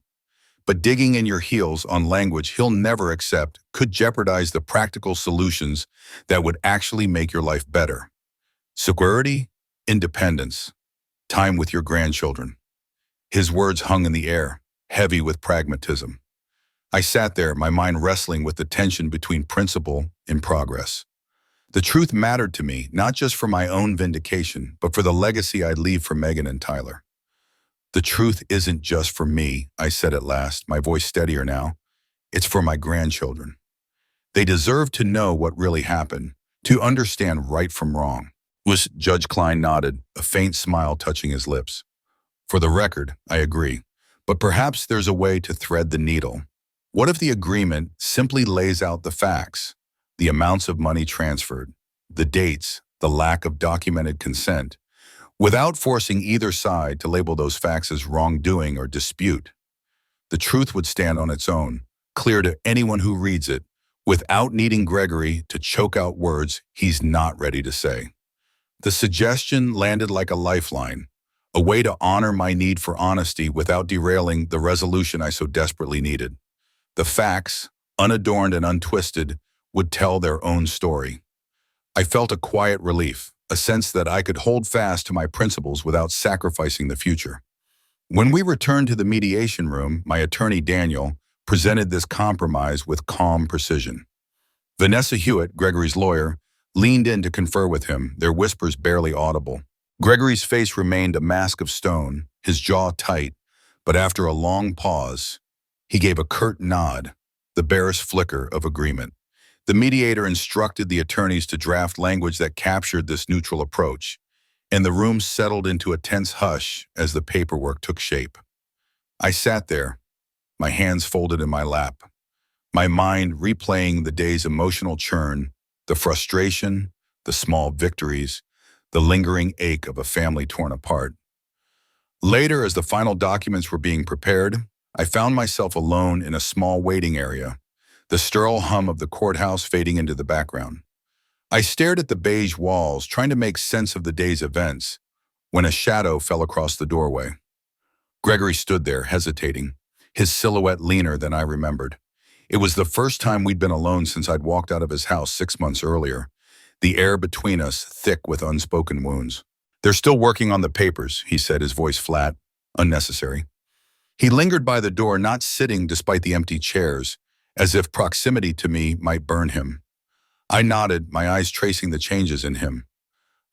S1: But digging in your heels on language he'll never accept could jeopardize the practical solutions that would actually make your life better. Security, independence, time with your grandchildren." His words hung in the air, heavy with pragmatism. I sat there, my mind wrestling with the tension between principle and progress. The truth mattered to me, not just for my own vindication, but for the legacy I'd leave for Megan and Tyler. "The truth isn't just for me," I said at last, my voice steadier now. "It's for my grandchildren. They deserve to know what really happened, to understand right from wrong." Judge Klein nodded, a faint smile touching his lips. "For the record, I agree. But perhaps there's a way to thread the needle. What if the agreement simply lays out the facts, the amounts of money transferred, the dates, the lack of documented consent, without forcing either side to label those facts as wrongdoing or dispute? The truth would stand on its own, clear to anyone who reads it, without needing Gregory to choke out words he's not ready to say." The suggestion landed like a lifeline, a way to honor my need for honesty without derailing the resolution I so desperately needed. The facts, unadorned and untwisted, would tell their own story. I felt a quiet relief, a sense that I could hold fast to my principles without sacrificing the future. When we returned to the mediation room, my attorney Daniel presented this compromise with calm precision. Vanessa Hewitt, Gregory's lawyer, leaned in to confer with him, their whispers barely audible. Gregory's face remained a mask of stone, his jaw tight, but after a long pause, he gave a curt nod, the barest flicker of agreement. The mediator instructed the attorneys to draft language that captured this neutral approach, and the room settled into a tense hush as the paperwork took shape. I sat there, my hands folded in my lap, my mind replaying the day's emotional churn, the frustration, the small victories, the lingering ache of a family torn apart. Later, as the final documents were being prepared, I found myself alone in a small waiting area, the sterile hum of the courthouse fading into the background. I stared at the beige walls, trying to make sense of the day's events, when a shadow fell across the doorway. Gregory stood there, hesitating, his silhouette leaner than I remembered. It was the first time we'd been alone since I'd walked out of his house 6 months earlier, the air between us thick with unspoken wounds. They're still working on the papers, he said, his voice flat, unnecessary. He lingered by the door, not sitting despite the empty chairs, as if proximity to me might burn him. I nodded, my eyes tracing the changes in him.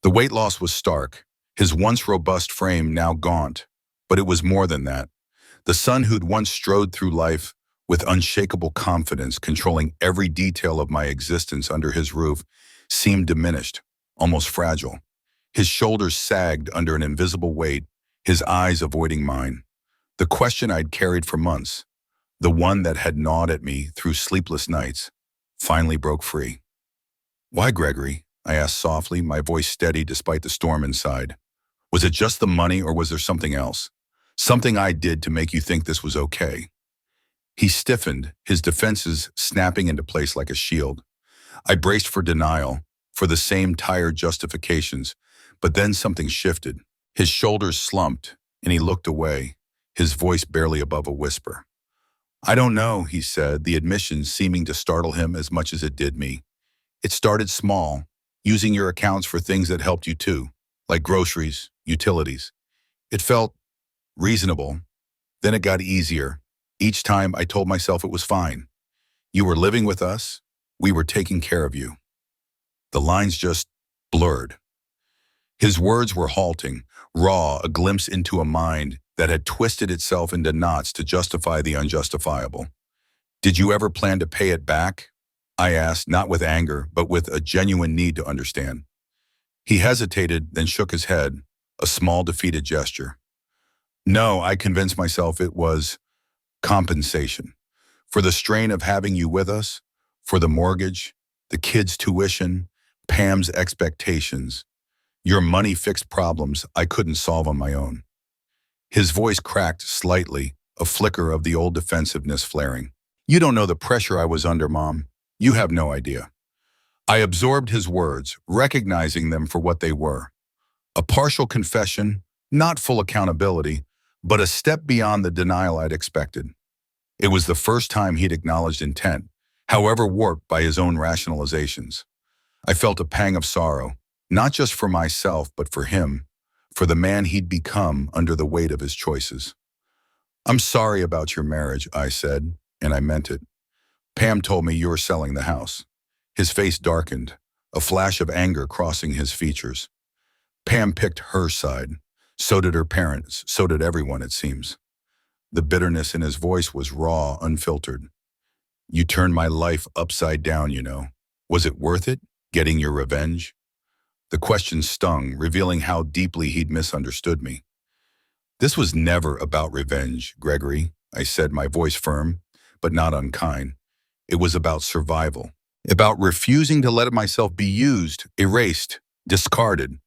S1: The weight loss was stark, his once robust frame now gaunt, but it was more than that. The son who'd once strode through life with unshakable confidence, controlling every detail of my existence under his roof, seemed diminished, almost fragile. His shoulders sagged under an invisible weight, his eyes avoiding mine. The question I'd carried for months, the one that had gnawed at me through sleepless nights, finally broke free. "Why, Gregory?" I asked softly, my voice steady despite the storm inside. "Was it just the money, or was there something else? Something I did to make you think this was okay?" He stiffened, his defenses snapping into place like a shield. I braced for denial, for the same tired justifications, but then something shifted. His shoulders slumped, and he looked away, his voice barely above a whisper. "I don't know," he said, the admission seeming to startle him as much as it did me. "It started small, using your accounts for things that helped you too, like groceries, utilities. It felt reasonable. Then it got easier. Each time I told myself it was fine. You were living with us. We were taking care of you." The lines just blurred. His words were halting, raw, a glimpse into a mind that had twisted itself into knots to justify the unjustifiable. "Did you ever plan to pay it back?" I asked, not with anger, but with a genuine need to understand. He hesitated, then shook his head, a small defeated gesture. "No," I convinced myself it was compensation. For the strain of having you with us, for the mortgage, the kids' tuition, Pam's expectations. Your money fixed problems I couldn't solve on my own. His voice cracked slightly, a flicker of the old defensiveness flaring. "You don't know the pressure I was under, Mom. You have no idea." I absorbed his words, recognizing them for what they were. A partial confession, not full accountability, but a step beyond the denial I'd expected. It was the first time he'd acknowledged intent, however warped by his own rationalizations. I felt a pang of sorrow, not just for myself, but for him, for the man he'd become under the weight of his choices. "I'm sorry about your marriage," I said, and I meant it. "Pam told me you were selling the house." His face darkened, a flash of anger crossing his features. Pam picked her side. So did her parents, so did everyone, it seems. The bitterness in his voice was raw, unfiltered. "You turned my life upside down, you know. Was it worth it, getting your revenge?" The question stung, revealing how deeply he'd misunderstood me. "This was never about revenge, Gregory," I said, my voice firm, but not unkind. "It was about survival, about refusing to let myself be used, erased, discarded.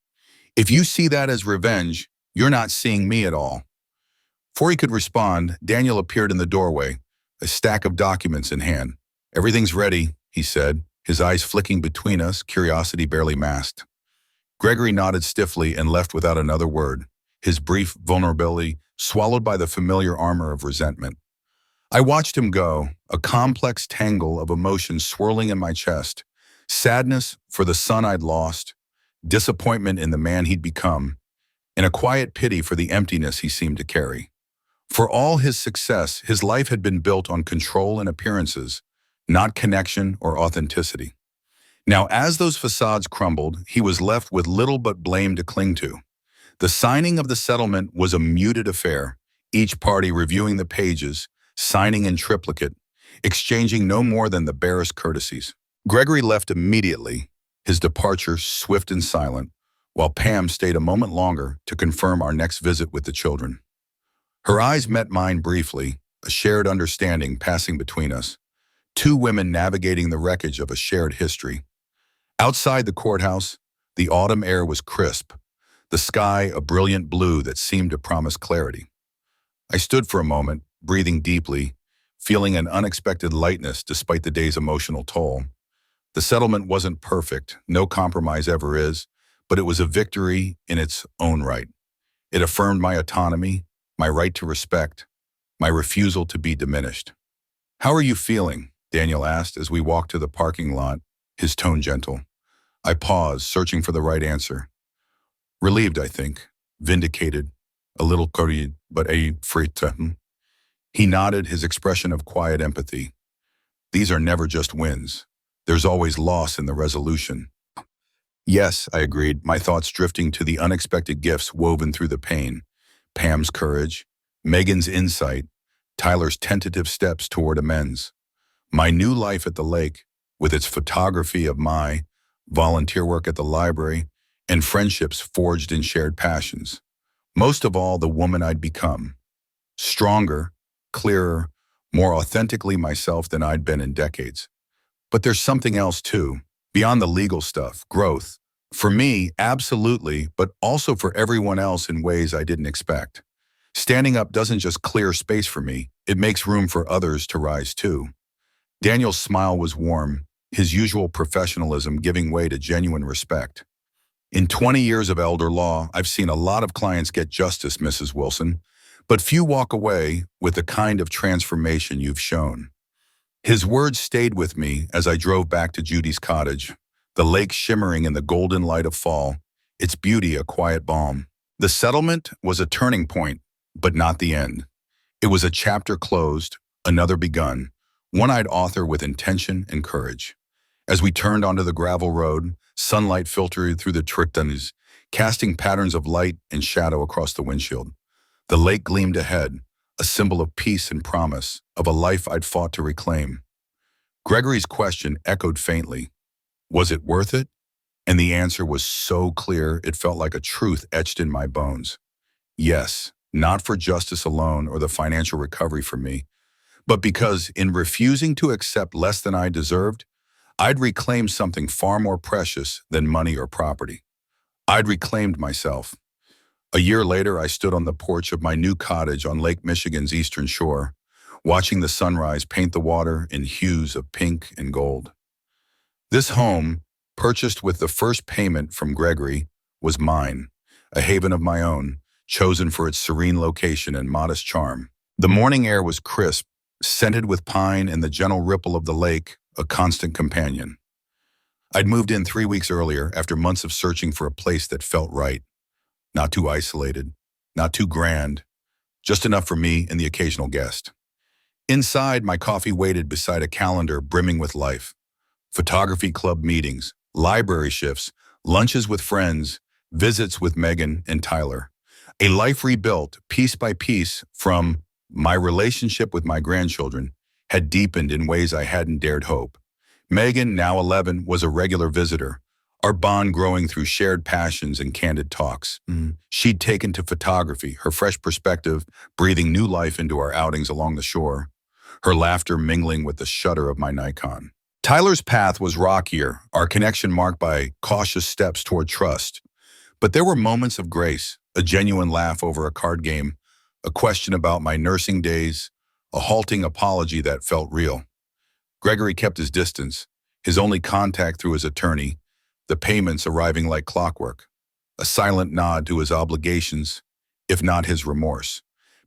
S1: If you see that as revenge, you're not seeing me at all." Before he could respond, Daniel appeared in the doorway, a stack of documents in hand. "Everything's ready," he said, his eyes flicking between us, curiosity barely masked. Gregory nodded stiffly and left without another word, his brief vulnerability swallowed by the familiar armor of resentment. I watched him go, a complex tangle of emotions swirling in my chest. Sadness for the son I'd lost, disappointment in the man he'd become, and a quiet pity for the emptiness he seemed to carry. For all his success, his life had been built on control and appearances, not connection or authenticity. Now, as those facades crumbled, he was left with little but blame to cling to. The signing of the settlement was a muted affair, each party reviewing the pages, signing in triplicate, exchanging no more than the barest courtesies. Gregory left immediately, his departure swift and silent, while Pam stayed a moment longer to confirm our next visit with the children. Her eyes met mine briefly, a shared understanding passing between us, two women navigating the wreckage of a shared history. Outside the courthouse, the autumn air was crisp, the sky a brilliant blue that seemed to promise clarity. I stood for a moment, breathing deeply, feeling an unexpected lightness despite the day's emotional toll. The settlement wasn't perfect, no compromise ever is, but it was a victory in its own right. It affirmed my autonomy, my right to respect, my refusal to be diminished. "How are you feeling?" Daniel asked as we walked to the parking lot, his tone gentle. I paused, searching for the right answer. Relieved, I think. Vindicated. A little cordial, but a frita. He nodded, his expression of quiet empathy. These are never just wins. There's always loss in the resolution. Yes, I agreed, my thoughts drifting to the unexpected gifts woven through the pain. Pam's courage, Megan's insight, Tyler's tentative steps toward amends. My new life at the lake, with its photography of my volunteer work at the library, and friendships forged in shared passions. Most of all, the woman I'd become. Stronger, clearer, more authentically myself than I'd been in decades. But there's something else too, beyond the legal stuff, growth. For me, absolutely, but also for everyone else in ways I didn't expect. Standing up doesn't just clear space for me, it makes room for others to rise too. Daniel's smile was warm, his usual professionalism giving way to genuine respect. In 20 years of elder law, I've seen a lot of clients get justice, Mrs. Wilson, but few walk away with the kind of transformation you've shown. His words stayed with me as I drove back to Judy's cottage, the lake shimmering in the golden light of fall, its beauty a quiet balm. The settlement was a turning point, but not the end. It was a chapter closed, another begun, one I'd author with intention and courage. As we turned onto the gravel road, sunlight filtered through the trictans, casting patterns of light and shadow across the windshield. The lake gleamed ahead, a symbol of peace and promise, of a life I'd fought to reclaim. Gregory's question echoed faintly. Was it worth it? And the answer was so clear it felt like a truth etched in my bones. Yes, not for justice alone or the financial recovery for me, but because in refusing to accept less than I deserved, I'd reclaimed something far more precious than money or property. I'd reclaimed myself. A year later, I stood on the porch of my new cottage on Lake Michigan's eastern shore, watching the sunrise paint the water in hues of pink and gold. This home, purchased with the first payment from Gregory, was mine, a haven of my own, chosen for its serene location and modest charm. The morning air was crisp, scented with pine, and the gentle ripple of the lake, a constant companion. I'd moved in 3 weeks earlier after months of searching for a place that felt right. Not too isolated, not too grand, just enough for me and the occasional guest. Inside, my coffee waited beside a calendar brimming with life. Photography club meetings, library shifts, lunches with friends, visits with Megan and Tyler. A life rebuilt, piece by piece, from my relationship with my grandchildren had deepened in ways I hadn't dared hope. Megan, now 11, was a regular visitor, our bond growing through shared passions and candid talks. She'd taken to photography, her fresh perspective breathing new life into our outings along the shore, her laughter mingling with the shudder of my Nikon. Tyler's path was rockier, our connection marked by cautious steps toward trust. But there were moments of grace, a genuine laugh over a card game, a question about my nursing days, a halting apology that felt real. Gregory kept his distance, his only contact through his attorney, the payments arriving like clockwork, a silent nod to his obligations, if not his remorse.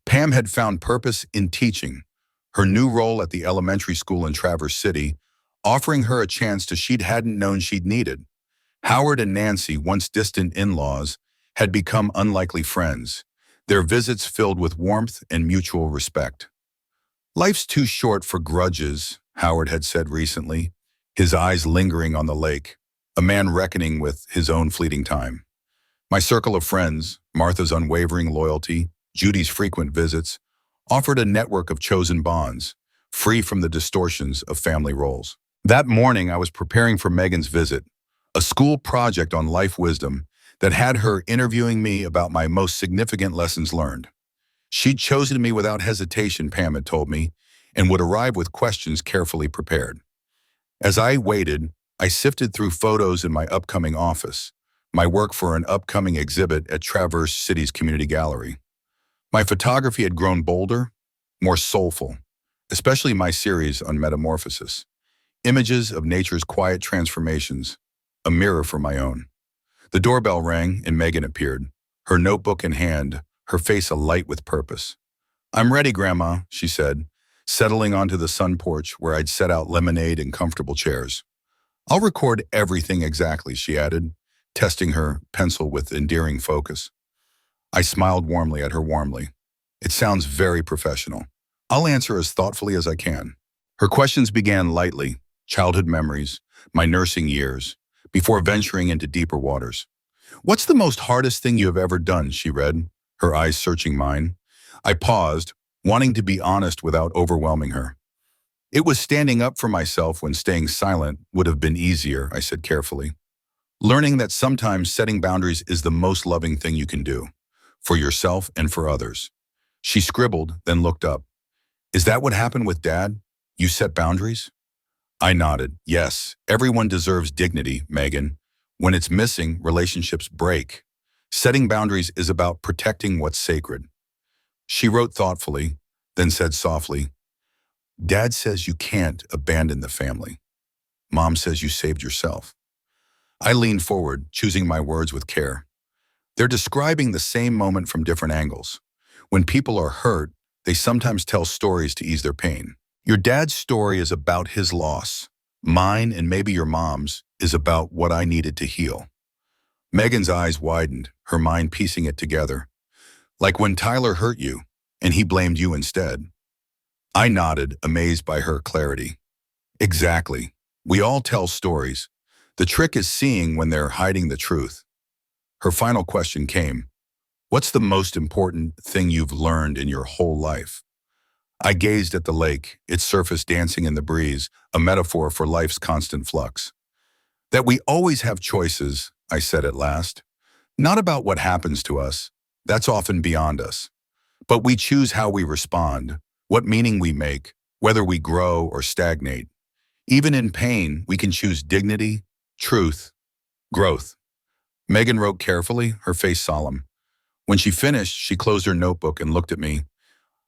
S1: Pam had found purpose in teaching, her new role at the elementary school in Traverse City, offering her a chance to she hadn't known she'd needed. Howard and Nancy, once distant in-laws, had become unlikely friends, their visits filled with warmth and mutual respect. Life's too short for grudges, Howard had said recently, his eyes lingering on the lake, a man reckoning with his own fleeting time. My circle of friends, Martha's unwavering loyalty, Judy's frequent visits, offered a network of chosen bonds, free from the distortions of family roles. That morning, I was preparing for Megan's visit, a school project on life wisdom that had her interviewing me about my most significant lessons learned. She'd chosen me without hesitation, Pam had told me, and would arrive with questions carefully prepared. As I waited, I sifted through photos in my upcoming office, my work for an upcoming exhibit at Traverse City's community gallery. My photography had grown bolder, more soulful, especially my series on metamorphosis. Images of nature's quiet transformations, a mirror for my own. The doorbell rang and Megan appeared, her notebook in hand, her face alight with purpose. "I'm ready, Grandma," she said, settling onto the sun porch where I'd set out lemonade and comfortable chairs. "I'll record everything exactly," she added, testing her pencil with endearing focus. I smiled warmly at her warmly. It sounds very professional. I'll answer as thoughtfully as I can. Her questions began lightly, childhood memories, my nursing years, before venturing into deeper waters. What's the most hardest thing you have ever done, she read, her eyes searching mine. I paused, wanting to be honest without overwhelming her. It was standing up for myself when staying silent would have been easier, I said carefully. Learning that sometimes setting boundaries is the most loving thing you can do, for yourself and for others. She scribbled, then looked up. Is that what happened with Dad? You set boundaries? I nodded. Yes, everyone deserves dignity, Megan. When it's missing, relationships break. Setting boundaries is about protecting what's sacred. She wrote thoughtfully, then said softly, Dad says you can't abandon the family. Mom says you saved yourself. I leaned forward, choosing my words with care. They're describing the same moment from different angles. When people are hurt, they sometimes tell stories to ease their pain. Your dad's story is about his loss. Mine, and maybe your mom's, is about what I needed to heal. Megan's eyes widened, her mind piecing it together. Like when Tyler hurt you, and he blamed you instead. I nodded, amazed by her clarity. Exactly. We all tell stories. The trick is seeing when they're hiding the truth. Her final question came. What's the most important thing you've learned in your whole life? I gazed at the lake, its surface dancing in the breeze, a metaphor for life's constant flux. That we always have choices, I said at last. Not about what happens to us, that's often beyond us. But we choose how we respond, what meaning we make, whether we grow or stagnate. Even in pain, we can choose dignity, truth, growth. Megan wrote carefully, her face solemn. When she finished, she closed her notebook and looked at me.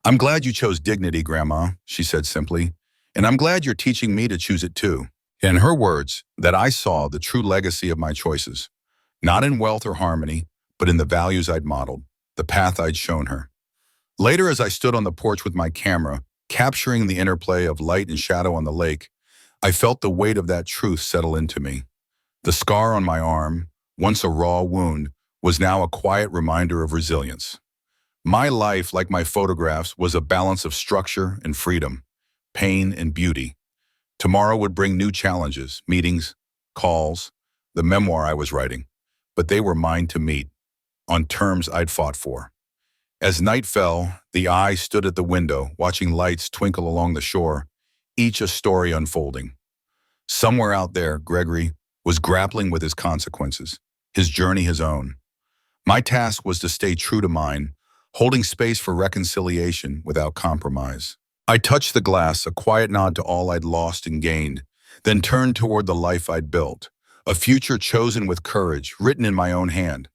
S1: I'm glad you chose dignity, Grandma, she said simply, and I'm glad you're teaching me to choose it too. In her words, that I saw the true legacy of my choices, not in wealth or harmony, but in the values I'd modeled, the path I'd shown her. Later, as I stood on the porch with my camera, capturing the interplay of light and shadow on the lake, I felt the weight of that truth settle into me. The scar on my arm, once a raw wound, was now a quiet reminder of resilience. My life, like my photographs, was a balance of structure and freedom, pain and beauty. Tomorrow would bring new challenges, meetings, calls, the memoir I was writing, but they were mine to meet, on terms I'd fought for. As night fell, the eye stood at the window, watching lights twinkle along the shore, each a story unfolding. Somewhere out there, Gregory was grappling with his consequences, his journey his own. My task was to stay true to mine, holding space for reconciliation without compromise. I touched the glass, a quiet nod to all I'd lost and gained, then turned toward the life I'd built, a future chosen with courage, written in my own hand.